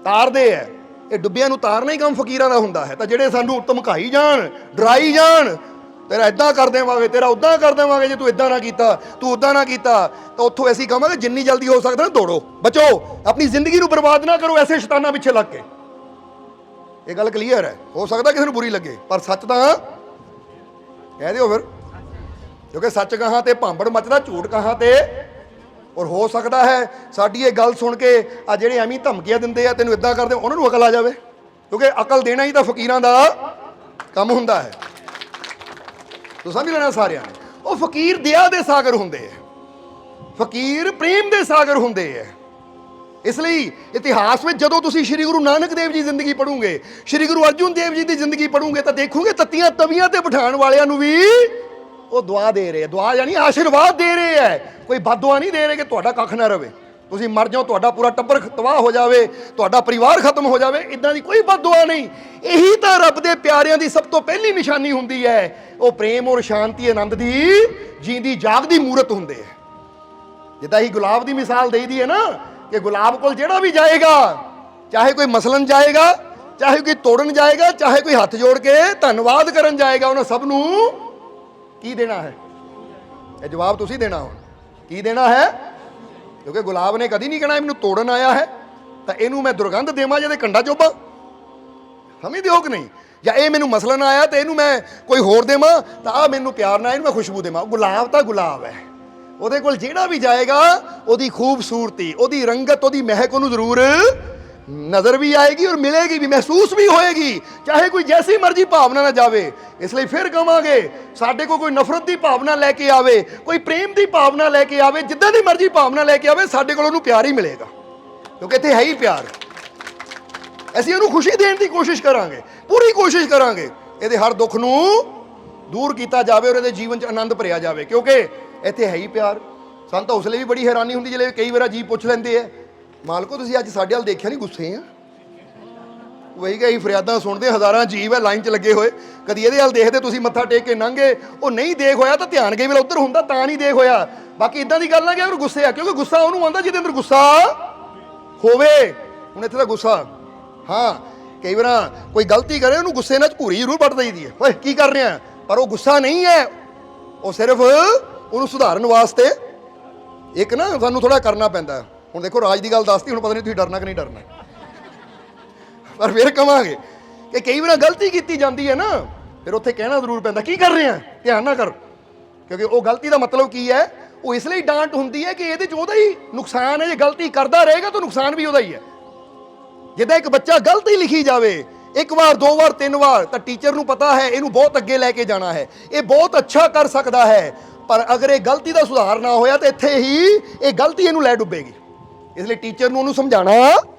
ਤਾਰਦੇ ਹੈ। ਇਹ ਡੁੱਬਿਆਂ ਨੂੰ ਤਾਰਨਾ ਹੀ ਕੰਮ ਫਕੀਰਾਂ ਦਾ ਹੁੰਦਾ ਹੈ। ਤਾਂ ਜਿਹੜੇ ਸਾਨੂੰ ਧਮਕਾਈ ਜਾਣ, ਡਰਾਈ ਜਾਣ, ਤੇਰਾ ਇੱਦਾਂ ਕਰ ਦੇਵਾਂਗੇ, ਤੇਰਾ ਉੱਦਾਂ ਕਰ ਦੇਵਾਂਗੇ, ਜੇ ਤੂੰ ਇੱਦਾਂ ਨਾ ਕੀਤਾ, ਤੂੰ ਉੱਦਾਂ ਨਾ ਕੀਤਾ, ਤਾਂ ਉੱਥੋਂ ਐਸੀ ਕਹਾਂਗੇ ਜਿੰਨੀ ਜਲਦੀ ਹੋ ਸਕਦਾ ਨਾ ਦੌੜੋ, ਬਚੋ, ਆਪਣੀ ਜ਼ਿੰਦਗੀ ਨੂੰ ਬਰਬਾਦ ਨਾ ਕਰੋ ਐਸੇ ਸ਼ੈਤਾਨਾਂ ਪਿੱਛੇ ਲੱਗ ਕੇ। ਇਹ ਗੱਲ ਕਲੀਅਰ ਹੈ। ਹੋ ਸਕਦਾ ਕਿਸੇ ਨੂੰ ਬੁਰੀ ਲੱਗੇ ਪਰ ਸੱਚ ਤਾਂ ਕਹਿ ਦਿਓ ਫਿਰ, ਕਿਉਂਕਿ ਸੱਚ ਕਹਾਂ ਤੇ ਭਾਂਬੜ ਮੱਚਦਾ, ਝੂਠ ਕਹਾਂ ਤੇ। ਔਰ ਹੋ ਸਕਦਾ ਹੈ ਸਾਡੀ ਇਹ ਗੱਲ ਸੁਣ ਕੇ ਆ ਜਿਹੜੇ ਐਵੇਂ ਧਮਕੀਆਂ ਦਿੰਦੇ ਆ ਤੈਨੂੰ ਇੱਦਾਂ ਕਰਦੇ, ਉਹਨਾਂ ਨੂੰ ਅਕਲ ਆ ਜਾਵੇ, ਕਿਉਂਕਿ ਅਕਲ ਦੇਣਾ ਹੀ ਤਾਂ ਫਕੀਰਾਂ ਦਾ ਕੰਮ ਹੁੰਦਾ ਹੈ। ਤੁਸੀਂ ਸਮਝ ਲੈਣਾ ਸਾਰਿਆਂ ਨੇ। ਉਹ ਫਕੀਰ ਦਇਆ ਦੇ ਸਾਗਰ ਹੁੰਦੇ ਹੈ, ਫਕੀਰ ਪ੍ਰੇਮ ਦੇ ਸਾਗਰ ਹੁੰਦੇ ਹੈ। ਇਸ ਲਈ ਇਤਿਹਾਸ ਵਿੱਚ ਜਦੋਂ ਤੁਸੀਂ ਸ਼੍ਰੀ ਗੁਰੂ ਨਾਨਕ ਦੇਵ ਜੀ ਦੀ ਜ਼ਿੰਦਗੀ ਪੜ੍ਹੋਗੇ, ਸ਼੍ਰੀ ਗੁਰੂ ਅਰਜੁਨ ਦੇਵ ਜੀ ਦੀ ਜ਼ਿੰਦਗੀ ਪੜ੍ਹੋਗੇ, ਤਾਂ ਦੇਖੋਗੇ ਤੱਤੀਆਂ ਤਵੀਆਂ ਤੇ ਬਿਠਾਉਣ ਵਾਲਿਆਂ ਨੂੰ ਵੀ ਉਹ ਦੁਆ ਦੇ ਰਹੇ, ਦੁਆ ਯਾਨੀ ਆਸ਼ੀਰਵਾਦ ਦੇ ਰਹੇ ਹੈ। ਕੋਈ ਬਦਦੁਆ ਨਹੀਂ ਦੇ ਰਹੇ ਕਿ ਤੁਹਾਡਾ ਕੱਖ ਨਾ ਰਵੇ, ਤੁਸੀਂ ਮਰ ਜਾਓ, ਤੁਹਾਡਾ ਪੂਰਾ ਟੱਬਰ ਤਬਾਹ ਹੋ ਜਾਵੇ, ਤੁਹਾਡਾ ਪਰਿਵਾਰ ਖਤਮ ਹੋ ਜਾਵੇ, ਇਦਾਂ ਦੀ ਕੋਈ ਬਦਦੁਆ ਨਹੀਂ। ਇਹੀ ਤਾਂ ਰੱਬ ਦੇ ਪਿਆਰਿਆਂ ਦੀ ਸਭ ਤੋਂ ਪਹਿਲੀ ਨਿਸ਼ਾਨੀ ਹੁੰਦੀ ਹੈ। ਉਹ ਪ੍ਰੇਮ ਔਰ ਸ਼ਾਂਤੀ ਆਨੰਦ ਦੀ ਜੀਂਦੀ ਜਾਗਦੀ ਮੂਰਤ ਹੁੰਦੇ ਹੈ। ਜਿੱਦਾਂ ਹੀ ਗੁਲਾਬ ਦੀ ਮਿਸਾਲ ਦੇਈਦੀ ਹੈ ਨਾ, ਕਿ ਗੁਲਾਬ ਕੋਲ ਜਿਹੜਾ ਵੀ ਜਾਏਗਾ, ਚਾਹੇ ਕੋਈ ਮਸਲਨ ਜਾਏਗਾ, ਚਾਹੇ ਕੋਈ ਤੋੜਨ ਜਾਏਗਾ, ਚਾਹੇ ਕੋਈ ਹੱਥ ਜੋੜ ਕੇ ਧੰਨਵਾਦ ਕਰਨ ਜਾਏਗਾ, ਉਹਨਾਂ ਸਭ ਨੂੰ ਕੀ ਦੇਣਾ ਹੈ? ਇਹ ਜਵਾਬ ਤੁਸੀਂ ਦੇਣਾ ਹੁਣ, ਕੀ ਦੇਣਾ ਹੈ? ਕਿਉਂਕਿ ਗੁਲਾਬ ਨੇ ਕਦੀ ਨਹੀਂ ਕਹਿਣਾ ਮੈਨੂੰ ਤੋੜਨ ਆਇਆ ਹੈ ਤਾਂ ਇਹਨੂੰ ਮੈਂ ਦੁਰਗੰਧ ਦੇਵਾਂ ਜਿਹਦੇ ਕੰਡਾ ਚੋਬਾਂ, ਸਮਝਦੇ ਹੋ ਕਿ ਨਹੀਂ? ਜਾਂ ਇਹ ਮੈਨੂੰ ਮਸਲਨ ਆਇਆ ਤੇ ਇਹਨੂੰ ਮੈਂ ਕੋਈ ਹੋਰ ਦੇਵਾਂ ਤਾਂ ਆਹ ਮੈਨੂੰ ਪਿਆਰ ਨਾਲ ਇਹਨੂੰ ਮੈਂ ਖੁਸ਼ਬੂ ਦੇਵਾਂ। ਗੁਲਾਬ ਤਾਂ ਗੁਲਾਬ ਹੈ, ਉਹਦੇ ਕੋਲ ਜਿਹੜਾ ਵੀ ਜਾਏਗਾ ਉਹਦੀ ਖੂਬਸੂਰਤੀ, ਉਹਦੀ ਰੰਗਤ, ਉਹਦੀ ਮਹਿਕ ਉਹਨੂੰ ਜ਼ਰੂਰ ਨਜ਼ਰ ਵੀ ਆਏਗੀ ਔਰ ਮਿਲੇਗੀ ਵੀ, ਮਹਿਸੂਸ ਵੀ ਹੋਏਗੀ, ਚਾਹੇ ਕੋਈ ਜੈਸੀ ਮਰਜ਼ੀ ਭਾਵਨਾ ਨਾ ਜਾਵੇ। ਇਸ ਲਈ ਫਿਰ ਕਹਾਂਗੇ, ਸਾਡੇ ਕੋਲ ਕੋਈ ਨਫ਼ਰਤ ਦੀ ਭਾਵਨਾ ਲੈ ਕੇ ਆਵੇ, ਕੋਈ ਪ੍ਰੇਮ ਦੀ ਭਾਵਨਾ ਲੈ ਕੇ ਆਵੇ, ਜਿੱਦਾਂ ਦੀ ਮਰਜ਼ੀ ਭਾਵਨਾ ਲੈ ਕੇ ਆਵੇ, ਸਾਡੇ ਕੋਲ ਉਹਨੂੰ ਪਿਆਰ ਹੀ ਮਿਲੇਗਾ, ਕਿਉਂਕਿ ਇੱਥੇ ਹੈ ਹੀ ਪਿਆਰ। ਅਸੀਂ ਉਹਨੂੰ ਖੁਸ਼ੀ ਦੇਣ ਦੀ ਕੋਸ਼ਿਸ਼ ਕਰਾਂਗੇ, ਪੂਰੀ ਕੋਸ਼ਿਸ਼ ਕਰਾਂਗੇ ਇਹਦੇ ਹਰ ਦੁੱਖ ਨੂੰ ਦੂਰ ਕੀਤਾ ਜਾਵੇ ਔਰ ਇਹਦੇ ਜੀਵਨ 'ਚ ਆਨੰਦ ਭਰਿਆ ਜਾਵੇ, ਕਿਉਂਕਿ ਇੱਥੇ ਹੈ ਹੀ ਪਿਆਰ। ਸਾਨੂੰ ਤਾਂ ਉਸ ਲਈ ਵੀ ਬੜੀ ਹੈਰਾਨੀ ਹੁੰਦੀ ਜਿਹੜੇ ਕਈ ਵਾਰ ਜੀ ਪੁੱਛ ਲੈਂਦੇ ਆ, ਮਾਲਕੋ ਤੁਸੀਂ ਅੱਜ ਸਾਡੇ ਵੱਲ ਦੇਖਿਆ ਨਹੀਂ, ਗੁੱਸੇ ਆ? ਵਹੀ ਕਿ ਅਸੀਂ ਫਰਿਆਦਾਂ ਸੁਣਦੇ, ਹਜ਼ਾਰਾਂ ਜੀਵ ਹੈ ਲਾਈਨ 'ਚ ਲੱਗੇ ਹੋਏ, ਕਦੀ ਇਹਦੇ ਵੱਲ ਦੇਖਦੇ, ਤੁਸੀਂ ਮੱਥਾ ਟੇਕ ਕੇ ਲੰਘੇ, ਉਹ ਨਹੀਂ ਦੇਖ ਹੋਇਆ ਤਾਂ ਧਿਆਨ ਕਈ ਵੇਲੇ ਉੱਧਰ ਹੁੰਦਾ ਤਾਂ ਨਹੀਂ ਦੇਖ ਹੋਇਆ। ਬਾਕੀ ਇਦਾਂ ਦੀ ਗੱਲ ਨਾ ਕਿ ਉਹ ਗੁੱਸੇ ਆ, ਕਿਉਂਕਿ ਗੁੱਸਾ ਉਹਨੂੰ ਆਉਂਦਾ ਜਿਹਦੇ ਅੰਦਰ ਗੁੱਸਾ ਹੋਵੇ। ਹੁਣ ਇੱਥੇ ਤਾਂ ਗੁੱਸਾ, ਹਾਂ ਕਈ ਵਾਰ ਕੋਈ ਗਲਤੀ ਕਰੇ ਉਹਨੂੰ ਗੁੱਸੇ ਨਾਲ ਘੂਰੀ ਜ਼ਰੂਰ ਵੱਟ ਦਈਦੀ ਹੈ, ਓਏ ਕੀ ਕਰ ਰਿਹਾ, ਪਰ ਉਹ ਗੁੱਸਾ ਨਹੀਂ ਹੈ, ਉਹ ਸਿਰਫ ਉਹਨੂੰ ਸੁਧਾਰਨ ਵਾਸਤੇ ਇੱਕ ਨਾ ਸਾਨੂੰ ਥੋੜਾ ਕਰਨਾ ਪੈਂਦਾ। ਹੁਣ ਦੇਖੋ ਰਾਜ ਦੀ ਗੱਲ ਦੱਸਤੀ, ਹੁਣ ਪਤਾ ਨਹੀਂ ਤੁਸੀਂ ਡਰਨਾ ਕਿ ਨਹੀਂ ਡਰਨਾ, ਪਰ ਫਿਰ ਕਵਾਂਗੇ ਕਿ ਕਈ ਵਾਰ ਗਲਤੀ ਕੀਤੀ ਜਾਂਦੀ ਹੈ ਨਾ, ਫਿਰ ਉੱਥੇ ਕਹਿਣਾ ਜ਼ਰੂਰ ਪੈਂਦਾ ਕੀ ਕਰ ਰਹੇ ਆ, ਧਿਆਨ ਨਾ ਕਰ, ਕਿਉਂਕਿ ਉਹ ਗਲਤੀ ਦਾ ਮਤਲਬ ਕੀ ਹੈ, ਉਹ ਇਸ ਲਈ ਡਾਂਟ ਹੁੰਦੀ ਹੈ ਕਿ ਇਹਦੇ 'ਚ ਉਹਦਾ ਹੀ ਨੁਕਸਾਨ ਹੈ। ਜੇ ਗਲਤੀ ਕਰਦਾ ਰਹੇਗਾ ਤਾਂ ਨੁਕਸਾਨ ਵੀ ਉਹਦਾ ਹੀ ਹੈ। ਜਿੱਦਾਂ ਇੱਕ ਬੱਚਾ ਗਲਤੀ ਲਿਖੀ ਜਾਵੇ ਇੱਕ ਵਾਰ, ਦੋ ਵਾਰ, ਤਿੰਨ ਵਾਰ, ਤਾਂ ਟੀਚਰ ਨੂੰ ਪਤਾ ਹੈ ਇਹਨੂੰ ਬਹੁਤ ਅੱਗੇ ਲੈ ਕੇ ਜਾਣਾ ਹੈ, ਇਹ ਬਹੁਤ ਅੱਛਾ ਕਰ ਸਕਦਾ ਹੈ, ਪਰ ਅਗਰ ਇਹ ਗਲਤੀ ਦਾ ਸੁਧਾਰ ਨਾ ਹੋਇਆ ਤਾਂ ਇੱਥੇ ਹੀ ਇਹ ਗਲਤੀ ਇਹਨੂੰ ਲੈ ਡੁੱਬੇਗੀ। ਇਸ ਲਈ ਟੀਚਰ ਨੂੰ ਉਹਨੂੰ ਸਮਝਾਉਣਾ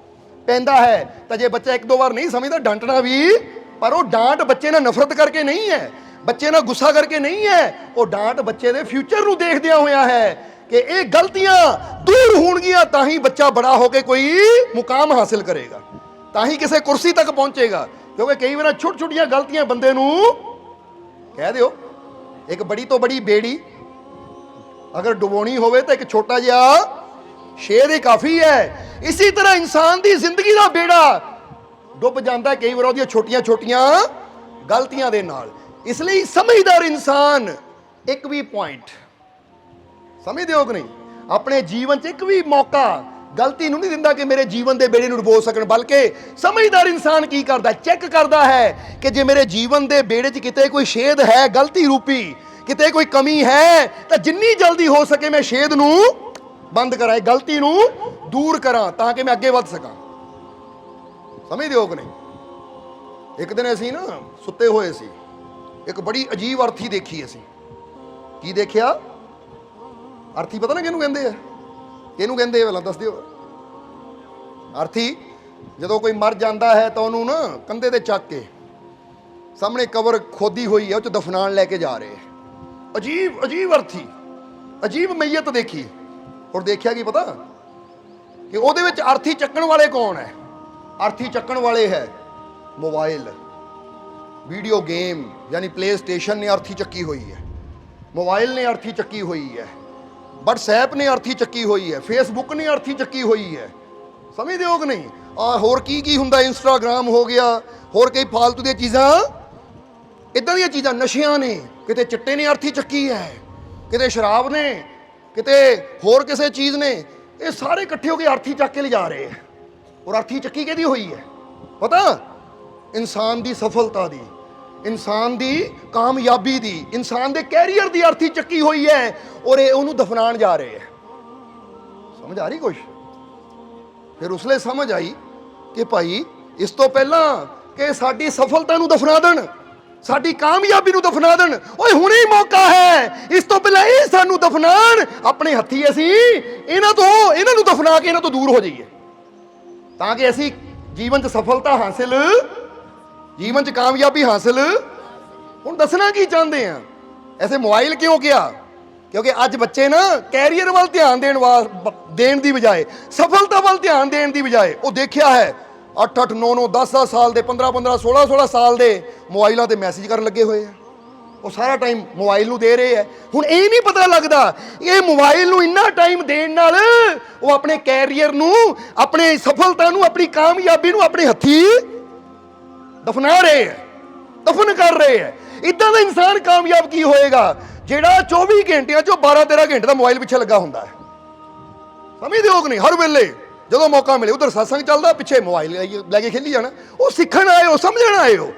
ਪੈਂਦਾ ਹੈ। ਤਾਂ ਜੇ ਬੱਚਾ ਇੱਕ ਦੋ ਵਾਰ ਨਹੀਂ ਸਮਝਦਾ, ਡਾਂਟਣਾ ਵੀ, ਪਰ ਉਹ ਡਾਂਟ ਬੱਚੇ ਨਾਲ ਨਫ਼ਰਤ ਕਰਕੇ ਨਹੀਂ ਹੈ, ਬੱਚੇ ਨਾਲ ਗੁੱਸਾ ਕਰਕੇ ਨਹੀਂ ਹੈ, ਉਹ ਡਾਂਟ ਬੱਚੇ ਦੇ ਫਿਊਚਰ ਨੂੰ ਦੇਖਦਿਆਂ ਹੋਇਆ ਹੈ ਕਿ ਇਹ ਗਲਤੀਆਂ ਦੂਰ ਹੋਣਗੀਆਂ ਤਾਂ ਹੀ ਬੱਚਾ ਬੜਾ ਹੋ ਕੇ ਕੋਈ ਮੁਕਾਮ ਹਾਸਿਲ ਕਰੇਗਾ, ਤਾਂ ਹੀ ਕਿਸੇ ਕੁਰਸੀ ਤੱਕ ਪਹੁੰਚੇਗਾ। ਕਿਉਂਕਿ ਕਈ ਵਾਰ ਛੋਟੀ ਛੋਟੀਆਂ ਗਲਤੀਆਂ ਬੰਦੇ ਨੂੰ ਕਹਿ ਦਿਓ, ਇੱਕ ਬੜੀ ਤੋਂ ਬੜੀ ਬੇੜੀ ਅਗਰ ਡੁਬੋਣੀ ਹੋਵੇ ਤਾਂ ਇੱਕ ਛੋਟਾ ਜਿਹਾ ਸ਼ੇਰ ਹੀ ਕਾਫੀ ਹੈ। ਇਸੇ ਤਰ੍ਹਾਂ ਇਨਸਾਨ ਦੀ ਜ਼ਿੰਦਗੀ ਦਾ ਬੇੜਾ ਡੁੱਬ ਜਾਂਦਾ ਕਈ ਵਾਰ ਉਹਦੀਆਂ ਛੋਟੀਆਂ ਛੋਟੀਆਂ ਗਲਤੀਆਂ ਦੇ ਨਾਲ। ਇਸ ਲਈ ਸਮਝਦਾਰ ਇਨਸਾਨ ਇੱਕ ਵੀ ਪੁਆਇੰਟ, ਸਮਝਦੇ ਹੋ ਕਿ ਨਹੀਂ, ਆਪਣੇ ਜੀਵਨ 'ਚ ਇੱਕ ਵੀ ਮੌਕਾ ਗਲਤੀ ਨੂੰ ਨਹੀਂ ਦਿੰਦਾ ਕਿ ਮੇਰੇ ਜੀਵਨ ਦੇ ਬੇੜੇ ਨੂੰ ਡੁਬੋ ਸਕਣ, ਬਲਕਿ ਸਮਝਦਾਰ ਇਨਸਾਨ ਕੀ ਕਰਦਾ, ਚੈੱਕ ਕਰਦਾ ਹੈ ਕਿ ਜੇ ਮੇਰੇ ਜੀਵਨ ਦੇ ਬੇੜੇ 'ਚ ਕਿਤੇ ਕੋਈ ਛੇਦ ਹੈ ਗਲਤੀ ਰੂਪੀ, ਕਿਤੇ ਕੋਈ ਕਮੀ ਹੈ, ਤਾਂ ਜਿੰਨੀ ਜਲਦੀ ਹੋ ਸਕੇ ਮੈਂ ਛੇਦ ਨੂੰ ਬੰਦ ਕਰਾਂ, ਗਲਤੀ ਨੂੰ ਦੂਰ ਕਰਾਂ, ਤਾਂ ਕਿ ਮੈਂ ਅੱਗੇ ਵੱਧ ਸਕਾਂ। ਸਮਝਦੇ ਹੋ ਕਿ ਨਹੀਂ? ਇੱਕ ਦਿਨ ਅਸੀਂ ਨਾ ਸੁੱਤੇ ਹੋਏ ਸੀ, ਇੱਕ ਬੜੀ ਅਜੀਬ ਅਰਥੀ ਦੇਖੀ ਅਸੀਂ। ਕੀ ਦੇਖਿਆ? ਅਰਥੀ ਪਤਾ ਨਾ ਕਿਹਨੂੰ ਕਹਿੰਦੇ ਆ? ਕਿਹਨੂੰ ਕਹਿੰਦੇ ਆ ਪਹਿਲਾਂ ਦੱਸ ਦਿਓ। ਅਰਥੀ ਜਦੋਂ ਕੋਈ ਮਰ ਜਾਂਦਾ ਹੈ ਤਾਂ ਉਹਨੂੰ ਨਾ ਕੰਧੇ ਤੇ ਚੱਕ ਕੇ ਸਾਹਮਣੇ ਕਬਰ ਖੋਦੀ ਹੋਈ ਹੈ, ਉਹ 'ਚ ਦਫਨਾਉਣ ਲੈ ਕੇ ਜਾ ਰਹੇ। ਅਜੀਬ ਅਜੀਬ ਅਰਥੀ, ਅਜੀਬ ਮਈਅਤ ਦੇਖੀ। ਔਰ ਦੇਖਿਆ ਕੀ ਪਤਾ ਕਿ ਉਹਦੇ ਵਿੱਚ ਅਰਥੀ ਚੱਕਣ ਵਾਲੇ ਕੌਣ ਹੈ? ਅਰਥੀ ਚੱਕਣ ਵਾਲੇ ਹੈ ਮੋਬਾਈਲ, ਵੀਡੀਓ ਗੇਮ, ਯਾਨੀ ਪਲੇ ਸਟੇਸ਼ਨ ਨੇ ਅਰਥੀ ਚੱਕੀ ਹੋਈ ਹੈ, ਮੋਬਾਈਲ ਨੇ ਅਰਥੀ ਚੱਕੀ ਹੋਈ ਹੈ, ਵਟਸਐਪ ਨੇ ਅਰਥੀ ਚੱਕੀ ਹੋਈ ਹੈ, ਫੇਸਬੁੱਕ ਨੇ ਅਰਥੀ ਚੱਕੀ ਹੋਈ ਹੈ। ਸਮਝਦੇ ਹੋ ਕਿ ਨਹੀਂ? ਹੋਰ ਕੀ ਕੀ ਹੁੰਦਾ, ਇੰਸਟਾਗ੍ਰਾਮ ਹੋ ਗਿਆ, ਹੋਰ ਕਈ ਫਾਲਤੂ ਦੀਆਂ ਚੀਜ਼ਾਂ, ਇੱਦਾਂ ਦੀਆਂ ਚੀਜ਼ਾਂ, ਨਸ਼ਿਆਂ ਨੇ, ਕਿਤੇ ਚਿੱਟੇ ਨੇ ਅਰਥੀ ਚੱਕੀ ਹੈ, ਕਿਤੇ ਸ਼ਰਾਬ ਨੇ, ਕਿਤੇ ਹੋਰ ਕਿਸੇ ਚੀਜ਼ ਨੇ, ਇਹ ਸਾਰੇ ਇਕੱਠੇ ਹੋ ਕੇ ਅਰਥੀ ਚੱਕ ਕੇ ਲਿਜਾ ਰਹੇ ਹੈ। ਔਰ ਅਰਥੀ ਚੱਕੀ ਕਿਹਦੀ ਹੋਈ ਹੈ ਪਤਾ? ਇਨਸਾਨ ਦੀ ਸਫਲਤਾ ਦੀ, ਇਨਸਾਨ ਦੀ ਕਾਮਯਾਬੀ ਦੀ, ਇਨਸਾਨ ਦੇ ਕੈਰੀਅਰ ਦੀ ਅਰਥੀ ਚੱਕੀ ਹੋਈ ਹੈ, ਔਰ ਇਹ ਉਹਨੂੰ ਦਫਨਾਉਣ ਜਾ ਰਹੇ ਹੈ। ਸਮਝ ਆ ਰਹੀ ਕੁਛ? ਫਿਰ ਉਸ ਲਈ ਸਮਝ ਆਈ ਕਿ ਭਾਈ ਇਸ ਤੋਂ ਪਹਿਲਾਂ ਕਿ ਸਾਡੀ ਸਫਲਤਾ ਨੂੰ ਦਫਨਾ ਦੇਣ, ਸਾਡੀ ਕਾਮਯਾਬੀ ਨੂੰ ਦਫਨਾ ਦੇਣ। ਓਏ ਹੁਣੇ ਹੀ ਮੌਕਾ ਹੈ, ਇਸ ਤੋਂ ਪਹਿਲਾਂ ਇਹ ਸਾਨੂੰ ਦਫਨਾਣ, ਆਪਣੇ ਹੱਥੀ ਅਸੀਂ ਇਹਨਾਂ ਨੂੰ ਦਫਨਾ ਕੇ ਇਹਨਾਂ ਤੋਂ ਦੂਰ ਹੋ ਜਾਈਏ, ਤਾਂ ਕਿ ਅਸੀਂ ਜੀਵਨ 'ਚ ਸਫਲਤਾ ਹਾਸਿਲ, ਜੀਵਨ 'ਚ ਕਾਮਯਾਬੀ ਹਾਸਿਲ। ਹੁਣ ਦੱਸਣਾ ਕੀ ਚਾਹੁੰਦੇ ਆ, ਐਸੇ ਮੋਬਾਈਲ ਕਿਉਂ ਕਿਹਾ? ਕਿਉਂਕਿ ਅੱਜ ਬੱਚੇ ਨਾ ਕੈਰੀਅਰ ਵੱਲ ਧਿਆਨ ਦੇਣ ਦੀ ਬਜਾਏ, ਸਫਲਤਾ ਵੱਲ ਧਿਆਨ ਦੇਣ ਦੀ ਬਜਾਏ, ਉਹ ਦੇਖਿਆ ਹੈ 8-8, 9-9, 10-10 ਸਾਲ ਦੇ, 15-15, 16-16 ਸਾਲ ਦੇ ਮੋਬਾਈਲਾਂ ਤੇ ਮੈਸੇਜ ਕਰਨ ਲੱਗੇ ਹੋਏ ਆ। ਉਹ ਸਾਰਾ ਟਾਈਮ ਮੋਬਾਈਲ ਨੂੰ ਦੇ ਰਹੇ ਹੈ। ਹੁਣ ਇਹ ਨਹੀਂ ਪਤਾ ਲੱਗਦਾ ਇਹ ਮੋਬਾਈਲ ਨੂੰ ਇੰਨਾ ਟਾਈਮ ਦੇਣ ਨਾਲ ਉਹ ਆਪਣੇ ਕੈਰੀਅਰ ਨੂੰ, ਆਪਣੀ ਸਫਲਤਾ ਨੂੰ, ਆਪਣੀ ਕਾਮਯਾਬੀ ਨੂੰ ਆਪਣੇ ਹੱਥੀ ਦਫਨਾ ਰਹੇ ਹੈ, ਦਫਨ ਕਰ ਰਹੇ ਹੈ। ਇਦਾਂ ਦਾ ਇਨਸਾਨ ਕਾਮਯਾਬ ਕੀ ਹੋਏਗਾ ਜਿਹੜਾ 24 ਘੰਟਿਆਂ ਚੋਂ 12-13 ਘੰਟੇ ਦਾ ਮੋਬਾਈਲ ਪਿੱਛੇ ਲੱਗਾ ਹੁੰਦਾ ਹੈ। ਸਮਝਦੇ ਹੋ ਕਿ ਨਹੀਂ? ਹਰ ਵੇਲੇ ਜਦੋਂ ਮੌਕਾ ਮਿਲੇ ਉਧਰ ਸਤਸੰਗ ਚੱਲਦਾ, ਪਿੱਛੇ ਮੋਬਾਈਲ ਲੈ ਕੇ ਖੇਲੀ ਜਾਣਾ। ਉਹ ਸਿੱਖਣ ਆਏ ਹੋ, ਸਮਝਣ ਆਏ ਹੋ,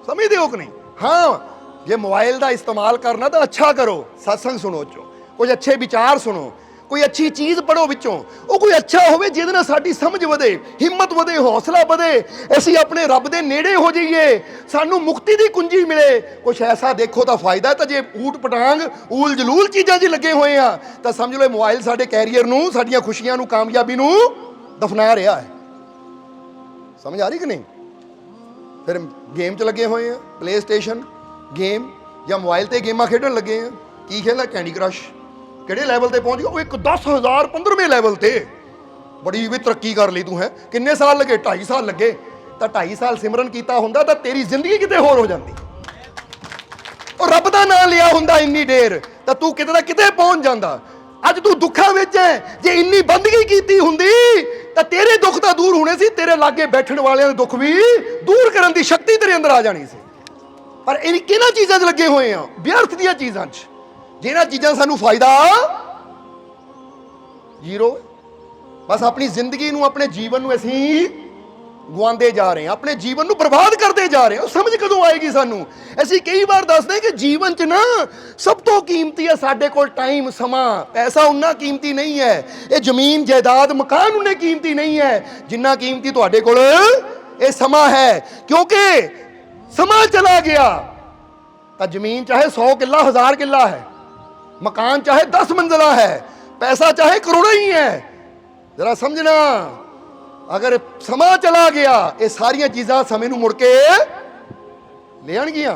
ਸਮਝਦੇ ਹੋ ਕਿ ਨਹੀਂ? ਹਾਂ, ਜੇ ਮੋਬਾਈਲ ਦਾ ਇਸਤੇਮਾਲ ਕਰਨਾ ਤਾਂ ਅੱਛਾ ਕਰੋ, ਸਤਸੰਗ ਸੁਣੋ, ਚੋਂ ਕੁਝ ਅੱਛੇ ਵਿਚਾਰ ਸੁਣੋ, ਕੋਈ ਅੱਛੀ ਚੀਜ਼ ਪੜ੍ਹੋ ਵਿੱਚੋਂ, ਉਹ ਕੋਈ ਅੱਛਾ ਹੋਵੇ ਜਿਹਦੇ ਨਾਲ ਸਾਡੀ ਸਮਝ ਵਧੇ, ਹਿੰਮਤ ਵਧੇ, ਹੌਸਲਾ ਵਧੇ, ਅਸੀਂ ਆਪਣੇ ਰੱਬ ਦੇ ਨੇੜੇ ਹੋ ਜਾਈਏ, ਸਾਨੂੰ ਮੁਕਤੀ ਦੀ ਕੁੰਜੀ ਮਿਲੇ। ਕੁਛ ਐਸਾ ਦੇਖੋ ਤਾਂ ਫਾਇਦਾ। ਤਾਂ ਜੇ ਊਟ ਪਟਾਂਗ, ਊਲ ਜਲੂਲ ਚੀਜ਼ਾਂ 'ਚ ਲੱਗੇ ਹੋਏ ਆ ਤਾਂ ਸਮਝ ਲਓ ਮੋਬਾਈਲ ਸਾਡੇ ਕੈਰੀਅਰ ਨੂੰ, ਸਾਡੀਆਂ ਖੁਸ਼ੀਆਂ ਨੂੰ, ਕਾਮਯਾਬੀ ਨੂੰ ਦਫਨਾ ਰਿਹਾ ਹੈ। ਸਮਝ ਆ ਰਹੀ ਕਿ ਨਹੀਂ? ਫਿਰ ਗੇਮ 'ਚ ਲੱਗੇ ਹੋਏ ਆ, ਪਲੇ ਸਟੇਸ਼ਨ ਗੇਮ ਜਾਂ ਮੋਬਾਈਲ ਤੇ ਗੇਮਾਂ ਖੇਡਣ ਲੱਗੇ ਆ। ਕੀ ਖੇਡਦਾ? Candy crush. ਕਿਹੜੇ ਲੈਵਲ ਤੇ ਪਹੁੰਚ ਗਿਆ ਉਹ? ਇੱਕ 10,000 15ਵੇਂ ਲੈਵਲ ਤੇ। ਬੜੀ ਵੀ ਤਰੱਕੀ ਕਰ ਲਈ ਤੂੰ। ਹੈ ਕਿੰਨੇ ਸਾਲ ਲੱਗੇ? 2.5 ਸਾਲ ਲੱਗੇ। ਤਾਂ 2.5 ਸਾਲ ਸਿਮਰਨ ਕੀਤਾ ਹੁੰਦਾ ਤਾਂ ਤੇਰੀ ਜ਼ਿੰਦਗੀ ਕਿਤੇ ਹੋਰ ਹੋ ਜਾਂਦੀ। ਉਹ ਰੱਬ ਦਾ ਨਾਮ ਲਿਆ ਹੁੰਦਾ ਇੰਨੀ ਦੇਰ ਤਾਂ ਤੂੰ ਕਿਤੇ ਦਾ ਕਿਤੇ ਪਹੁੰਚ ਜਾਂਦਾ। ਅੱਜ ਤੂੰ ਦੁੱਖਾਂ ਵਿੱਚ ਹੈ। ਜੇ ਇੰਨੀ ਬੰਦਗੀ ਕੀਤੀ ਹੁੰਦੀ ਤਾਂ ਤੇਰੇ ਦੁੱਖ ਤਾਂ ਦੂਰ ਹੋਣੇ ਸੀ, ਤੇਰੇ ਲਾਗੇ ਬੈਠਣ ਵਾਲਿਆਂ ਦੇ ਦੁੱਖ ਵੀ ਦੂਰ ਕਰਨ ਦੀ ਸ਼ਕਤੀ ਤੇਰੇ ਅੰਦਰ ਆ ਜਾਣੀ ਸੀ। ਪਰ ਇਹ ਕਿਹਨਾਂ ਚੀਜ਼ਾਂ 'ਚ ਲੱਗੇ ਹੋਏ ਆ? ਵਿਅਰਥ ਦੀਆਂ ਚੀਜ਼ਾਂ 'ਚ, ਜਿਹਨਾਂ ਚੀਜ਼ਾਂ ਸਾਨੂੰ ਫਾਇਦਾ ਜ਼ੀਰੋ। ਬਸ ਆਪਣੀ ਜ਼ਿੰਦਗੀ ਨੂੰ, ਆਪਣੇ ਜੀਵਨ ਨੂੰ ਅਸੀਂ ਗਵਾਉਂਦੇ ਜਾ ਰਹੇ ਹਾਂ, ਆਪਣੇ ਜੀਵਨ ਨੂੰ ਬਰਬਾਦ ਕਰਦੇ ਜਾ ਰਹੇ ਹਾਂ। ਉਹ ਸਮਝ ਕਦੋਂ ਆਏਗੀ ਸਾਨੂੰ? ਅਸੀਂ ਕਈ ਵਾਰ ਦੱਸਦੇ ਕਿ ਜੀਵਨ 'ਚ ਨਾ ਸਭ ਤੋਂ ਕੀਮਤੀ ਹੈ ਸਾਡੇ ਕੋਲ ਟਾਈਮ, ਸਮਾਂ। ਪੈਸਾ ਉਨਾ ਕੀਮਤੀ ਨਹੀਂ ਹੈ, ਇਹ ਜ਼ਮੀਨ ਜਾਇਦਾਦ ਮਕਾਨ ਉਨੇ ਕੀਮਤੀ ਨਹੀਂ ਹੈ ਜਿੰਨਾ ਕੀਮਤੀ ਤੁਹਾਡੇ ਕੋਲ ਇਹ ਸਮਾਂ ਹੈ। ਕਿਉਂਕਿ ਸਮਾਂ ਚਲਾ ਗਿਆ ਤਾਂ ਜ਼ਮੀਨ ਚਾਹੇ 100 ਕਿੱਲਾ 1000 ਕਿੱਲਾ ਹੈ, ਮਕਾਨ ਚਾਹੇ 10 ਮੰਜ਼ਲਾ ਹੈ, ਪੈਸਾ ਚਾਹੇ ਕਰੋੜਾਂ ਹੀ ਹੈ। ਜਰਾ ਸਮਝਣਾ, ਅਗਰ ਸਮਾਂ ਚਲਾ ਗਿਆ ਇਹ ਸਾਰੀਆਂ ਚੀਜ਼ਾਂ ਸਮੇਂ ਨੂੰ ਮੁੜ ਕੇ ਲੈ ਆਣਗੀਆਂ।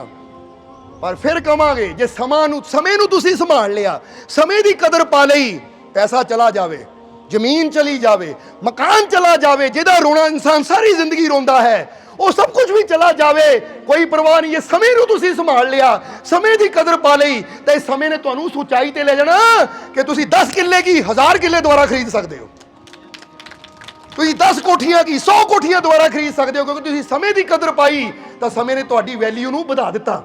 ਪਰ ਫਿਰ ਕਵਾਂਗੇ ਜੇ ਸਮੇਂ ਨੂੰ ਤੁਸੀਂ ਸੰਭਾਲ ਲਿਆ, ਸਮੇਂ ਦੀ ਕਦਰ ਪਾ ਲਈ, ਪੈਸਾ ਚਲਾ ਜਾਵੇ, ਜ਼ਮੀਨ ਚਲੀ ਜਾਵੇ, ਮਕਾਨ ਚਲਾ ਜਾਵੇ, ਜਿਹਦਾ ਰੋਣਾ ਇਨਸਾਨ ਸਾਰੀ ਜ਼ਿੰਦਗੀ ਰੋਂਦਾ ਹੈ, ਉਹ ਸਭ ਕੁਝ ਵੀ ਚਲਾ ਜਾਵੇ, ਕੋਈ ਪਰਵਾਹ ਨਹੀਂ। ਇਹ ਸਮੇਂ ਨੂੰ ਤੁਸੀਂ ਸੰਭਾਲ ਲਿਆ, ਸਮੇਂ ਦੀ ਕਦਰ ਪਾ ਲਈ ਤਾਂ ਇਸ ਸਮੇਂ ਨੇ ਤੁਹਾਨੂੰ ਉਸ ਉਚਾਈ ਤੇ ਲੈ ਜਾਣਾ ਕਿ ਤੁਸੀਂ 10 ਕਿੱਲੇ ਕੀ 1000 ਕਿੱਲੇ ਦੁਬਾਰਾ ਖਰੀਦ ਸਕਦੇ ਹੋ। ਤੁਸੀਂ 10 ਕੋਠੀਆਂ ਕੀ 100 ਕੋਠੀਆਂ ਦੁਬਾਰਾ ਖਰੀਦ ਸਕਦੇ ਹੋ, ਕਿਉਂਕਿ ਤੁਸੀਂ ਸਮੇਂ ਦੀ ਕਦਰ ਪਾਈ ਤਾਂ ਸਮੇਂ ਨੇ ਤੁਹਾਡੀ ਵੈਲਿਊ ਨੂੰ ਵਧਾ ਦਿੱਤਾ।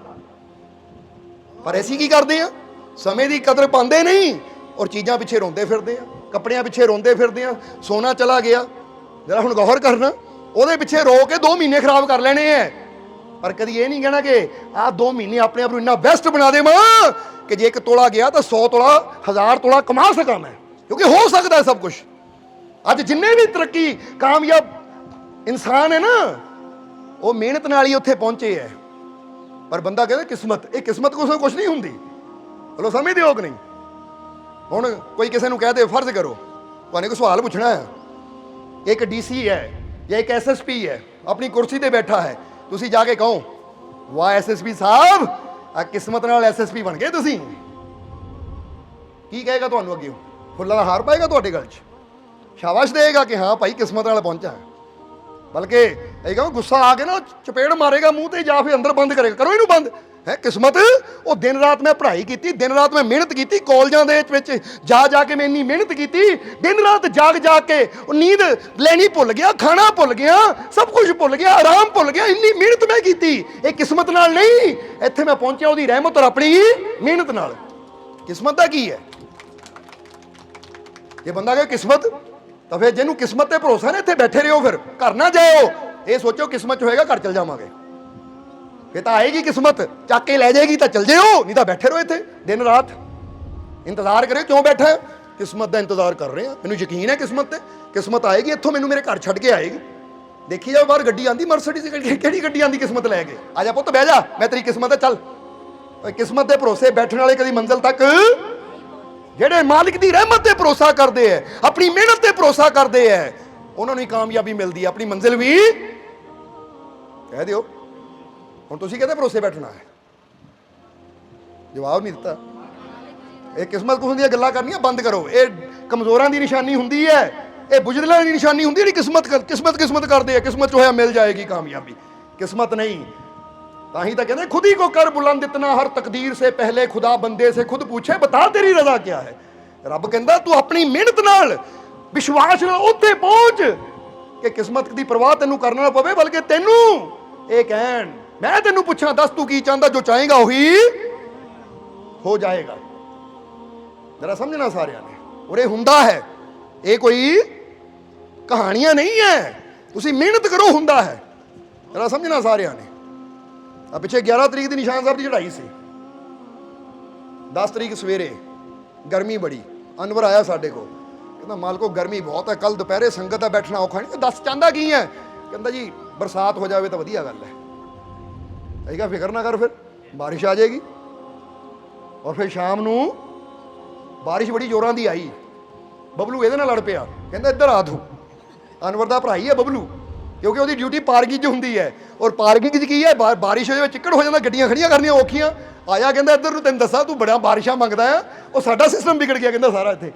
ਪਰ ਅਸੀਂ ਕੀ ਕਰਦੇ ਆ? ਸਮੇਂ ਦੀ ਕਦਰ ਪਾਉਂਦੇ ਨਹੀਂ ਔਰ ਚੀਜ਼ਾਂ ਪਿੱਛੇ ਰੋਂਦੇ ਫਿਰਦੇ ਆ, ਕੱਪੜਿਆਂ ਪਿੱਛੇ ਰੋਂਦੇ ਫਿਰਦੇ ਆ। ਸੋਨਾ ਚਲਾ ਗਿਆ, ਜਰਾ ਹੁਣ ਗੌਰ ਕਰਨਾ, ਉਹਦੇ ਪਿੱਛੇ ਰੋ ਕੇ 2 ਮਹੀਨੇ ਖਰਾਬ ਕਰ ਲੈਣੇ ਐ। ਪਰ ਕਦੀ ਇਹ ਨਹੀਂ ਕਹਿਣਾ ਕਿ ਆਹ 2 ਮਹੀਨੇ ਆਪਣੇ ਆਪ ਨੂੰ ਇੰਨਾ ਬੈਸਟ ਬਣਾ ਦੇਵਾਂ ਕਿ ਜੇ 1 ਤੋਲਾ ਗਿਆ ਤਾਂ 100 ਤੋਲਾ 1000 ਤੋਲਾ ਕਮਾ ਸਕਾਂ ਮੈਂ, ਕਿਉਂਕਿ ਹੋ ਸਕਦਾ ਸਭ ਕੁਝ। ਅੱਜ ਜਿੰਨੇ ਵੀ ਤਰੱਕੀ ਕਾਮਯਾਬ ਇਨਸਾਨ ਹੈ ਨਾ, ਉਹ ਮਿਹਨਤ ਨਾਲ ਹੀ ਉੱਥੇ ਪਹੁੰਚੇ ਹੈ। ਪਰ ਬੰਦਾ ਕਹਿੰਦਾ ਕਿਸਮਤ, ਇਹ ਕਿਸਮਤ ਕੁਛ ਨਹੀਂ ਹੁੰਦੀ। ਚਲੋ ਸਮਝਦੇ ਹੋ ਕਿ ਨਹੀਂ? ਹੁਣ ਕੋਈ ਕਿਸੇ ਨੂੰ ਕਹਿ ਦੇ, ਫਰਜ਼ ਕਰੋ ਤੁਹਾਨੂੰ ਕੋਈ ਸਵਾਲ ਪੁੱਛਣਾ ਹੈ, ਇੱਕ DC ਹੈ ਜਾਂ ਇੱਕ SSP ਹੈ, ਆਪਣੀ ਕੁਰਸੀ ਤੇ ਬੈਠਾ ਹੈ, ਤੁਸੀਂ ਜਾ ਕੇ ਕਹੋ ਵਾਹ SSP ਸਾਹਿਬ ਆ ਕਿਸਮਤ ਨਾਲ SSP ਬਣ ਗਏ ਤੁਸੀਂ, ਕੀ ਕਹੇਗਾ ਤੁਹਾਨੂੰ? ਅੱਗੇ ਫੁੱਲਾਂ ਦਾ ਹਾਰ ਪਾਏਗਾ ਤੁਹਾਡੇ ਗਲ 'ਚ, ਸ਼ਾਬਾਸ਼ ਦੇਗਾ ਕਿ ਹਾਂ ਭਾਈ ਕਿਸਮਤ ਨਾਲ ਪਹੁੰਚਾ। ਬਲਕਿ ਇਹ ਕਹੋ ਗੁੱਸਾ ਆ ਕੇ ਨਾ ਚਪੇੜ ਮਾਰੇਗਾ ਮੂੰਹ ਤੇ, ਜਾਂ ਫਿਰ ਅੰਦਰ ਬੰਦ ਕਰੇਗਾ, ਕਰੋ ਇਹਨੂੰ ਬੰਦ। ਹੈ ਕਿਸਮਤ? ਉਹ ਦਿਨ ਰਾਤ ਮੈਂ ਪੜ੍ਹਾਈ ਕੀਤੀ, ਦਿਨ ਰਾਤ ਮੈਂ ਮਿਹਨਤ ਕੀਤੀ, ਕਾਲਜਾਂ ਦੇ ਵਿੱਚ ਜਾ ਕੇ ਮੈਂ ਇੰਨੀ ਮਿਹਨਤ ਕੀਤੀ, ਦਿਨ ਰਾਤ ਜਾਗ ਕੇ ਉਹ ਨੀਂਦ ਲੈਣੀ ਭੁੱਲ ਗਿਆ, ਖਾਣਾ ਭੁੱਲ ਗਿਆ, ਸਭ ਕੁਝ ਭੁੱਲ ਗਿਆ, ਆਰਾਮ ਭੁੱਲ ਗਿਆ, ਇੰਨੀ ਮਿਹਨਤ ਮੈਂ ਕੀਤੀ। ਇਹ ਕਿਸਮਤ ਨਾਲ ਨਹੀਂ, ਇੱਥੇ ਮੈਂ ਪਹੁੰਚਿਆ ਉਹਦੀ ਰਹਿਮਤ ਔਰ ਆਪਣੀ ਮਿਹਨਤ ਨਾਲ। ਕਿਸਮਤ ਦਾ ਕੀ ਹੈ? ਜੇ ਬੰਦਾ ਕਹੇ ਕਿਸਮਤ, ਤਾਂ ਫਿਰ ਜਿਹਨੂੰ ਕਿਸਮਤ ਤੇ ਭਰੋਸਾ ਨਾ ਇੱਥੇ ਬੈਠੇ ਰਹੋ, ਫਿਰ ਘਰ ਨਾ ਜਾਓ, ਇਹ ਸੋਚੋ ਕਿਸਮਤ 'ਚ ਹੋਏਗਾ ਘਰ ਚਲ ਜਾਵਾਂਗੇ, ਫਿਰ ਤਾਂ ਆਏਗੀ ਕਿਸਮਤ, ਚੱਕ ਕੇ ਲੈ ਜਾਏਗੀ ਤਾਂ ਚਲ ਜਿਓ, ਨਹੀਂ ਤਾਂ ਬੈਠੇ ਰਹੋ ਇੱਥੇ ਦਿਨ ਰਾਤ ਇੰਤਜ਼ਾਰ ਕਰਿਓ। ਕਿਉਂ ਬੈਠਾ? ਕਿਸਮਤ ਦਾ ਇੰਤਜ਼ਾਰ ਕਰ ਰਹੇ ਹਾਂ, ਮੈਨੂੰ ਯਕੀਨ ਹੈ ਕਿਸਮਤ ਤੇ, ਕਿਸਮਤ ਆਏਗੀ ਇੱਥੋਂ, ਮੈਨੂੰ ਮੇਰੇ ਘਰ ਛੱਡ ਕੇ ਆਏਗੀ। ਦੇਖੀ ਜਾਓ ਬਾਹਰ ਗੱਡੀ ਆਂਦੀ ਮਰਸੀਡੀਜ਼, ਕਿਹੜੀ ਗੱਡੀ ਆਂਦੀ ਕਿਸਮਤ ਲੈ ਕੇ। ਆ ਜਾ ਪੁੱਤ ਬਹਿ ਜਾ, ਮੈਂ ਤੇਰੀ ਕਿਸਮਤ ਹੈ, ਚੱਲ। ਕਿਸਮਤ ਦੇ ਭਰੋਸੇ ਬੈਠਣ ਵਾਲੇ ਕਦੀ ਮੰਜ਼ਿਲ ਤੱਕ, ਜਿਹੜੇ ਮਾਲਿਕ ਦੀ ਰਹਿਮਤ ਤੇ ਭਰੋਸਾ ਕਰਦੇ ਹੈ, ਆਪਣੀ ਮਿਹਨਤ ਤੇ ਭਰੋਸਾ ਕਰਦੇ ਹੈ, ਉਹਨਾਂ ਨੂੰ ਹੀ ਕਾਮਯਾਬੀ ਮਿਲਦੀ ਹੈ, ਆਪਣੀ ਮੰਜ਼ਿਲ ਵੀ। ਕਹਿ ਦਿਓ ਹੁਣ ਤੁਸੀਂ ਕਿਹਦੇ ਭਰੋਸੇ ਬੈਠਣਾ ਹੈ? ਜਵਾਬ ਨਹੀਂ ਦਿੱਤਾ। ਇਹ ਕਿਸਮਤ ਕੁਸਮਤ ਦੀਆਂ ਗੱਲਾਂ ਕਰਨੀਆਂ ਬੰਦ ਕਰੋ। ਇਹ ਕਮਜ਼ੋਰਾਂ ਦੀ ਨਿਸ਼ਾਨੀ ਹੁੰਦੀ ਹੈ, ਇਹ ਬੁਜ਼ਦਿਲਾਂ ਦੀ ਨਿਸ਼ਾਨੀ ਹੁੰਦੀ ਹੈ ਜਿਹੜੀ ਕਿਸਮਤ ਕਰਦੇ ਆ। ਕਿਸਮਤ 'ਚ ਹੋਇਆ ਮਿਲ ਜਾਏਗੀ ਕਾਮਯਾਬੀ, ਕਿਸਮਤ ਨਹੀਂ। ਤਾਂ ਹੀ ਤਾਂ ਕਹਿੰਦੇ खुद ही को कर बुलंद इतना हर तकदीर से पहले खुदा बंदे से खुद पूछे बता तेरी रजा क्या है। ਰੱਬ ਕਹਿੰਦਾ ਤੂੰ ਆਪਣੀ ਮਿਹਨਤ ਨਾਲ, ਵਿਸ਼ਵਾਸ ਨਾਲ ਉੱਥੇ ਪਹੁੰਚ ਕਿ ਕਿਸਮਤ ਦੀ ਪਰਵਾਹ ਤੈਨੂੰ ਕਰਨਾ ਨਾ ਪਵੇ, ਬਲਕਿ ਤੈਨੂੰ ਇਹ ਕਹਿਣ ਮੈਂ ਤੈਨੂੰ ਪੁੱਛਾਂ ਦੱਸ ਤੂੰ ਕੀ ਚਾਹੁੰਦਾ, ਜੋ ਚਾਹੇਗਾ ਉਹੀ ਹੋ ਜਾਏਗਾ। ਜਰਾ ਸਮਝਣਾ ਸਾਰਿਆਂ ਨੇ, ਉਰੇ ਹੁੰਦਾ ਹੈ, ਇਹ ਕੋਈ ਕਹਾਣੀਆਂ ਨਹੀਂ ਹੈ, ਤੁਸੀਂ ਮਿਹਨਤ ਕਰੋ, ਹੁੰਦਾ ਹੈ। ਜਰਾ ਸਮਝਣਾ ਸਾਰਿਆਂ ਨੇ। ਆ ਪਿੱਛੇ 11 ਤਰੀਕ ਦੀ ਨਿਸ਼ਾਨ ਸਾਹਿਬ ਦੀ ਚੜ੍ਹਾਈ ਸੀ, 10 ਤਰੀਕ ਸਵੇਰੇ ਗਰਮੀ ਬੜੀ। ਅਨਵਰ ਆਇਆ ਸਾਡੇ ਕੋਲ, ਕਹਿੰਦਾ ਮਾਲਕੋ ਗਰਮੀ ਬਹੁਤ ਹੈ, ਕੱਲ ਦੁਪਹਿਰੇ ਸੰਗਤ ਦਾ ਬੈਠਣਾ ਔਖਾ ਨਹੀਂ। ਦੱਸ ਚਾਹੁੰਦਾ ਕੀ ਹੈ? ਕਹਿੰਦਾ ਜੀ ਬਰਸਾਤ ਹੋ ਜਾਵੇ ਤਾਂ ਵਧੀਆ ਗੱਲ ਹੈ। ਅਸੀਂ ਕਿਹਾ ਫਿਕਰ ਨਾ ਕਰ, ਫਿਰ ਬਾਰਿਸ਼ ਆ ਜਾਏਗੀ। ਔਰ ਫਿਰ ਸ਼ਾਮ ਨੂੰ ਬਾਰਿਸ਼ ਬੜੀ ਜ਼ੋਰਾਂ ਦੀ ਆਈ। ਬਬਲੂ ਇਹਦੇ ਨਾਲ ਲੜ ਪਿਆ, ਕਹਿੰਦਾ ਇੱਧਰ ਆ ਤੂੰ। ਅਨਵਰ ਦਾ ਭਰਾ ਹੀ ਹੈ ਬਬਲੂ, ਕਿਉਂਕਿ ਉਹਦੀ ਡਿਊਟੀ ਪਾਰਕਿੰਗ 'ਚ ਹੁੰਦੀ ਹੈ। ਔਰ ਪਾਰਕਿੰਗ 'ਚ ਕੀ ਹੈ, ਬਾਰਿਸ਼ ਹੋ ਜਾਵੇ ਚਿੱਕੜ ਹੋ ਜਾਂਦਾ, ਗੱਡੀਆਂ ਖੜੀਆਂ ਕਰਨੀਆਂ ਔਖੀਆਂ। ਆਇਆ ਕਹਿੰਦਾ ਇੱਧਰ ਨੂੰ, ਤੈਨੂੰ ਦੱਸਾਂ ਤੂੰ ਬੜਾ ਬਾਰਿਸ਼ਾਂ ਮੰਗਦਾ ਆ, ਉਹ ਸਾਡਾ ਸਿਸਟਮ ਵਿਗੜ ਗਿਆ ਕਹਿੰਦਾ ਸਾਰਾ ਇੱਥੇ।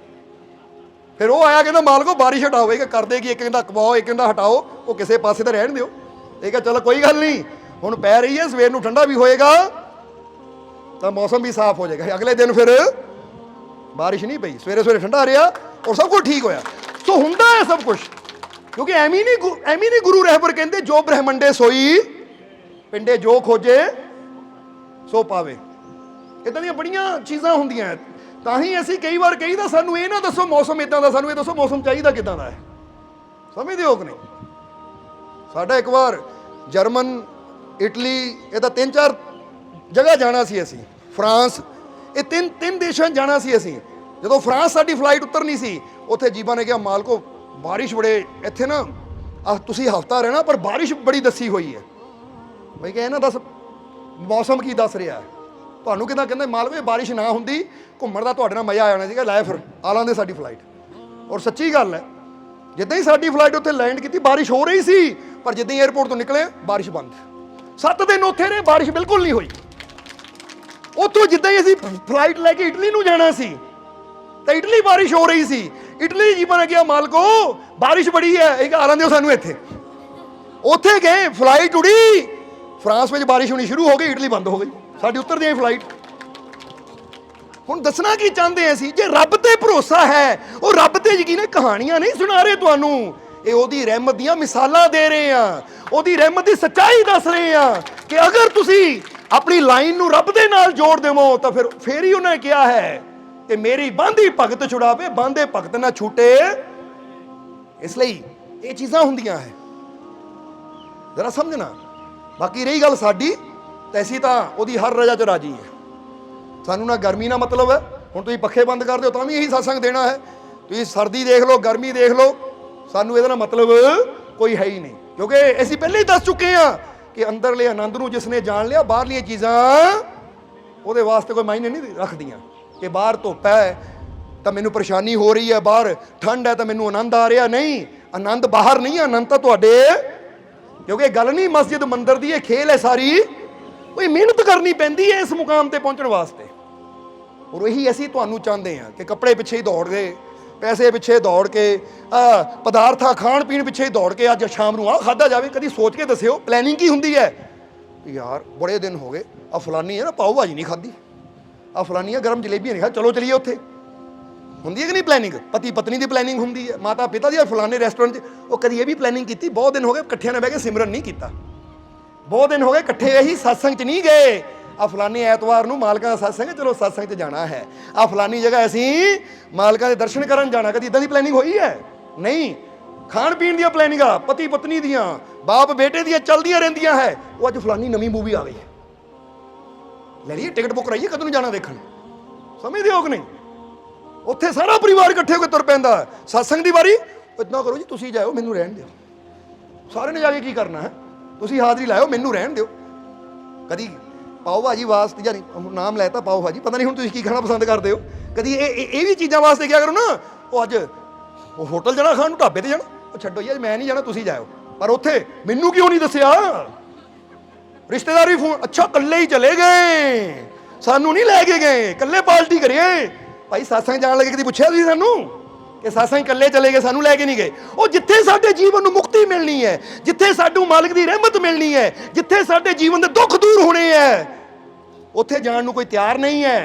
ਫਿਰ ਉਹ ਆਇਆ ਕਹਿੰਦਾ ਮਾਲਕੋ ਬਾਰਿਸ਼ ਹਟਾਓ। ਇਹ ਕਰਦੇ ਕੀ, ਇੱਕ ਕਹਿੰਦਾ ਕਵਾਓ, ਇੱਕ ਕਹਿੰਦਾ ਹਟਾਓ, ਉਹ ਕਿਸੇ ਪਾਸੇ ਤਾਂ ਰਹਿਣ ਦਿਓ। ਇਹ ਕਿਹਾ ਚਲੋ ਕੋਈ ਗੱਲ ਨਹੀਂ, ਹੁਣ ਪੈ ਰਹੀ ਹੈ, ਸਵੇਰ ਨੂੰ ਠੰਡਾ ਵੀ ਹੋਏਗਾ ਤਾਂ ਮੌਸਮ ਵੀ ਸਾਫ਼ ਹੋ ਜਾਏਗਾ। ਅਗਲੇ ਦਿਨ ਫਿਰ ਬਾਰਿਸ਼ ਨਹੀਂ ਪਈ, ਸਵੇਰੇ ਸਵੇਰੇ ਠੰਡਾ ਰਿਹਾ ਔਰ ਸਭ ਕੁਝ ਠੀਕ ਹੋਇਆ। ਸੋ ਹੁੰਦਾ ਹੈ ਸਭ ਕੁਝ, ਕਿਉਂਕਿ ਐਵੇਂ ਨਹੀਂ ਗੁਰੂ ਰਹਿਬਰ ਕਹਿੰਦੇ ਜੋ ਬ੍ਰਹਮੰਡੇ ਸੋਈ ਪਿੰਡੇ, ਜੋ ਖੋਜੇ ਸੋ ਪਾਵੇ। ਇੱਦਾਂ ਦੀਆਂ ਬੜੀਆਂ ਚੀਜ਼ਾਂ ਹੁੰਦੀਆਂ। ਤਾਂ ਹੀ ਅਸੀਂ ਕਈ ਵਾਰ ਕਹੀਦਾ ਸਾਨੂੰ ਇਹ ਨਾ ਦੱਸੋ ਮੌਸਮ ਇੱਦਾਂ ਦਾ, ਸਾਨੂੰ ਇਹ ਦੱਸੋ ਮੌਸਮ ਚਾਹੀਦਾ ਕਿੱਦਾਂ ਦਾ ਹੈ। ਸਮਝਦੇ ਹੋ ਕਿ ਨਹੀਂ? ਸਾਡਾ ਇੱਕ ਵਾਰ ਜਰਮਨ, ਇਟਲੀ, ਇਹਦਾ 3-4 ਜਗ੍ਹਾ ਜਾਣਾ ਸੀ ਅਸੀਂ, ਫਰਾਂਸ, ਇਹ ਤਿੰਨ ਦੇਸ਼ਾਂ ਜਾਣਾ ਸੀ ਅਸੀਂ। ਜਦੋਂ ਫਰਾਂਸ ਸਾਡੀ ਫਲਾਈਟ ਉਤਰਨੀ ਸੀ, ਉੱਥੇ ਜੀਬਾ ਨੇ ਕਿਹਾ ਮਾਲਕੋ ਬਾਰਿਸ਼ ਬੜੇ ਇੱਥੇ ਨਾ, ਤੁਸੀਂ ਹਫ਼ਤਾ ਰਹਿਣਾ ਪਰ ਬਾਰਿਸ਼ ਬੜੀ ਦੱਸੀ ਹੋਈ ਹੈ। ਮੈਂ ਕਿਹਾ ਨਾ ਦੱਸ ਮੌਸਮ ਕੀ ਦੱਸ ਰਿਹਾ ਤੁਹਾਨੂੰ, ਕਿੱਦਾਂ? ਕਹਿੰਦੇ ਮਾਲਕੋ ਇਹ ਬਾਰਿਸ਼ ਨਾ ਹੁੰਦੀ ਘੁੰਮਣ ਦਾ ਤੁਹਾਡੇ ਨਾਲ ਮਜ਼ਾ ਆ ਜਾਣਾ ਸੀਗਾ। ਲੈ ਫਿਰ ਆ ਲਾਂਦੇ ਸਾਡੀ ਫਲਾਈਟ। ਔਰ ਸੱਚੀ ਗੱਲ ਹੈ, ਜਿੱਦਾਂ ਹੀ ਸਾਡੀ ਫਲਾਈਟ ਉੱਥੇ ਲੈਂਡ ਕੀਤੀ ਬਾਰਿਸ਼ ਹੋ ਰਹੀ ਸੀ, ਪਰ ਜਿੱਦਾਂ ਹੀ ਏਅਰਪੋਰਟ ਤੋਂ ਨਿਕਲੇ ਬਾਰਿਸ਼ ਬੰਦ। 7 ਦਿਨ ਉੱਥੇ ਰਹੇ, ਬਾਰਿਸ਼ ਬਿਲਕੁਲ ਨਹੀਂ ਹੋਈ। ਉੱਥੋਂ ਜਿੱਦਾਂ ਹੀ ਅਸੀਂ ਫਲਾਈਟ ਲੈ ਕੇ ਇਟਲੀ ਨੂੰ ਜਾਣਾ ਸੀ ਤਾਂ ਇਟਲੀ ਬਾਰਿਸ਼ ਹੋ ਰਹੀ ਸੀ। ਇਟਲੀ ਜੀਬਾ ਨੇ ਕਿਹਾ ਮਾਲਕੋ ਬਾਰਿਸ਼ ਬੜੀ ਹੈ, ਇਹ ਆ ਲਾਂਦੇ ਸਾਨੂੰ ਇੱਥੇ। ਉੱਥੇ ਗਏ, ਫਲਾਈਟ ਉੜੀ, ਫਰਾਂਸ ਵਿੱਚ ਬਾਰਿਸ਼ ਹੋਣੀ ਸ਼ੁਰੂ ਹੋ ਗਈ, ਇਟਲੀ ਬੰਦ ਹੋ ਗਈ, ਸਾਡੀ ਉਤਰਦੀ ਆਈ ਫਲਾਈਟ। ਹੁਣ ਦੱਸਣਾ ਕੀ ਚਾਹੁੰਦੇ ਅਸੀਂ? ਜੇ ਰੱਬ ਤੇ ਭਰੋਸਾ ਹੈ, ਉਹ ਰੱਬ ਤੇ ਯਕੀਨ ਹੈ, ਕਹਾਣੀਆਂ ਨਹੀਂ ਸੁਣਾ ਰਹੇ ਤੁਹਾਨੂੰ, ਇਹ ਉਹਦੀ ਰਹਿਮਤ ਦੀਆਂ ਮਿਸਾਲਾਂ ਦੇ ਰਹੇ ਆ, ਉਹਦੀ ਰਹਿਮਤ ਦੀ ਸੱਚਾਈ ਦੱਸ ਰਹੇ ਆ ਕਿ ਅਗਰ ਤੁਸੀਂ ਆਪਣੀ ਲਾਈਨ ਨੂੰ ਰੱਬ ਦੇ ਨਾਲ ਜੋੜ ਦੇਵੋ ਤਾਂ ਫਿਰ ਹੀ ਉਹਨੇ ਕਿਹਾ ਹੈ ਕਿ ਮੇਰੀ ਬਾਂਦੀ ਭਗਤ ਛੁੜਾਵੇ, ਬਾਂਦੇ ਭਗਤ ਨਾ ਛੂਟੇ। ਇਸ ਲਈ ਇਹ ਚੀਜ਼ਾਂ ਹੁੰਦੀਆਂ ਹੈ, ਜ਼ਰਾ ਸਮਝਣਾ। ਬਾਕੀ ਰਹੀ ਗੱਲ ਸਾਡੀ, ਤਾਂ ਅਸੀਂ ਤਾਂ ਉਹਦੀ ਹਰ ਰਜਾ 'ਚ ਰਾਜੀ ਹੈ। ਸਾਨੂੰ ਨਾ ਗਰਮੀ ਨਾਲ ਮਤਲਬ ਹੈ, ਹੁਣ ਤੁਸੀਂ ਪੱਖੇ ਬੰਦ ਕਰ ਦਿਓ ਤਾਂ ਵੀ ਇਹੀ ਸਤਸੰਗ ਦੇਣਾ ਹੈ। ਤੁਸੀਂ ਸਰਦੀ ਦੇਖ ਲਓ, ਗਰਮੀ ਦੇਖ ਲਓ, ਸਾਨੂੰ ਇਹਦਾ ਮਤਲਬ ਕੋਈ ਹੈ ਹੀ ਨਹੀਂ, ਕਿਉਂਕਿ ਅਸੀਂ ਪਹਿਲੇ ਹੀ ਦੱਸ ਚੁੱਕੇ ਹਾਂ ਕਿ ਅੰਦਰਲੇ ਆਨੰਦ ਨੂੰ ਜਿਸਨੇ ਜਾਣ ਲਿਆ, ਬਾਹਰਲੀਆਂ ਚੀਜ਼ਾਂ ਉਹਦੇ ਵਾਸਤੇ ਕੋਈ ਮਾਇਨੇ ਨਹੀਂ ਰੱਖਦੀਆਂ। ਕਿ ਬਾਹਰ ਧੁੱਪ ਹੈ ਤਾਂ ਮੈਨੂੰ ਪਰੇਸ਼ਾਨੀ ਹੋ ਰਹੀ ਹੈ, ਬਾਹਰ ਠੰਡ ਹੈ ਤਾਂ ਮੈਨੂੰ ਆਨੰਦ ਆ ਰਿਹਾ। ਨਹੀਂ, ਆਨੰਦ ਬਾਹਰ ਨਹੀਂ, ਆਨੰਦ ਤਾਂ ਤੁਹਾਡੇ, ਕਿਉਂਕਿ ਗੱਲ ਨਹੀਂ ਮਸਜਿਦ ਮੰਦਰ ਦੀ, ਇਹ ਖੇਲ ਹੈ ਸਾਰੀ। ਕੋਈ ਮਿਹਨਤ ਕਰਨੀ ਪੈਂਦੀ ਹੈ ਇਸ ਮੁਕਾਮ ਤੇ ਪਹੁੰਚਣ ਵਾਸਤੇ। ਔਰ ਇਹੀ ਅਸੀਂ ਤੁਹਾਨੂੰ ਚਾਹੁੰਦੇ ਹਾਂ ਕਿ ਕੱਪੜੇ ਪਿੱਛੇ ਹੀ ਦੌੜ ਗਏ, ਪੈਸੇ ਪਿੱਛੇ ਦੌੜ ਕੇ, ਪਦਾਰਥਾਂ ਖਾਣ ਪੀਣ ਪਿੱਛੇ ਹੀ ਦੌੜ ਕੇ ਅੱਜ ਸ਼ਾਮ ਨੂੰ ਆਹ ਖਾਧਾ ਜਾਵੇ। ਕਦੀ ਸੋਚ ਕੇ ਦੱਸਿਓ ਪਲੈਨਿੰਗ ਕੀ ਹੁੰਦੀ ਹੈ? ਯਾਰ ਬੜੇ ਦਿਨ ਹੋ ਗਏ, ਆ ਫਲਾਨੀ ਹੈ ਨਾ ਪਾਓ ਭਾਜੀ ਨਹੀਂ ਖਾਧੀ, ਆ ਫਲਾਨੀ ਹੈ ਗਰਮ ਜਲੇਬੀਆਂ ਨਹੀਂ ਖਾ, ਚਲੋ ਚਲੀਏ ਉੱਥੇ। ਹੁੰਦੀ ਹੈ ਕਿ ਨਹੀਂ ਪਲੈਨਿੰਗ? ਪਤੀ ਪਤਨੀ ਦੀ ਪਲੈਨਿੰਗ ਹੁੰਦੀ ਹੈ, ਮਾਤਾ ਪਿਤਾ ਦੀ। ਫਲਾਨੇ ਰੈਸਟੋਰੈਂਟ 'ਚ ਉਹ ਕਦੀ ਇਹ ਵੀ ਪਲੈਨਿੰਗ ਕੀਤੀ, ਬਹੁਤ ਦਿਨ ਹੋ ਗਏ ਇਕੱਠਿਆਂ ਨਾਲ ਬਹਿ ਕੇ ਸਿਮਰਨ ਨਹੀਂ ਕੀਤਾ, ਬਹੁਤ ਦਿਨ ਹੋ ਗਏ ਇਕੱਠੇ ਅਸੀਂ ਸਤਸੰਗ 'ਚ ਨਹੀਂ ਗਏ। ਆ ਫਲਾਨੀ ਐਤਵਾਰ ਨੂੰ ਮਾਲਕਾਂ ਦਾ ਸਤਸੰਗ ਹੈ, ਚਲੋ ਸਤਸੰਗ 'ਚ ਜਾਣਾ ਹੈ। ਆ ਫਲਾਨੀ ਜਗ੍ਹਾ ਅਸੀਂ ਮਾਲਕਾਂ ਦੇ ਦਰਸ਼ਨ ਕਰਨ ਜਾਣਾ, ਕਦੀ ਇੱਦਾਂ ਦੀ ਪਲੈਨਿੰਗ ਹੋਈ ਹੈ? ਨਹੀਂ। ਖਾਣ ਪੀਣ ਦੀਆਂ ਪਲੈਨਿੰਗਾਂ ਪਤੀ ਪਤਨੀ ਦੀਆਂ, ਬਾਪ ਬੇਟੇ ਦੀਆਂ ਚੱਲਦੀਆਂ ਰਹਿੰਦੀਆਂ ਹੈ। ਉਹ ਅੱਜ ਫਲਾਨੀ ਨਵੀਂ ਮੂਵੀ ਆ ਗਈ ਹੈ, ਲੈ ਲਈਏ ਟਿਕਟ ਬੁੱਕ ਕਰਾਈਏ, ਕਦੋਂ ਨੂੰ ਜਾਣਾ ਦੇਖਣ। ਸਮਝਦੇ ਹੋ ਕਿ ਨਹੀਂ? ਉੱਥੇ ਸਾਰਾ ਪਰਿਵਾਰ ਇਕੱਠੇ ਹੋ ਕੇ ਤੁਰ ਪੈਂਦਾ। ਸਤਸੰਗ ਦੀ ਵਾਰੀ ਇੱਦਾਂ ਕਰੋ ਜੀ ਤੁਸੀਂ ਜਾਓ, ਮੈਨੂੰ ਰਹਿਣ ਦਿਓ। ਸਾਰੇ ਨੇ ਜਾ ਕੇ ਕੀ ਕਰਨਾ ਹੈ? ਤੁਸੀਂ ਹਾਜ਼ਰੀ ਲਾਇਓ, ਮੈਨੂੰ ਰਹਿਣ ਦਿਓ। ਕਦੀ ਪਾਓ ਭਾਜੀ ਵਾਸਤੇ, ਜਾਂ ਨਾਮ ਲੈਤਾ ਪਾਓ ਭਾਜੀ, ਪਤਾ ਨਹੀਂ ਹੁਣ ਤੁਸੀਂ ਕੀ ਖਾਣਾ ਪਸੰਦ ਕਰਦੇ ਹੋ, ਕਦੀ ਇਹ ਵੀ ਚੀਜ਼ਾਂ ਵਾਸਤੇ ਕਿਹਾ ਕਰੋ ਨਾ, ਉਹ ਅੱਜ ਉਹ ਹੋਟਲ ਜਾਣਾ ਖਾਣ ਨੂੰ, ਢਾਬੇ ਤੇ ਜਾਣਾ, ਉਹ ਛੱਡੋ ਯਾਰ ਮੈਂ ਨਹੀਂ ਜਾਣਾ, ਤੁਸੀਂ ਜਾਇਓ। ਪਰ ਉੱਥੇ ਮੈਨੂੰ ਕਿਉਂ ਨਹੀਂ ਦੱਸਿਆ? ਰਿਸ਼ਤੇਦਾਰ ਵੀ ਫੋਨ, ਅੱਛਾ ਇਕੱਲੇ ਹੀ ਚਲੇ ਗਏ, ਸਾਨੂੰ ਨਹੀਂ ਲੈ ਕੇ ਗਏ, ਇਕੱਲੇ ਪਾਰਟੀ ਕਰੀਏ। ਭਾਈ ਸਤਸੰਗ ਜਾਣ ਲੱਗੇ ਕਦੀ ਪੁੱਛਿਆ ਤੁਸੀਂ ਸਾਨੂੰ ਕਿ ਸਤਸੰਗ ਇਕੱਲੇ ਚਲੇ ਗਏ, ਸਾਨੂੰ ਲੈ ਕੇ ਨਹੀਂ ਗਏ? ਉਹ ਜਿੱਥੇ ਸਾਡੇ ਜੀਵਨ ਨੂੰ ਮੁਕਤੀ ਮਿਲਣੀ ਹੈ, ਜਿੱਥੇ ਸਾਨੂੰ ਮਾਲਕ ਦੀ ਰਹਿਮਤ ਮਿਲਣੀ ਹੈ, ਜਿੱਥੇ ਸਾਡੇ ਜੀਵਨ ਦੇ ਦੁੱਖ ਦੂਰ ਹੋਣੇ ਹੈ, ਉੱਥੇ ਜਾਣ ਨੂੰ ਕੋਈ ਤਿਆਰ ਨਹੀਂ ਹੈ।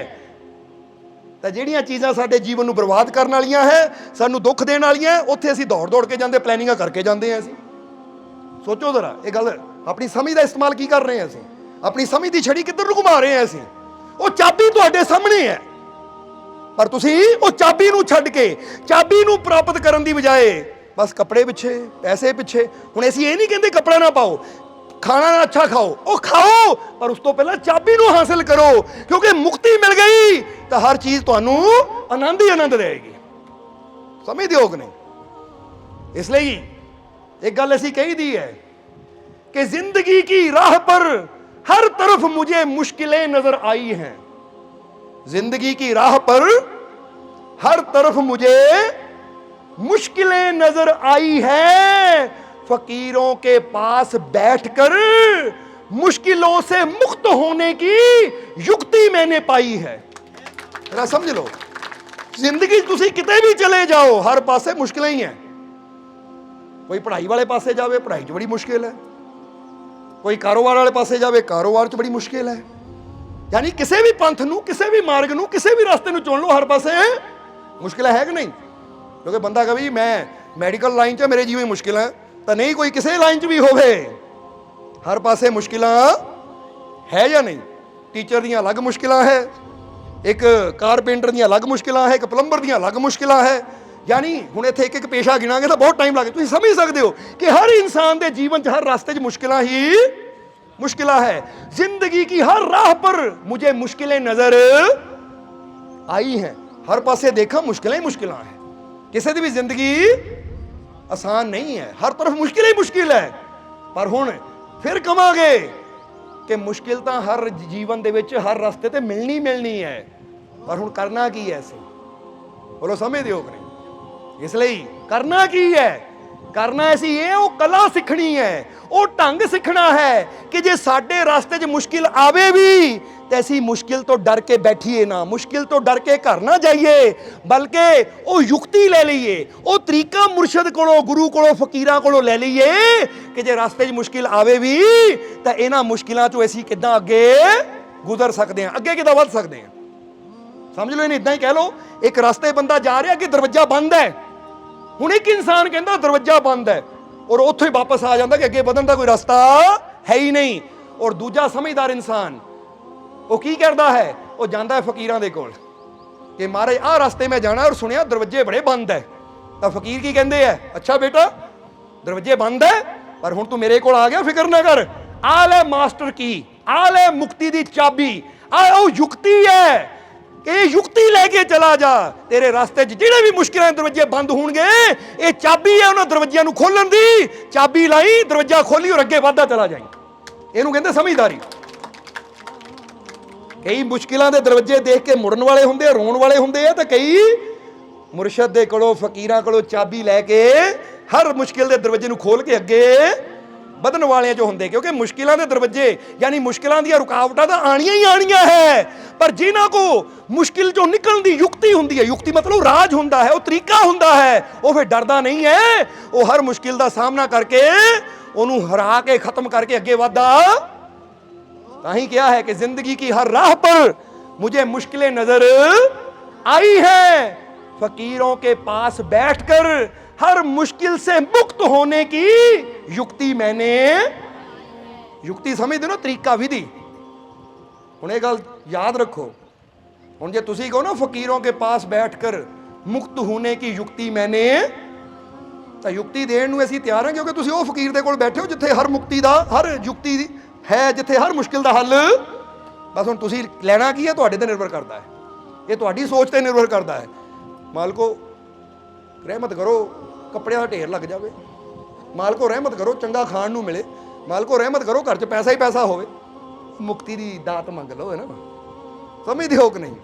ਤਾਂ ਜਿਹੜੀਆਂ ਚੀਜ਼ਾਂ ਸਾਡੇ ਜੀਵਨ ਨੂੰ ਬਰਬਾਦ ਕਰਨ ਵਾਲੀਆਂ ਹੈ, ਸਾਨੂੰ ਦੁੱਖ ਦੇਣ ਵਾਲੀਆਂ, ਉੱਥੇ ਅਸੀਂ ਦੌੜ ਕੇ ਜਾਂਦੇ, ਪਲੈਨਿੰਗਾਂ ਕਰਕੇ ਜਾਂਦੇ ਹਾਂ। ਅਸੀਂ ਸੋਚੋ ਜ਼ਰਾ ਇਹ ਗੱਲ, ਆਪਣੀ ਸਮਝ ਦਾ ਇਸਤੇਮਾਲ ਕੀ ਕਰ ਰਹੇ ਹਾਂ ਅਸੀਂ? ਆਪਣੀ ਸਮਝ ਦੀ ਛੜੀ ਕਿੱਧਰ ਨੂੰ ਘੁਮਾ ਰਹੇ ਹਾਂ ਅਸੀਂ? ਉਹ ਚਾਬੀ ਤੁਹਾਡੇ ਸਾਹਮਣੇ ਹੈ, ਪਰ ਤੁਸੀਂ ਉਹ ਚਾਬੀ ਨੂੰ ਛੱਡ ਕੇ, ਚਾਬੀ ਨੂੰ ਪ੍ਰਾਪਤ ਕਰਨ ਦੀ ਬਜਾਏ ਬਸ ਕੱਪੜੇ ਪਿੱਛੇ, ਪੈਸੇ ਪਿੱਛੇ। ਹੁਣ ਅਸੀਂ ਇਹ ਨਹੀਂ ਕਹਿੰਦੇ ਕੱਪੜਾ ਨਾ ਪਾਓ, ਖਾਣਾ ਨਾ ਅੱਛਾ ਖਾਓ, ਉਹ ਖਾਓ, ਪਰ ਉਸ ਤੋਂ ਪਹਿਲਾਂ ਚਾਬੀ ਨੂੰ ਹਾਸਿਲ ਕਰੋ, ਕਿਉਂਕਿ ਮੁਕਤੀ ਮਿਲ ਗਈ ਤਾਂ ਹਰ ਚੀਜ਼ ਤੁਹਾਨੂੰ ਆਨੰਦ ਹੀ ਆਨੰਦ ਦੇਵੇਗੀ। ਸਮਝਦੇ ਹੋ ਕਿ ਨਹੀਂ? ਇਸ ਲਈ एक गल ऐसी कही दी है कि जिंदगी की राह पर हर तरफ मुझे मुश्किलें नजर आई हैं। जिंदगी की राह पर हर तरफ मुझे मुश्किलें नजर आई हैं, फकीरों के पास बैठकर मुश्किलों से मुक्त होने की युक्ति मैंने पाई है। जरा समझ लो, जिंदगी तुसी किते भी चले जाओ, हर पासे मुश्किलें ही हैं। कोई पढ़ाई वाले पासे जावे, पढ़ाई च बड़ी मुश्किल है, कोई कारोबार वाले पासे जावे, कारोबार च बड़ी मुश्किल है। यानी किसी भी पंथ नूं, किसी भी मार्ग नूं, किसी भी रास्ते नूं चुन लो, हर पासे मुश्किल है कि नहीं? क्योंकि बंदा कभी मैं मैडिकल लाइन च मेरे जीवन मुश्किल है, तो नहीं कोई किसी लाइन च भी होवे, हर पासे मुश्किल है या नहीं? टीचर दियां अलग मुश्किल है, एक कारपेंटर दियां अलग मुश्किल है, एक प्लंबर दियां अलग मुश्किल है। यानी हुण इत्थे एक पेशा गिनांगे तो बहुत टाइम लगे। तुसीं समझ सकते हो कि हर इंसान के जीवन च हर रास्ते च मुश्किलां ही मुश्किलां है। जिंदगी की हर राह पर मुझे मुश्किलें नजर आई हैं, हर पासे देखा मुश्किलें ही मुश्किलां है, किसी की भी जिंदगी आसान नहीं है, हर तरफ मुश्किल ही मुश्किल है। पर हुण फिर कहांगे कि मुश्किल तो हर जीवन दे विच हर रास्ते ते मिलनी है, पर हुण करना की है? असीं बोलो, समझदे हो कि नहीं? इसलिए करना की है? करना ऐसी ये वो कला सीखनी है, वो ढंग सीखना है कि जे साडे रास्ते च मुश्किल आवे भी तो ऐसी मुश्किल तो डर के बैठिए ना, मुश्किल तो डर के घर ना जाइए, बल्कि वो युक्ति ले लीए, वो तरीका मुर्शद कोलों, गुरु कोलों, फकीरां कोलों ले लीए कि जे रास्ते च मुश्किल आवे भी तो इन्हां मुश्किलों चों असीं किद्दां अगे गुजर सकते हैं, अगे किद्दां वध सकते हैं। समझ लो, इन्हें इदां ही कह लो, एक रास्ते बंदा जा रहा, अगे दरवाजा बंद है, हुण एक इंसान कहता दरवाजा बंद है और उत्थों ही वापस आ जाता कि अगे बढ़न का कोई रास्ता है ही नहीं। और दूजा समझदार इंसान वो की करता है, वो जाता है फकीरां दे कोल कि महाराज आ रास्ते में जाना और सुनिया दरवाजे बड़े बंद है। तो फकीर की कहते हैं, अच्छा बेटा दरवाजे बंद है पर हुण तू मेरे कोल आ गया, फिक्र ना कर, आ ले मास्टर की, आ ले मुक्ति दी चाबी, आ युक्ति है, ये युक्ति लेके चला जा, तेरे रास्ते जिहड़े भी मुश्किलें दरवाजे बंद होणगे, ये चाबी है उन्हां दरवाजियां नूं खोलण दी, चाबी लाई दरवाजा खोली और अगे वधदा चला जाई। इहनूं कहंदे समझदारी। कई मुश्किलों के दरवाजे देख के मुड़न वाले हुंदे, रोण वाले हुंदे आ, ते कई मुर्शद दे कोलों, फकीरां कोलों चाबी लैके हर मुश्किल के दरवाजे नूं खोल के अगे बधन वाले जो होंगे। क्योंकि मुश्किलों के दरवाजे यानी मुश्किलों दी रुकावटां तो आनियां ही आनियां है, पर जिन्हां को मुश्किल चों निकलण दी युक्ति हुंदी है, युक्ति मतलब राज हुंदा है, वो तरीका हुंदा है, वो फिर डरदा नहीं है, वो हर मुश्किल का सामना करके उन्होंने हरा के खत्म करके अगे वधदा। ताही क्या है कि जिंदगी की हर राह पर मुझे मुश्किलें नजर आई हैं, फकीरों के पास बैठकर हर मुश्किल से मुक्त होने की युक्ति मैंने, युक्ति समझ दो ना, तरीका विधि। हुण ये गल याद रखो, हुण जे तुसीं कहो ना फकीरों के पास बैठकर मुक्त होने की युक्ति मैंने, तो युक्ति देण नूं असीं तैयार हां, क्योंकि तुसीं वो फकीर दे कोल बैठे हो जिथे हर मुक्ति दा, हर युक्ति है, जिथे हर मुश्किल का हल। बस हुण तुसीं लैणा की है, तुहाडे ते निर्भर करता है, ये तुहाडी सोच ते निर्भर करता है। मालको रहमत करो, कपड़िਆਂ ਦਾ ਢੇਰ ਲੱਗ ਜਾਵੇ, ਮਾਲਕੋ ਰਹਿਮਤ ਕਰੋ, ਚੰਗਾ ਖਾਣ ਨੂੰ ਮਿਲੇ, ਮਾਲਕੋ ਰਹਿਮਤ ਕਰੋ, ਘਰ 'ਚ ਪੈਸਾ ਹੀ ਪੈਸਾ ਹੋਵੇ, ਮੁਕਤੀ ਦੀ ਦਾਤ ਮੰਗ ਲਓ, ਹੈ ਨਾ। ਸਮਝਦੇ ਹੋ ਕਿ ਨਹੀਂ?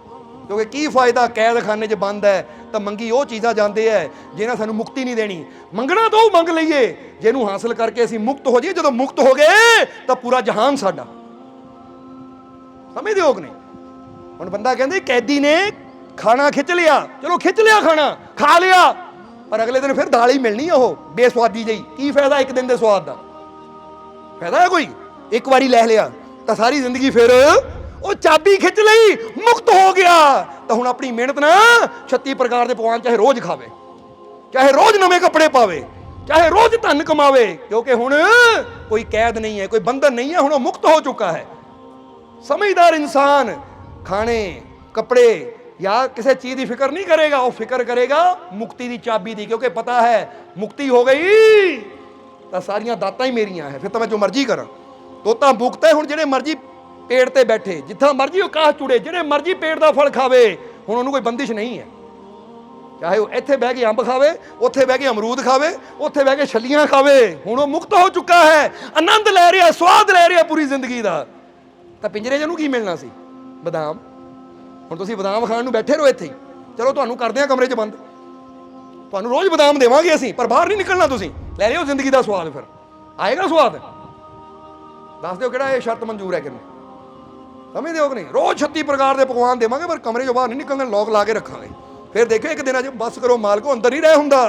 ਕਿਉਂਕਿ ਕੀ ਫਾਇਦਾ, ਕੈਦਖਾਨੇ 'ਚ ਬੰਦ ਹੈ ਤਾਂ ਮੰਗੀ ਉਹ ਚੀਜ਼ਾਂ ਜਾਂਦੇ ਹੈ ਜਿਹਨਾਂ ਸਾਨੂੰ ਮੁਕਤੀ ਨਹੀਂ ਦੇਣੀ। ਮੰਗਣਾ ਤਾਂ ਉਹ ਮੰਗ ਲਈਏ ਜਿਹਨੂੰ ਹਾਸਲ ਕਰਕੇ ਅਸੀਂ ਮੁਕਤ ਹੋ ਜਾਈਏ। ਜਦੋਂ ਮੁਕਤ ਹੋ ਗਏ ਤਾਂ ਪੂਰਾ ਜਹਾਨ ਸਾਡਾ। ਸਮਝਦੇ ਹੋ ਕਿ ਨਹੀਂ? ਹੁਣ ਬੰਦਾ ਕਹਿੰਦੇ ਕੈਦੀ ਨੇ ਖਾਣਾ ਖਿੱਚ ਲਿਆ, ਚਲੋ ਖਿੱਚ ਲਿਆ, ਖਾਣਾ ਖਾ ਲਿਆ, ਪਰ ਅਗਲੇ ਦਿਨ ਫਿਰ ਦਾਲ ਹੀ ਮਿਲਣੀ ਆ, ਉਹ ਬੇਸਵਾਦੀ ਜਿਹੀ। ਕੀ ਫਾਇਦਾ ਇੱਕ ਦਿਨ ਦੇ ਸਵਾਦ ਦਾ? ਫਾਇਦਾ ਹੈ ਕੋਈ? ਇੱਕ ਵਾਰੀ ਲੈ ਲਿਆ ਤਾਂ ਸਾਰੀ ਜ਼ਿੰਦਗੀ ਫਿਰ ਉਹ ਚਾਬੀ ਖਿੱਚ ਲਈ, ਮੁਕਤ ਹੋ ਗਿਆ। ਤਾਂ ਹੁਣ ਆਪਣੀ ਮਿਹਨਤ ਨਾਲ 36 ਪ੍ਰਕਾਰ ਦੇ ਪਕਵਾਨ ਚਾਹੇ ਰੋਜ਼ ਖਾਵੇ, ਚਾਹੇ ਰੋਜ਼ ਨਵੇਂ ਕੱਪੜੇ ਪਾਵੇ, ਚਾਹੇ ਰੋਜ਼ ਧਨ ਕਮਾਵੇ, ਕਿਉਂਕਿ ਹੁਣ ਕੋਈ ਕੈਦ ਨਹੀਂ ਹੈ, ਕੋਈ ਬੰਧਨ ਨਹੀਂ ਹੈ, ਹੁਣ ਉਹ ਮੁਕਤ ਹੋ ਚੁੱਕਾ ਹੈ। ਸਮਝਦਾਰ ਇਨਸਾਨ ਖਾਣੇ, ਕੱਪੜੇ ਜਾਂ ਕਿਸੇ ਚੀਜ਼ ਦੀ ਫਿਕਰ ਨਹੀਂ ਕਰੇਗਾ, ਉਹ ਫਿਕਰ ਕਰੇਗਾ ਮੁਕਤੀ ਦੀ ਚਾਬੀ ਦੀ, ਕਿਉਂਕਿ ਪਤਾ ਹੈ ਮੁਕਤੀ ਹੋ ਗਈ ਤਾਂ ਸਾਰੀਆਂ ਦਾਤਾਂ ਹੀ ਮੇਰੀਆਂ ਹੈ, ਫਿਰ ਤਾਂ ਮੈਂ ਜੋ ਮਰਜ਼ੀ ਕਰਾਂ। ਤੋਤਾ ਮੁਕਤ ਹੈ, ਹੁਣ ਜਿਹੜੇ ਮਰਜ਼ੀ ਪੇੜ ਤੇ ਬੈਠੇ, ਜਿੱਥਾਂ ਮਰਜ਼ੀ ਉਹ ਕਾਹ ਚੁੜੇ, ਜਿਹੜੇ ਮਰਜ਼ੀ ਪੇੜ ਦਾ ਫਲ ਖਾਵੇ, ਹੁਣ ਉਹਨੂੰ ਕੋਈ ਬੰਦਿਸ਼ ਨਹੀਂ ਹੈ। ਚਾਹੇ ਉਹ ਇੱਥੇ ਬਹਿ ਕੇ ਅੰਬ ਖਾਵੇ, ਉੱਥੇ ਬਹਿ ਕੇ ਅਮਰੂਦ ਖਾਵੇ, ਉੱਥੇ ਬਹਿ ਕੇ ਛੱਲੀਆਂ ਖਾਵੇ, ਹੁਣ ਉਹ ਮੁਕਤ ਹੋ ਚੁੱਕਾ ਹੈ, ਆਨੰਦ ਲੈ ਰਿਹਾ, ਸਵਾਦ ਲੈ ਰਿਹਾ ਪੂਰੀ ਜ਼ਿੰਦਗੀ ਦਾ। ਤਾਂ ਪਿੰਜਰੇ 'ਚ ਉਹਨੂੰ ਕੀ ਮਿਲਣਾ ਸੀ? ਬਦਾਮ। ਹੁਣ ਤੁਸੀਂ ਬਦਾਮ ਖਾਣ ਨੂੰ ਬੈਠੇ ਰਹੋ ਇੱਥੇ ਹੀ, ਚਲੋ ਤੁਹਾਨੂੰ ਕਰਦੇ ਹਾਂ ਕਮਰੇ 'ਚ ਬੰਦ, ਤੁਹਾਨੂੰ ਰੋਜ਼ ਬਦਾਮ ਦੇਵਾਂਗੇ ਅਸੀਂ, ਪਰ ਬਾਹਰ ਨਹੀਂ ਨਿਕਲਣਾ ਤੁਸੀਂ, ਲੈ ਲਿਓ ਜ਼ਿੰਦਗੀ ਦਾ ਸਵਾਦ। ਫਿਰ ਆਏਗਾ ਸਵਾਦ? ਦੱਸ ਦਿਓ ਕਿਹੜਾ ਇਹ ਸ਼ਰਤ ਮਨਜ਼ੂਰ ਹੈ ਕਿ ਨਹੀਂ? ਸਮਝਦੇ ਹੋ ਕਿ ਨਹੀਂ? ਰੋਜ਼ 36 ਪ੍ਰਕਾਰ ਦੇ ਪਕਵਾਨ ਦੇਵਾਂਗੇ, ਪਰ ਕਮਰੇ 'ਚੋਂ ਬਾਹਰ ਨਹੀਂ ਨਿਕਲਣਾ, ਲੋਕ ਲਾ ਕੇ ਰੱਖਾਂਗੇ। ਫਿਰ ਦੇਖਿਓ ਇੱਕ ਦਿਨ 'ਚ ਬਸ ਕਰੋ, ਮਾਲਕੋ ਅੰਦਰ ਹੀ ਰਹਿ ਹੁੰਦਾ।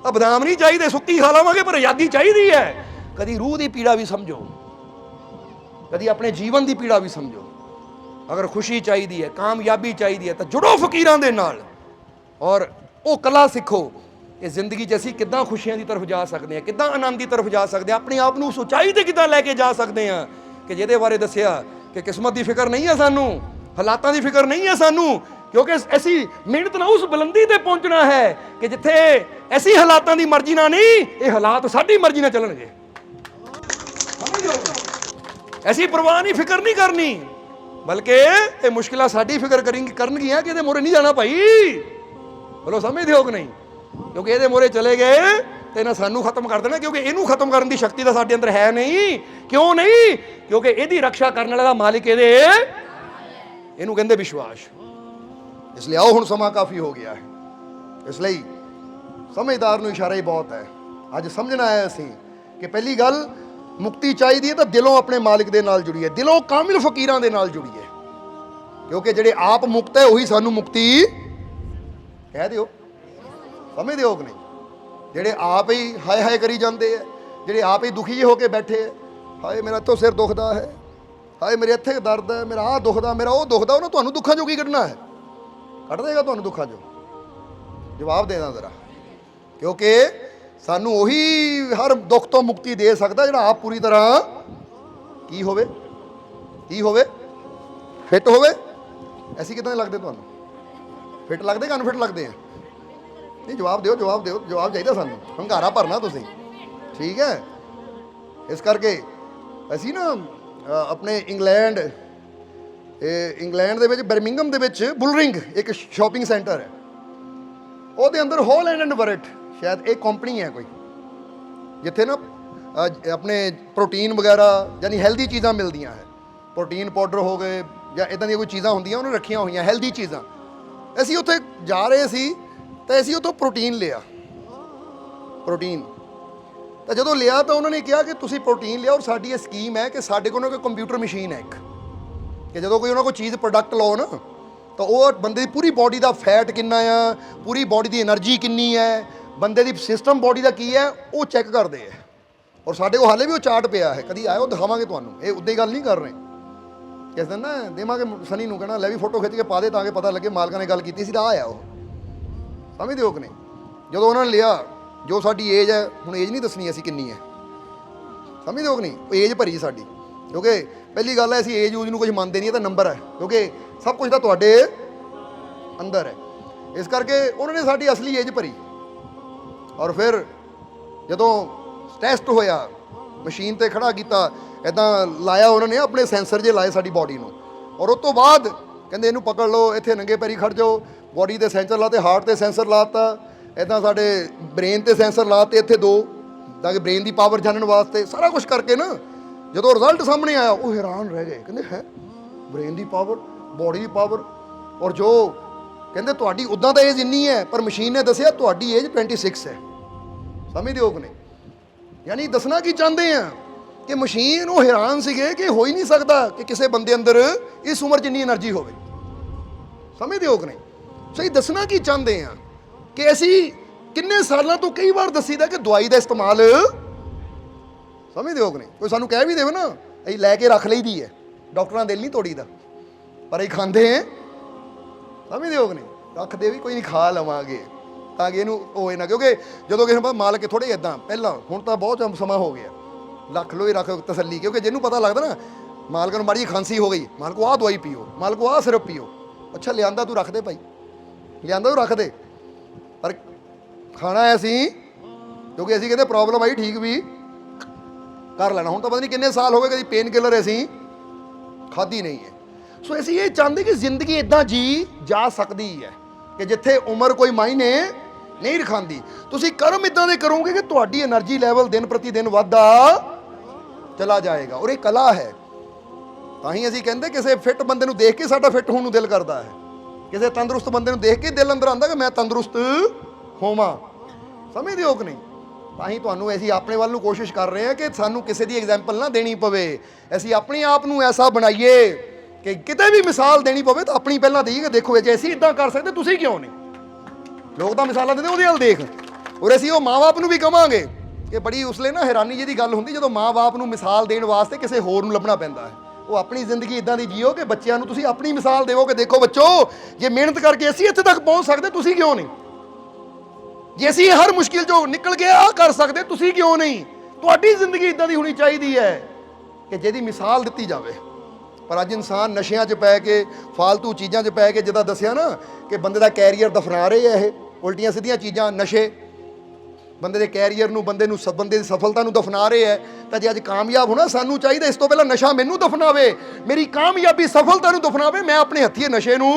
ਆ ਬਦਾਮ ਨਹੀਂ ਚਾਹੀਦੇ, ਸੁੱਕੀ ਖਾ ਲਵਾਂਗੇ, ਪਰ ਆਜ਼ਾਦੀ ਚਾਹੀਦੀ ਹੈ। ਕਦੀ ਰੂਹ ਦੀ ਪੀੜਾ ਵੀ ਸਮਝੋ, ਕਦੀ ਆਪਣੇ ਜੀਵਨ ਦੀ ਪੀੜਾ ਵੀ ਸਮਝੋ। ਅਗਰ ਖੁਸ਼ੀ ਚਾਹੀਦੀ ਹੈ, ਕਾਮਯਾਬੀ ਚਾਹੀਦੀ ਹੈ, ਤਾਂ ਜੁੜੋ ਫਕੀਰਾਂ ਦੇ ਨਾਲ ਔਰ ਉਹ ਕਲਾ ਸਿੱਖੋ ਕਿ ਜ਼ਿੰਦਗੀ 'ਚ ਅਸੀਂ ਕਿੱਦਾਂ ਖੁਸ਼ੀਆਂ ਦੀ ਤਰਫ ਜਾ ਸਕਦੇ ਹਾਂ, ਕਿੱਦਾਂ ਆਨੰਦ ਦੀ ਤਰਫ ਜਾ ਸਕਦੇ ਹਾਂ, ਆਪਣੇ ਆਪ ਨੂੰ ਉਸ ਉਚਾਈ ਤੇ ਕਿੱਦਾਂ ਲੈ ਕੇ ਜਾ ਸਕਦੇ ਹਾਂ ਕਿ ਜਿਹਦੇ ਬਾਰੇ ਦੱਸਿਆ ਕਿ ਕਿਸਮਤ ਦੀ ਫਿਕਰ ਨਹੀਂ ਹੈ ਸਾਨੂੰ, ਹਾਲਾਤਾਂ ਦੀ ਫਿਕਰ ਨਹੀਂ ਹੈ ਸਾਨੂੰ, ਕਿਉਂਕਿ ਅਸੀਂ ਮਿਹਨਤ ਨਾਲ ਉਸ ਬੁਲੰਦੀ ਤੇ ਪਹੁੰਚਣਾ ਹੈ ਕਿ ਜਿੱਥੇ ਐਸੀ ਹਾਲਾਤਾਂ ਦੀ ਮਰਜ਼ੀ ਨਾਲ ਨਹੀਂ, ਇਹ ਹਾਲਾਤ ਸਾਡੀ ਮਰਜ਼ੀ ਨਾਲ ਚੱਲਣਗੇ। ਐਸੀ ਪਰਵਾਹ ਨਹੀਂ, ਫਿਕਰ ਨਹੀਂ ਕਰਨੀ, ਬਲਕਿ ਇਹ ਮੁਸ਼ਕਿਲਾਂ ਸਾਡੀ ਫਿਕਰ ਕਰਨਗੀਆਂ ਕਿ ਇਹਦੇ ਮੋਰੇ ਨਹੀਂ ਜਾਣਾ ਭਾਈ। ਬੋਲੋ ਸਮਝਦੇ ਹੋ ਕਿ ਨਹੀਂ? ਕਿਉਂਕਿ ਇਹਦੇ ਮੋਰੇ ਚਲੇ ਗਏ ਤੇ ਇਹਨਾਂ ਸਾਨੂੰ ਖਤਮ ਕਰ ਦੇਣਾ, ਕਿਉਂਕਿ ਇਹਨੂੰ ਖਤਮ ਕਰਨ ਦੀ ਸ਼ਕਤੀ ਤਾਂ ਸਾਡੇ ਅੰਦਰ ਹੈ ਨਹੀਂ। ਕਿਉਂ ਨਹੀਂ? ਕਿਉਂਕਿ ਇਹਦੀ ਰੱਖਿਆ ਕਰਨ ਵਾਲਾ ਮਾਲਿਕ ਇਹਨੂੰ ਕਹਿੰਦੇ ਵਿਸ਼ਵਾਸ। ਇਸ ਲਈ ਆਓ, ਹੁਣ ਸਮਾਂ ਕਾਫੀ ਹੋ ਗਿਆ ਹੈ, ਇਸ ਲਈ ਸਮਝਦਾਰ ਨੂੰ ਇਸ਼ਾਰਾ ਹੀ ਬਹੁਤ ਹੈ। ਅੱਜ ਸਮਝਣਾ ਹੈ ਅਸੀਂ ਕਿ ਪਹਿਲੀ ਗੱਲ, ਮੁਕਤੀ ਚਾਹੀਦੀ ਹੈ ਤਾਂ ਦਿਲੋਂ ਆਪਣੇ ਮਾਲਿਕ ਦੇ ਨਾਲ ਜੁੜੀਏ, ਦਿਲੋਂ ਕਾਮਿਲ ਫਕੀਰਾਂ ਦੇ ਨਾਲ ਜੁੜੀਏ, ਕਿਉਂਕਿ ਜਿਹੜੇ ਆਪ ਮੁਕਤ ਹੈ ਉਹੀ ਸਾਨੂੰ ਮੁਕਤੀ ਕਹਿ ਦਿਓ। ਸਮਝਦੇ ਹੋ ਕਿ ਨਹੀਂ? ਜਿਹੜੇ ਆਪ ਹੀ ਹਾਏ ਹਾਏ ਕਰੀ ਜਾਂਦੇ ਆ, ਜਿਹੜੇ ਆਪ ਹੀ ਦੁਖੀ ਹੋ ਕੇ ਬੈਠੇ ਆ, ਹਾਏ ਮੇਰਾ ਇੱਥੋਂ ਸਿਰ ਦੁਖਦਾ ਹੈ, ਹਾਏ ਮੇਰੇ ਇੱਥੇ ਦਰਦ ਹੈ, ਮੇਰਾ ਆਹ ਦੁਖਦਾ, ਮੇਰਾ ਉਹ ਦੁਖਦਾ, ਉਹਨੂੰ ਤੁਹਾਨੂੰ ਦੁੱਖਾਂ ਚੋਂ ਕੀ ਕੱਢਣਾ ਹੈ? ਕੱਢ ਦੇਗਾ ਤੁਹਾਨੂੰ ਦੁੱਖਾਂ ਚੋਂ? ਜਵਾਬ ਦੇਣਾ ਜ਼ਰਾ, ਕਿਉਂਕਿ ਸਾਨੂੰ ਉਹੀ ਹਰ ਦੁੱਖ ਤੋਂ ਮੁਕਤੀ ਦੇ ਸਕਦਾ ਜਿਹੜਾ ਆਪ ਪੂਰੀ ਤਰ੍ਹਾਂ ਕੀ ਹੋਵੇ, ਫਿੱਟ ਹੋਵੇ। ਐਸੀ ਕਿੱਦਾਂ ਦੇ ਲੱਗਦੇ ਤੁਹਾਨੂੰ? ਫਿੱਟ ਲੱਗਦੇ ਕਿ ਅਨਫਿੱਟ ਲੱਗਦੇ ਆ? ਨਹੀਂ, ਜਵਾਬ ਦਿਓ, ਜਵਾਬ ਚਾਹੀਦਾ ਸਾਨੂੰ, ਹੰਗਾਰਾ ਭਰਨਾ ਤੁਸੀਂ, ਠੀਕ ਹੈ? ਇਸ ਕਰਕੇ ਅਸੀਂ ਨਾ ਆਪਣੇ ਇੰਗਲੈਂਡ ਦੇ ਵਿੱਚ ਬਰਮਿੰਗਮ ਦੇ ਵਿੱਚ ਬੁਲਰਿੰਗ ਇੱਕ ਸ਼ਾਪਿੰਗ ਸੈਂਟਰ ਹੈ, ਉਹਦੇ ਅੰਦਰ ਹੋਲੈਂਡ ਐਂਡ ਬਰਟ ਸ਼ਾਇਦ ਇਹ ਕੰਪਨੀ ਹੈ ਕੋਈ, ਜਿੱਥੇ ਨਾ ਆਪਣੇ ਪ੍ਰੋਟੀਨ ਵਗੈਰਾ ਯਾਨੀ ਹੈਲਦੀ ਚੀਜ਼ਾਂ ਮਿਲਦੀਆਂ ਹੈ, ਪ੍ਰੋਟੀਨ ਪਾਊਡਰ ਹੋ ਗਏ ਜਾਂ ਇੱਦਾਂ ਦੀਆਂ ਕੋਈ ਚੀਜ਼ਾਂ ਹੁੰਦੀਆਂ ਉਹਨੇ ਰੱਖੀਆਂ ਹੋਈਆਂ ਹੈਲਦੀ ਚੀਜ਼ਾਂ। ਅਸੀਂ ਉੱਥੇ ਜਾ ਰਹੇ ਸੀ ਤਾਂ ਅਸੀਂ ਉੱਥੋਂ ਪ੍ਰੋਟੀਨ ਲਿਆ, ਤਾਂ ਜਦੋਂ ਲਿਆ ਤਾਂ ਉਹਨਾਂ ਨੇ ਕਿਹਾ ਕਿ ਤੁਸੀਂ ਪ੍ਰੋਟੀਨ ਲਿਆ, ਔਰ ਸਾਡੀ ਇਹ ਸਕੀਮ ਹੈ ਕਿ ਸਾਡੇ ਕੋਲ ਨਾ ਕੋਈ ਕੰਪਿਊਟਰ ਮਸ਼ੀਨ ਹੈ ਇੱਕ, ਕਿ ਜਦੋਂ ਕੋਈ ਉਹਨਾਂ ਕੋਲ ਚੀਜ਼ ਪ੍ਰੋਡਕਟ ਲਓ ਨਾ ਤਾਂ ਉਹ ਬੰਦੇ ਦੀ ਪੂਰੀ ਬਾਡੀ ਦਾ ਫੈਟ ਕਿੰਨਾ ਆ, ਪੂਰੀ ਬਾਡੀ ਦੀ ਐਨਰਜੀ ਕਿੰਨੀ ਹੈ, ਬੰਦੇ ਦੀ ਸਿਸਟਮ ਬਾਡੀ ਦਾ ਕੀ ਹੈ, ਉਹ ਚੈੱਕ ਕਰਦੇ ਆ। ਔਰ ਸਾਡੇ ਕੋਲ ਹਾਲੇ ਵੀ ਉਹ ਚਾਰਟ ਪਿਆ ਹੈ, ਕਦੀ ਆਇਓ ਦਿਖਾਵਾਂਗੇ ਤੁਹਾਨੂੰ, ਇਹ ਉੱਦਾਂ ਹੀ ਗੱਲ ਨਹੀਂ ਕਰ ਰਹੇ। ਕਿਸ ਦਿਨ ਨਾ ਦੇਵਾਂਗੇ ਸਨੀ ਨੂੰ, ਕਹਿਣਾ ਲੈ ਵੀ ਫੋਟੋ ਖਿੱਚ ਕੇ ਪਾ ਦੇ ਤਾਂ ਕਿ ਪਤਾ ਲੱਗੇ ਮਾਲਕਾਂ ਨੇ ਗੱਲ ਕੀਤੀ ਸੀ ਤਾਂ ਆਇਆ ਉਹ। ਸਮਝਦੇ ਹੋ ਕਿ ਨਹੀਂ? ਜਦੋਂ ਉਹਨਾਂ ਨੇ ਲਿਆ, ਜੋ ਸਾਡੀ ਏਜ ਹੈ, ਹੁਣ ਏਜ ਨਹੀਂ ਦੱਸਣੀ ਅਸੀਂ ਕਿੰਨੀ ਹੈ, ਸਮਝਦੇ ਹੋ ਕਿ ਨਹੀਂ? ਉਹ ਏਜ ਭਰੀ ਸਾਡੀ, ਕਿਉਂਕਿ ਪਹਿਲੀ ਗੱਲ ਹੈ ਅਸੀਂ ਏਜ ਯੂਜ ਨੂੰ ਕੁਝ ਮੰਨਦੇ ਨਹੀਂ, ਇਹ ਤਾਂ ਨੰਬਰ ਹੈ, ਕਿਉਂਕਿ ਸਭ ਕੁਝ ਤਾਂ ਤੁਹਾਡੇ ਅੰਦਰ ਹੈ। ਇਸ ਕਰਕੇ ਉਹਨਾਂ ਨੇ ਸਾਡੀ ਅਸਲੀ ਏਜ ਭਰੀ। ਔਰ ਫਿਰ ਜਦੋਂ ਟੈਸਟ ਹੋਇਆ, ਮਸ਼ੀਨ 'ਤੇ ਖੜਾ ਕੀਤਾ, ਇੱਦਾਂ ਲਾਇਆ ਉਹਨਾਂ ਨੇ ਆਪਣੇ ਸੈਂਸਰ ਜੇ ਲਾਏ ਸਾਡੀ ਬਾਡੀ ਨੂੰ, ਔਰ ਉਸ ਤੋਂ ਬਾਅਦ ਕਹਿੰਦੇ ਇਹਨੂੰ ਪਕੜ ਲਓ, ਇੱਥੇ ਨੰਗੇ ਪੈਰੀ ਖੜ ਜਾਓ, ਬਾਡੀ ਦੇ ਸੈਂਸਰ ਲਾਤੇ, ਹਾਰਟ 'ਤੇ ਸੈਂਸਰ ਲਾਤਾ, ਇੱਦਾਂ ਸਾਡੇ ਬ੍ਰੇਨ 'ਤੇ ਸੈਂਸਰ ਲਾਤੇ, ਇੱਥੇ 2 ਤਾਂ ਕਿ ਬ੍ਰੇਨ ਦੀ ਪਾਵਰ ਜਾਣਨ ਵਾਸਤੇ ਸਾਰਾ ਕੁਝ ਕਰਕੇ ਨਾ ਜਦੋਂ ਰਿਜ਼ਲਟ ਸਾਹਮਣੇ ਆਇਆ ਉਹ ਹੈਰਾਨ ਰਹਿ ਗਏ, ਕਹਿੰਦੇ ਹੈ ਬ੍ਰੇਨ ਦੀ ਪਾਵਰ, ਬੋਡੀ ਦੀ ਪਾਵਰ, ਔਰ ਜੋ ਕਹਿੰਦੇ ਤੁਹਾਡੀ ਉੱਦਾਂ ਤਾਂ ਏਜ ਇੰਨੀ ਹੈ ਪਰ ਮਸ਼ੀਨ ਨੇ ਦੱਸਿਆ ਤੁਹਾਡੀ ਏਜ 26 ਹੈ। ਸਮਝਦੇ ਹੋ ਕਿ ਨਹੀਂ? ਯਾਨੀ ਦੱਸਣਾ ਕੀ ਚਾਹੁੰਦੇ ਆ ਕਿ ਮਸ਼ੀਨ ਉਹ ਹੈਰਾਨ ਸੀਗੇ ਕਿ ਹੋ ਹੀ ਨਹੀਂ ਸਕਦਾ ਕਿ ਕਿਸੇ ਬੰਦੇ ਅੰਦਰ ਇਸ ਉਮਰ ਜਿੰਨੀ એનર્ਜੀ ਹੋਵੇ। ਸਮਝਦੇ ਹੋ ਕਿ ਨਹੀਂ? ਸਹੀ ਦੱਸਣਾ ਕੀ ਚਾਹੁੰਦੇ ਆ ਕਿ ਅਸੀਂ ਕਿੰਨੇ ਸਾਲਾਂ ਤੋਂ ਕਈ ਵਾਰ ਦੱਸੀਦਾ ਕਿ ਦਵਾਈ ਦਾ ਇਸਤੇਮਾਲ, ਸਮਝਦੇ ਹੋ ਕਿ ਨਹੀਂ? ਕੋਈ ਸਾਨੂੰ ਕਹਿ ਵੀ ਦੇਵੇ ਨਾ ਅਸੀਂ ਲੈ ਕੇ ਰੱਖ ਲਈਦੀ ਹੈ, ਡਾਕਟਰਾਂ ਦਿਲ ਨਹੀਂ ਤੋੜੀਦਾ, ਪਰ ਅਸੀਂ ਖਾਂਦੇ ਹਾਂ। ਸਮਝਦੇ ਹੋ ਕਿ ਨਹੀਂ? ਰੱਖਦੇ ਵੀ ਕੋਈ ਨਹੀਂ, ਖਾ ਲਵਾਂਗੇ ਤਾਂ ਕਿ ਇਹਨੂੰ ਹੋਏ ਨਾ, ਕਿਉਂਕਿ ਜਦੋਂ ਕਿਸੇ ਨੂੰ ਮਾਲਕ ਥੋੜ੍ਹੇ ਇੱਦਾਂ ਪਹਿਲਾਂ, ਹੁਣ ਤਾਂ ਬਹੁਤ ਸਮਾਂ ਹੋ ਗਿਆ, ਰੱਖ ਲਓ ਹੀ ਰੱਖ ਤਸੱਲੀ, ਕਿਉਂਕਿ ਜਿਹਨੂੰ ਪਤਾ ਲੱਗਦਾ ਨਾ ਮਾਲਕ ਨੂੰ ਮਾੜੀ ਖਾਂਸੀ ਹੋ ਗਈ, ਮਾਲਕ ਆਹ ਦਵਾਈ ਪੀਓ, ਮਾਲਕ ਆਹ ਸਿਰਪ ਪੀਓ, ਅੱਛਾ ਲਿਆਂਦਾ ਤੂੰ ਰੱਖ ਦੇ ਭਾਈ, ਲਿਆਂਦਾ ਤੂੰ ਰੱਖ ਦੇ, ਪਰ ਖਾਣਾ ਹੈ ਅਸੀਂ, ਕਿਉਂਕਿ ਅਸੀਂ ਕਹਿੰਦੇ ਪ੍ਰੋਬਲਮ ਆਈ ਠੀਕ ਵੀ ਕਰ ਲੈਣਾ। ਹੁਣ ਤਾਂ ਪਤਾ ਨਹੀਂ ਕਿੰਨੇ ਸਾਲ ਹੋ ਗਏ ਕਦੀ ਪੇਨ ਕਿਲਰ ਅਸੀਂ ਖਾਧੀ ਨਹੀਂ ਹੈ। ਸੋ ਅਸੀਂ ਇਹ ਚਾਹੁੰਦੇ ਕਿ ਜ਼ਿੰਦਗੀ ਇੱਦਾਂ ਜੀ ਜਾ ਸਕਦੀ ਹੈ ਕਿ ਜਿੱਥੇ ਉਮਰ ਕੋਈ ਮਾਇਨੇ ਨਹੀਂ ਰਖਾਂਦੀ। ਤੁਸੀਂ ਕਰਮ ਇੱਦਾਂ ਦੇ ਕਰੋਗੇ ਕਿ ਤੁਹਾਡੀ એનર્ਜੀ ਲੈਵਲ ਦਿਨ ਪ੍ਰਤੀ ਦਿਨ ਵੱਧਦਾ ਚਲਾ ਜਾਏਗਾ, ਔਰ ਇਹ ਕਲਾ ਹੈ। ਤਾਂ ਹੀ ਅਸੀਂ ਕਹਿੰਦੇ ਕਿਸੇ ਫਿੱਟ ਬੰਦੇ ਨੂੰ ਦੇਖ ਕੇ ਸਾਡਾ ਫਿੱਟ ਹੋਣ ਨੂੰ ਦਿਲ ਕਰਦਾ ਹੈ, ਕਿਸੇ ਤੰਦਰੁਸਤ ਬੰਦੇ ਨੂੰ ਦੇਖ ਕੇ ਦਿਲ ਅੰਦਰ ਆਉਂਦਾ ਕਿ ਮੈਂ ਤੰਦਰੁਸਤ ਹੋਵਾਂ। ਸਮਝਦੇ ਹੋ ਕਿ ਨਹੀਂ? ਤਾਂ ਹੀ ਤੁਹਾਨੂੰ ਅਸੀਂ ਆਪਣੇ ਵੱਲ ਨੂੰ ਕੋਸ਼ਿਸ਼ ਕਰ ਰਹੇ ਹਾਂ ਕਿ ਸਾਨੂੰ ਕਿਸੇ ਦੀ ਐਗਜ਼ਾਮਪਲ ਨਾ ਦੇਣੀ ਪਵੇ, ਅਸੀਂ ਆਪਣੇ ਆਪ ਨੂੰ ਐਸਾ ਬਣਾਈਏ ਕਿ ਕਿਤੇ ਵੀ ਮਿਸਾਲ ਦੇਣੀ ਪਵੇ ਤਾਂ ਆਪਣੀ ਪਹਿਲਾਂ ਦੇਈਏ ਕਿ ਦੇਖੋ ਜੇ ਅਸੀਂ ਇੱਦਾਂ ਕਰ ਸਕਦੇ ਤੁਸੀਂ ਕਿਉਂ ਨਹੀਂ। ਲੋਕ ਤਾਂ ਮਿਸਾਲਾਂ ਦਿੰਦੇ ਉਹਦੇ ਵੱਲ ਦੇਖ, ਔਰ ਅਸੀਂ ਉਹ ਮਾਂ-ਬਾਪ ਨੂੰ ਵੀ ਕਵਾਂਗੇ ਕਿ ਬੜੀ ਉਸ ਲਈ ਨਾ ਹੈਰਾਨੀ ਜਿਹੀ ਦੀ ਗੱਲ ਹੁੰਦੀ ਜਦੋਂ ਮਾਂ-ਬਾਪ ਨੂੰ ਮਿਸਾਲ ਦੇਣ ਵਾਸਤੇ ਕਿਸੇ ਹੋਰ ਨੂੰ ਲੱਭਣਾ ਪੈਂਦਾ ਹੈ। ਉਹ ਆਪਣੀ ਜ਼ਿੰਦਗੀ ਇੱਦਾਂ ਦੀ ਜੀਓ ਕਿ ਬੱਚਿਆਂ ਨੂੰ ਤੁਸੀਂ ਆਪਣੀ ਮਿਸਾਲ ਦੇਵੋ ਕਿ ਦੇਖੋ ਬੱਚੋ ਜੇ ਮਿਹਨਤ ਕਰਕੇ ਅਸੀਂ ਇੱਥੇ ਤੱਕ ਪਹੁੰਚ ਸਕਦੇ ਤੁਸੀਂ ਕਿਉਂ ਨਹੀਂ, ਜੇ ਅਸੀਂ ਹਰ ਮੁਸ਼ਕਿਲ ਚੋਂ ਨਿਕਲ ਕੇ ਆ ਕਰ ਸਕਦੇ ਤੁਸੀਂ ਕਿਉਂ ਨਹੀਂ। ਤੁਹਾਡੀ ਜ਼ਿੰਦਗੀ ਇੱਦਾਂ ਦੀ ਹੋਣੀ ਚਾਹੀਦੀ ਹੈ ਕਿ ਜਿਹਦੀ ਮਿਸਾਲ ਦਿੱਤੀ ਜਾਵੇ। ਪਰ ਅੱਜ ਇਨਸਾਨ ਨਸ਼ਿਆਂ 'ਚ ਪੈ ਕੇ, ਫਾਲਤੂ ਚੀਜ਼ਾਂ 'ਚ ਪੈ ਕੇ, ਜਿੱਦਾਂ ਦੱਸਿਆ ਨਾ ਕਿ ਬੰਦੇ ਦਾ ਕੈਰੀਅਰ ਦਫਨਾ ਰਹੇ ਆ ਇਹ ਉਲਟੀਆਂ ਸਿੱਧੀਆਂ ਚੀਜ਼ਾਂ, ਨਸ਼ੇ ਬੰਦੇ ਦੇ ਕੈਰੀਅਰ ਨੂੰ, ਬੰਦੇ ਦੀ ਸਫਲਤਾ ਨੂੰ ਦਫਨਾ ਰਹੇ ਹੈ। ਤਾਂ ਜੇ ਅੱਜ ਕਾਮਯਾਬ ਹੋਣਾ ਸਾਨੂੰ ਚਾਹੀਦਾ ਇਸ ਤੋਂ ਪਹਿਲਾਂ ਨਸ਼ਾ ਮੈਨੂੰ ਦਫਨਾਵੇ, ਮੇਰੀ ਕਾਮਯਾਬੀ ਸਫਲਤਾ ਨੂੰ ਦਫਨਾਵੇ, ਮੈਂ ਆਪਣੇ ਹੱਥੀਂ ਨਸ਼ੇ ਨੂੰ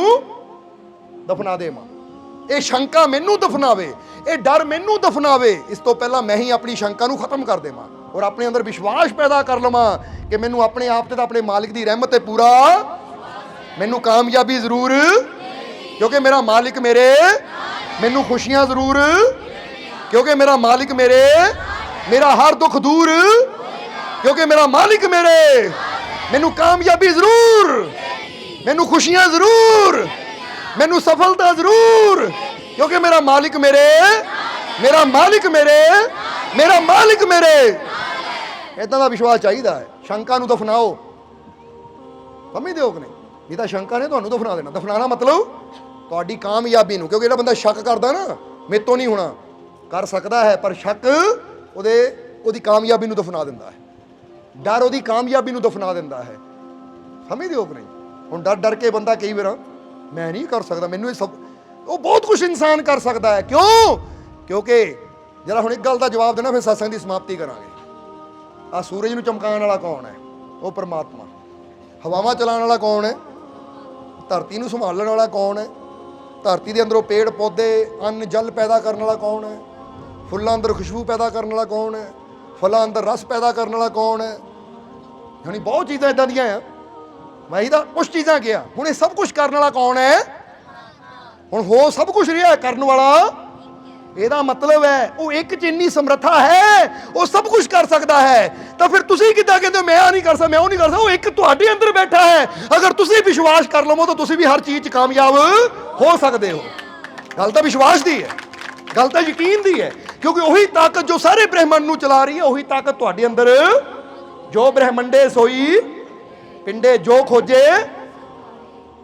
ਦਫਨਾ ਦੇਵਾਂ, ਇਹ ਸ਼ੰਕਾ ਮੈਨੂੰ ਦਫਨਾਵੇ, ਇਹ ਡਰ ਮੈਨੂੰ ਦਫਨਾਵੇ। ਇਸ ਤੋਂ ਪਹਿਲਾਂ ਮੈਂ ਹੀ ਆਪਣੀ ਸ਼ੰਕਾ ਨੂੰ ਖਤਮ ਕਰ ਦੇਵਾਂ ਔਰ ਆਪਣੇ ਅੰਦਰ ਵਿਸ਼ਵਾਸ ਪੈਦਾ ਕਰ ਲਵਾਂ ਕਿ ਮੈਨੂੰ ਆਪਣੇ ਆਪ ਤੇ ਤਾਂ ਆਪਣੇ ਮਾਲਿਕ ਦੀ ਰਹਿਮਤ ਤੇ ਪੂਰਾ, ਮੈਨੂੰ ਕਾਮਯਾਬੀ ਜ਼ਰੂਰ, ਕਿਉਂਕਿ ਮੇਰਾ ਮਾਲਿਕ ਮੈਨੂੰ ਖੁਸ਼ੀਆਂ ਜ਼ਰੂਰ, ਕਿਉਂਕਿ ਮੇਰਾ ਮਾਲਿਕ ਮੇਰਾ ਹਰ ਦੁੱਖ ਦੂਰ, ਕਿਉਂਕਿ ਮੇਰਾ ਮਾਲਿਕ ਮੈਨੂੰ ਕਾਮਯਾਬੀ ਜ਼ਰੂਰ, ਮੈਨੂੰ ਖੁਸ਼ੀਆਂ ਜ਼ਰੂਰ, ਮੈਨੂੰ ਸਫਲਤਾ ਜ਼ਰੂਰ, ਕਿਉਂਕਿ ਮੇਰਾ ਮਾਲਿਕ ਇਦਾਂ ਦਾ ਵਿਸ਼ਵਾਸ ਚਾਹੀਦਾ ਹੈ। ਸ਼ੰਕਾ ਨੂੰ ਦਫਨਾਓ। ਸਮਝਦੇ ਹੋ ਕਿ ਨਹੀਂ? ਇਹ ਤਾਂ ਸ਼ੰਕਾ ਨੇ ਤੁਹਾਨੂੰ ਦਫਨਾ ਦੇਣਾ। ਦਫਨਾਣਾ ਮਤਲਬ ਤੁਹਾਡੀ ਕਾਮਯਾਬੀ ਨੂੰ, ਕਿਉਂਕਿ ਜਿਹੜਾ ਬੰਦਾ ਸ਼ੱਕ ਕਰਦਾ ਨਾ ਮੇਰੇ ਤੋਂ ਨਹੀਂ ਹੋਣਾ, ਕਰ ਸਕਦਾ ਹੈ ਪਰ ਸ਼ੱਕ ਉਹਦੀ ਕਾਮਯਾਬੀ ਨੂੰ ਦਫਨਾ ਦਿੰਦਾ ਹੈ, ਡਰ ਉਹਦੀ ਕਾਮਯਾਬੀ ਨੂੰ ਦਫਨਾ ਦਿੰਦਾ ਹੈ। ਸਮਝਦੇ ਹੋ ਕਿ ਨਹੀਂ? ਹੁਣ ਡਰ ਕੇ ਬੰਦਾ ਕਈ ਵਾਰ ਮੈਂ ਨਹੀਂ ਕਰ ਸਕਦਾ, ਮੈਨੂੰ ਇਹ ਸਭ, ਉਹ ਬਹੁਤ ਕੁਝ ਇਨਸਾਨ ਕਰ ਸਕਦਾ ਹੈ। ਕਿਉਂ? ਕਿਉਂਕਿ ਜਿਹੜਾ ਹੁਣ ਇੱਕ ਗੱਲ ਦਾ ਜਵਾਬ ਦੇਣਾ ਫਿਰ ਸਤਸੰਗ ਦੀ ਸਮਾਪਤੀ ਕਰਾਂਗੇ। ਆਹ ਸੂਰਜ ਨੂੰ ਚਮਕਾਉਣ ਵਾਲਾ ਕੌਣ ਹੈ? ਉਹ ਪਰਮਾਤਮਾ। ਹਵਾਵਾਂ ਚਲਾਉਣ ਵਾਲਾ ਕੌਣ ਹੈ? ਧਰਤੀ ਨੂੰ ਸੰਭਾਲਣ ਵਾਲਾ ਕੌਣ ਹੈ? ਧਰਤੀ ਦੇ ਅੰਦਰੋਂ ਪੇੜ ਪੌਦੇ, ਅੰਨ ਜਲ ਪੈਦਾ ਕਰਨ ਵਾਲਾ ਕੌਣ ਹੈ? ਫੁੱਲਾਂ ਅੰਦਰ ਖੁਸ਼ਬੂ ਪੈਦਾ ਕਰਨ ਵਾਲਾ ਕੌਣ ਹੈ? ਫਲਾਂ ਅੰਦਰ ਰਸ ਪੈਦਾ ਕਰਨ ਵਾਲਾ ਕੌਣ ਹੈ? ਯਾਨੀ ਬਹੁਤ ਚੀਜ਼ਾਂ ਇੱਦਾਂ ਦੀਆਂ ਆ, ਮੈਂ ਇਹਦਾ ਕੁਛ ਚੀਜ਼ਾਂ ਕਿਹਾ। ਹੁਣ ਇਹ ਸਭ ਕੁਛ ਕਰਨ ਵਾਲਾ ਕੌਣ ਹੈ? ਹੁਣ ਹੋ ਸਭ ਕੁਛ ਰਿਹਾ ਕਰਨ ਵਾਲਾ, ਇਹਦਾ ਮਤਲਬ ਹੈ ਉਹ ਇੱਕ 'ਚ ਇੰਨੀ ਸਮਰੱਥਾ ਹੈ, ਉਹ ਸਭ ਕੁਝ ਕਰ ਸਕਦਾ ਹੈ। ਤਾਂ ਫਿਰ ਤੁਸੀਂ ਕਿੱਦਾਂ ਕਹਿੰਦੇ ਹੋ ਮੈਂ ਆ ਨਹੀਂ ਕਰ ਸਕਦਾ, ਮੈਂ ਉਹ ਨਹੀਂ ਕਰ ਸਕਦਾ? ਉਹ ਇੱਕ ਤੁਹਾਡੇ ਅੰਦਰ ਬੈਠਾ ਹੈ। ਅਗਰ ਤੁਸੀਂ ਵਿਸ਼ਵਾਸ ਕਰ ਲਵੋ ਤਾਂ ਤੁਸੀਂ ਵੀ ਹਰ ਚੀਜ਼ 'ਚ ਕਾਮਯਾਬ ਹੋ ਸਕਦੇ ਹੋ। ਗੱਲ ਤਾਂ ਵਿਸ਼ਵਾਸ ਦੀ ਹੈ, ਗੱਲ ਤਾਂ ਯਕੀਨ ਦੀ ਹੈ, ਕਿਉਂਕਿ ਉਹੀ ਤਾਕਤ ਜੋ ਸਾਰੇ ਬ੍ਰਹਿਮੰਡ ਨੂੰ ਚਲਾ ਰਹੀ ਹੈ, ਉਹੀ ਤਾਕਤ ਤੁਹਾਡੇ ਅੰਦਰ, ਜੋ ਬ੍ਰਹਿਮੰਡੇ ਸੋਈ ਪਿੰਡੇ ਜੋ ਖੋਜੇ।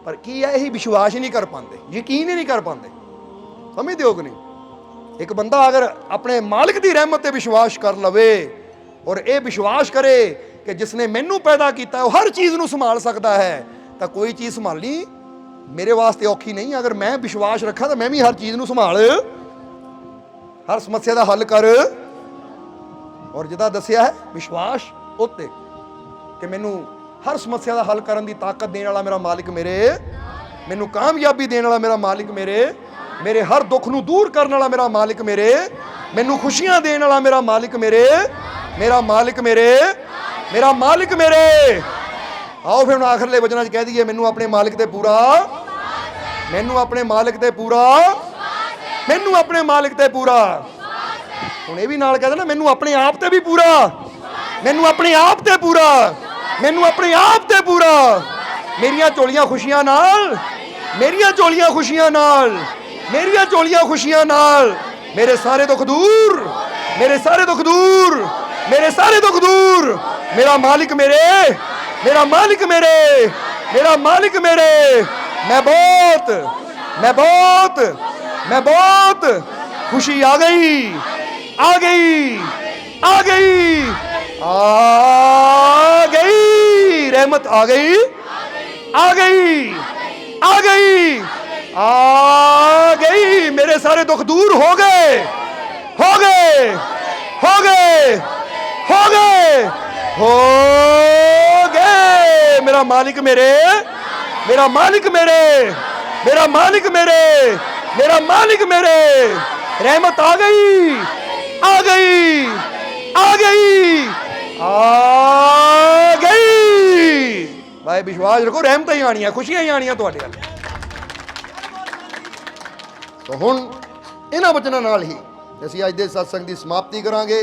ਪਰ ਕੀ ਹੈ, ਇਹੀ ਵਿਸ਼ਵਾਸ ਹੀ ਨਹੀਂ ਕਰ ਪਾਉਂਦੇ, ਯਕੀਨ ਹੀ ਨਹੀਂ ਕਰ ਪਾਉਂਦੇ। ਸਮਝਦੇ ਹੋ ਕਿ ਨਹੀਂ? ਇੱਕ ਬੰਦਾ ਅਗਰ ਆਪਣੇ ਮਾਲਿਕ ਦੀ ਰਹਿਮਤ ਤੇ ਵਿਸ਼ਵਾਸ ਕਰ ਲਵੇ ਔਰ ਇਹ ਵਿਸ਼ਵਾਸ ਕਰੇ ਕਿ ਜਿਸਨੇ ਮੈਨੂੰ ਪੈਦਾ ਕੀਤਾ ਉਹ ਹਰ ਚੀਜ਼ ਨੂੰ ਸੰਭਾਲ ਸਕਦਾ ਹੈ, ਤਾਂ ਕੋਈ ਚੀਜ਼ ਸੰਭਾਲਣੀ ਮੇਰੇ ਵਾਸਤੇ ਔਖੀ ਨਹੀਂ। ਅਗਰ ਮੈਂ ਵਿਸ਼ਵਾਸ ਰੱਖਾਂ ਤਾਂ ਮੈਂ ਵੀ ਹਰ ਚੀਜ਼ ਨੂੰ ਸੰਭਾਲ, ਹਰ ਸਮੱਸਿਆ ਦਾ ਹੱਲ ਕਰ। ਔਰ ਜਿੱਦਾਂ ਦੱਸਿਆ ਹੈ ਵਿਸ਼ਵਾਸ ਉੱਤੇ ਕਿ ਮੈਨੂੰ ਹਰ ਸਮੱਸਿਆ ਦਾ ਹੱਲ ਕਰਨ ਦੀ ਤਾਕਤ ਦੇਣ ਵਾਲਾ ਮੇਰਾ ਮਾਲਿਕ ਮੈਨੂੰ ਕਾਮਯਾਬੀ ਦੇਣ ਵਾਲਾ ਮੇਰਾ ਮਾਲਿਕ ਮੇਰੇ ਹਰ ਦੁੱਖ ਨੂੰ ਦੂਰ ਕਰਨ ਵਾਲਾ ਮੇਰਾ ਮਾਲਿਕ ਮੈਨੂੰ ਖੁਸ਼ੀਆਂ ਦੇਣ ਵਾਲਾ ਮੇਰਾ ਮਾਲਿਕ ਮੇਰੇ, ਮੇਰਾ ਮਾਲਿਕ ਮੇਰੇ, ਮੇਰਾ ਮਾਲਿਕ ਮੇਰੇ। ਆਓ ਫਿਰ ਹੁਣ ਆਖਰਲੇ ਵਚਨਾਂ 'ਚ ਕਹਿ ਦਈਏ, ਮੈਨੂੰ ਆਪਣੇ ਮਾਲਿਕ ਤੇ ਪੂਰਾ, ਮੈਨੂੰ ਆਪਣੇ ਮਾਲਿਕ ਤੇ ਪੂਰਾ, ਮੈਨੂੰ ਆਪਣੇ ਮਾਲਿਕ ਤੇ ਪੂਰਾ। ਹੁਣ ਇਹ ਵੀ ਨਾਲ ਕਹਿ ਦੇਣਾ, ਮੈਨੂੰ ਆਪਣੇ ਆਪ ਤੇ ਵੀ ਪੂਰਾ, ਮੈਨੂੰ ਆਪਣੇ ਆਪ ਤੇ ਪੂਰਾ, ਮੈਨੂੰ ਆਪਣੇ ਆਪ ਤੇ ਪੂਰਾ। ਮੇਰੀਆਂ ਝੋਲੀਆਂ ਖੁਸ਼ੀਆਂ ਨਾਲ, ਮੇਰੀਆਂ ਝੋਲੀਆਂ ਖੁਸ਼ੀਆਂ ਨਾਲ, ਮੇਰੀਆਂ ਝੋਲੀਆਂ ਖੁਸ਼ੀਆਂ ਨਾਲ। ਮੇਰੇ ਸਾਰੇ ਦੁੱਖ ਦੂਰ, ਮੇਰੇ ਸਾਰੇ ਦੁੱਖ ਦੂਰ, ਮੇਰੇ ਸਾਰੇ ਦੁੱਖ ਦੂਰ। ਮੇਰਾ ਮਾਲਿਕ ਮੇਰੇ, मेरा मालिक मेरे, मेरा मालिक मेरे। मैं बहुत, मैं बहुत, मैं बहुत। खुशी आ गई, आ गई, आ गई, आ गई। रहमत आ गई, आ गई, आ गई, आ गई। मेरे सारे दुख दूर हो गए, हो गए, हो गए, हो गए, हो गए। मेरा मालिक मेरे, मेरा मालिक मेरे, मेरा मालिक मेरे, मेरा मालिक मेरे। रहमत आ गई, आ गई, आ गई, आ गई। भाई विश्वास रखो, रहमत ही आनी है, खुशियां ही आनी ਤੁਹਾਡੇ ਵੱਲ। तो हुण इन्हां वचनां नाल ही ਅਸੀਂ ਅੱਜ ਦੇ ਸਤਸੰਗ ਦੀ ਸਮਾਪਤੀ ਕਰਾਂਗੇ।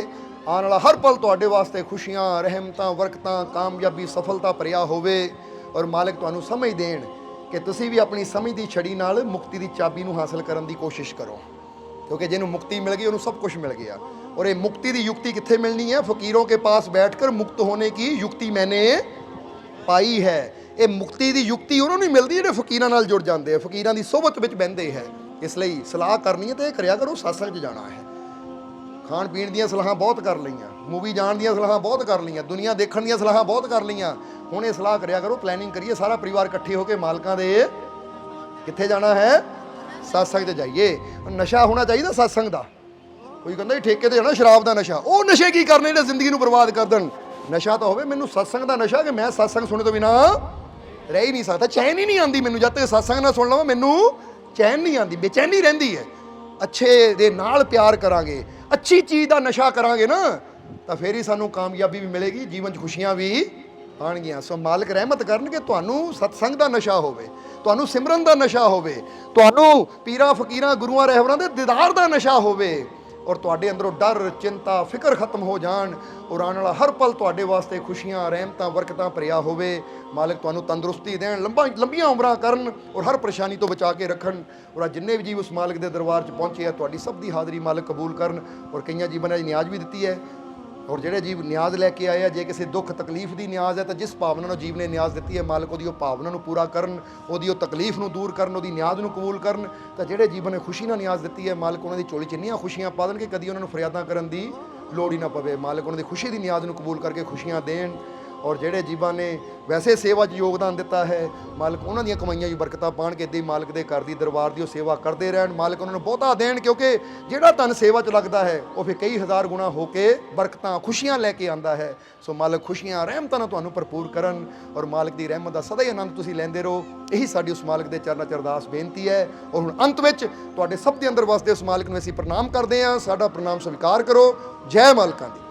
ਆਉਣ ਵਾਲਾ ਹਰ ਪਲ ਤੁਹਾਡੇ ਵਾਸਤੇ ਖੁਸ਼ੀਆਂ, ਰਹਿਮਤਾਂ, ਬਰਕਤਾਂ, ਕਾਮਯਾਬੀ, ਸਫਲਤਾ ਭਰਿਆ ਹੋਵੇ। ਔਰ ਮਾਲਕ ਤੁਹਾਨੂੰ ਸਮਝ ਦੇਣ ਕਿ ਤੁਸੀਂ ਵੀ ਆਪਣੀ ਸਮਝ ਦੀ ਛੜੀ ਨਾਲ ਮੁਕਤੀ ਦੀ ਚਾਬੀ ਨੂੰ ਹਾਸਲ ਕਰਨ ਦੀ ਕੋਸ਼ਿਸ਼ ਕਰੋ, ਕਿਉਂਕਿ ਜਿਹਨੂੰ ਮੁਕਤੀ ਮਿਲ ਗਈ ਉਹਨੂੰ ਸਭ ਕੁਝ ਮਿਲ ਗਿਆ। और ये मुक्ति की युक्ति कित्थे मिलनी है? फकीरों के पास बैठकर मुक्त होने की युक्ति मैंने पाई है। ये मुक्ति की युक्ति उन्होंने मिलती है जो फकीरां नाल जुड़ जाते हैं, फकीरां की सोहबत विच बहिंदे है। इसलिए सलाह करनी है तो यह करिया करो, सत्संग जाना है। खाण पीण ਦੀਆਂ ਸਲਾਹਾਂ ਬਹੁਤ ਕਰ ਲਈਆਂ, मूवी जाण ਦੀਆਂ ਸਲਾਹਾਂ ਬਹੁਤ ਕਰ ਲਈਆਂ, ਦੁਨੀਆ ਦੇਖਣ ਦੀਆਂ ਸਲਾਹਾਂ ਬਹੁਤ ਕਰ ਲਈਆਂ। ਹੁਣ ਇਹ ਸਲਾਹ ਕਰਿਆ ਕਰੋ, ਪਲੈਨਿੰਗ ਕਰੀਏ ਸਾਰਾ ਪਰਿਵਾਰ ਇਕੱਠੇ ਹੋ ਕੇ ਮਾਲਕਾਂ ਦੇ ਕਿੱਥੇ ਜਾਣਾ ਹੈ? ਸਤਸੰਗ 'ਚ ਜਾਈਏ। ਨਸ਼ਾ ਹੋਣਾ ਚਾਹੀਦਾ ਸਤਸੰਗ ਦਾ। ਕੋਈ ਕਹਿੰਦਾ ਜੀ ਠੇਕੇ ਤੇ ਜਾਣਾ ਸ਼ਰਾਬ ਦਾ ਨਸ਼ਾ, ਉਹ ਨਸ਼ੇ ਕੀ ਕਰਨੇ ਜਿਹੜੇ ਜ਼ਿੰਦਗੀ ਨੂੰ ਬਰਬਾਦ ਕਰ ਦੇਣ। ਨਸ਼ਾ ਤਾਂ ਹੋਵੇ ਮੈਨੂੰ ਸਤਸੰਗ ਦਾ ਨਸ਼ਾ, ਕਿ ਮੈਂ ਸਤਸੰਗ ਸੁਣੇ ਤੋਂ ਬਿਨਾ ਰਹਿ ਹੀ ਨਹੀਂ ਸਕਦਾ। ਚੈਨ ਹੀ ਨਹੀਂ ਆਉਂਦੀ ਮੈਨੂੰ, ਜਦ ਤੱਕ ਸਤਸੰਗ ਨਾ ਸੁਣ ਲਵਾਂ ਮੈਨੂੰ ਚੈਨ ਨਹੀਂ ਆਉਂਦੀ, ਬੇਚੈਨੀ ਰਹਿੰਦੀ ਹੈ। ਅੱਛੇ ਦੇ ਨਾਲ ਪਿਆਰ ਕਰਾਂਗੇ, ਅੱਛੀ ਚੀਜ਼ ਦਾ ਨਸ਼ਾ ਕਰਾਂਗੇ ਨਾ, ਤਾਂ ਫਿਰ ਹੀ ਸਾਨੂੰ ਕਾਮਯਾਬੀ ਵੀ ਮਿਲੇਗੀ, ਜੀਵਨ 'ਚ ਖੁਸ਼ੀਆਂ ਵੀ ਆਉਣਗੀਆਂ। ਸੋ ਮਾਲਕ ਰਹਿਮਤ ਕਰਨ ਕਿ ਤੁਹਾਨੂੰ ਸਤਸੰਗ ਦਾ ਨਸ਼ਾ ਹੋਵੇ, ਤੁਹਾਨੂੰ ਸਿਮਰਨ ਦਾ ਨਸ਼ਾ ਹੋਵੇ, ਤੁਹਾਨੂੰ ਪੀਰਾਂ ਫਕੀਰਾਂ ਗੁਰੂਆਂ ਰਹਿਬਰਾਂ ਦੇ ਦੀਦਾਰ ਦਾ ਨਸ਼ਾ ਹੋਵੇ। ਔਰ ਤੁਹਾਡੇ ਅੰਦਰੋਂ ਡਰ, ਚਿੰਤਾ, ਫਿਕਰ ਖਤਮ ਹੋ ਜਾਣ। ਔਰ ਆਉਣ ਵਾਲਾ ਹਰ ਪਲ ਤੁਹਾਡੇ ਵਾਸਤੇ ਖੁਸ਼ੀਆਂ, ਰਹਿਮਤਾਂ, ਬਰਕਤਾਂ ਭਰਿਆ ਹੋਵੇ। ਮਾਲਕ ਤੁਹਾਨੂੰ ਤੰਦਰੁਸਤੀ ਦੇਣ, ਲੰਬੀਆਂ ਉਮਰਾਂ ਕਰਨ, ਔਰ ਹਰ ਪਰੇਸ਼ਾਨੀ ਤੋਂ ਬਚਾ ਕੇ ਰੱਖਣ। ਔਰ ਜਿੰਨੇ ਵੀ ਜੀਵ ਉਸ ਮਾਲਕ ਦੇ ਦਰਬਾਰ 'ਚ ਪਹੁੰਚੇ ਆ, ਤੁਹਾਡੀ ਸਭ ਦੀ ਹਾਜ਼ਰੀ ਮਾਲਕ ਕਬੂਲ ਕਰਨ। ਔਰ ਕਈਆਂ ਜੀਵਾਂ ਨੇ ਨਿਆਜ਼ ਵੀ ਦਿੱਤੀ ਹੈ। ਔਰ ਜਿਹੜੇ ਜੀਵ ਨਿਆਜ਼ ਲੈ ਕੇ ਆਏ ਆ, ਜੇ ਕਿਸੇ ਦੁੱਖ ਤਕਲੀਫ ਦੀ ਨਿਆਜ਼ ਹੈ ਤਾਂ ਜਿਸ ਭਾਵਨਾ ਨੂੰ ਜੀਵ ਨੇ ਨਿਆਜ਼ ਦਿੱਤੀ ਹੈ, ਮਾਲਕ ਉਹਦੀ ਉਹ ਭਾਵਨਾ ਨੂੰ ਪੂਰਾ ਕਰਨ, ਉਹਦੀ ਉਹ ਤਕਲੀਫ ਨੂੰ ਦੂਰ ਕਰਨ, ਉਹਦੀ ਨਿਆਜ਼ ਨੂੰ ਕਬੂਲ ਕਰਨ। ਤਾਂ ਜਿਹੜੇ ਜੀਵਨ ਨੇ ਖੁਸ਼ੀ ਨਾਲ ਨਿਆਜ਼ ਦਿੱਤੀ ਹੈ, ਮਾਲਕ ਉਹਨਾਂ ਦੀ ਝੋਲੀ 'ਚ ਇੰਨੀਆਂ ਖੁਸ਼ੀਆਂ ਪਾ ਦੇਣ ਕਿ ਕਦੀ ਉਹਨਾਂ ਨੂੰ ਫਰਿਆਦਾਂ ਕਰਨ ਦੀ ਲੋੜ ਹੀ ਨਾ ਪਵੇ। ਮਾਲਕ ਉਹਨਾਂ ਦੀ ਖੁਸ਼ੀ ਦੀ ਨਿਆਜ਼ ਨੂੰ ਕਬੂਲ ਕਰਕੇ ਖੁਸ਼ੀਆਂ ਦੇਣ। ਔਰ ਜਿਹੜੇ ਜੀਵਾਂ ਨੇ ਵੈਸੇ ਸੇਵਾ 'ਚ ਯੋਗਦਾਨ ਦਿੱਤਾ ਹੈ, ਮਾਲਕ ਉਹਨਾਂ ਦੀਆਂ ਕਮਾਈਆਂ 'ਚ ਬਰਕਤਾਂ ਪਾਉਣ ਕੇ ਇੱਦਾਂ ਹੀ ਮਾਲਕ ਦੇ ਘਰ ਦੀ ਦਰਬਾਰ ਦੀ ਉਹ ਸੇਵਾ ਕਰਦੇ ਰਹਿਣ। ਮਾਲਕ ਉਹਨਾਂ ਨੂੰ ਬਹੁਤਾ ਦੇਣ, ਕਿਉਂਕਿ ਜਿਹੜਾ ਧਨ ਸੇਵਾ 'ਚ ਲੱਗਦਾ ਹੈ ਉਹ ਫਿਰ ਕਈ ਹਜ਼ਾਰ ਗੁਣਾ ਹੋ ਕੇ ਬਰਕਤਾਂ, ਖੁਸ਼ੀਆਂ ਲੈ ਕੇ ਆਉਂਦਾ ਹੈ। ਸੋ ਮਾਲਕ ਖੁਸ਼ੀਆਂ, ਰਹਿਮਤਾਂ ਨਾਲ ਤੁਹਾਨੂੰ ਭਰਪੂਰ ਕਰਨ। ਔਰ ਮਾਲਕ ਦੀ ਰਹਿਮਤ ਦਾ ਸਦਾ ਹੀ ਆਨੰਦ ਤੁਸੀਂ ਲੈਂਦੇ ਰਹੋ। ਇਹੀ ਸਾਡੀ ਉਸ ਮਾਲਕ ਦੇ ਚਰਨਾਂ 'ਚ ਅਰਦਾਸ ਬੇਨਤੀ ਹੈ। ਔਰ ਹੁਣ ਅੰਤ ਵਿੱਚ ਤੁਹਾਡੇ ਸਭ ਦੇ ਅੰਦਰ ਵਸਦੇ ਉਸ ਮਾਲਕ ਨੂੰ ਅਸੀਂ ਪ੍ਰਣਾਮ ਕਰਦੇ ਹਾਂ। ਸਾਡਾ ਪ੍ਰਣਾਮ ਸਵੀਕਾਰ ਕਰੋ। ਜੈ ਮਾਲਕਾਂ ਦੀ।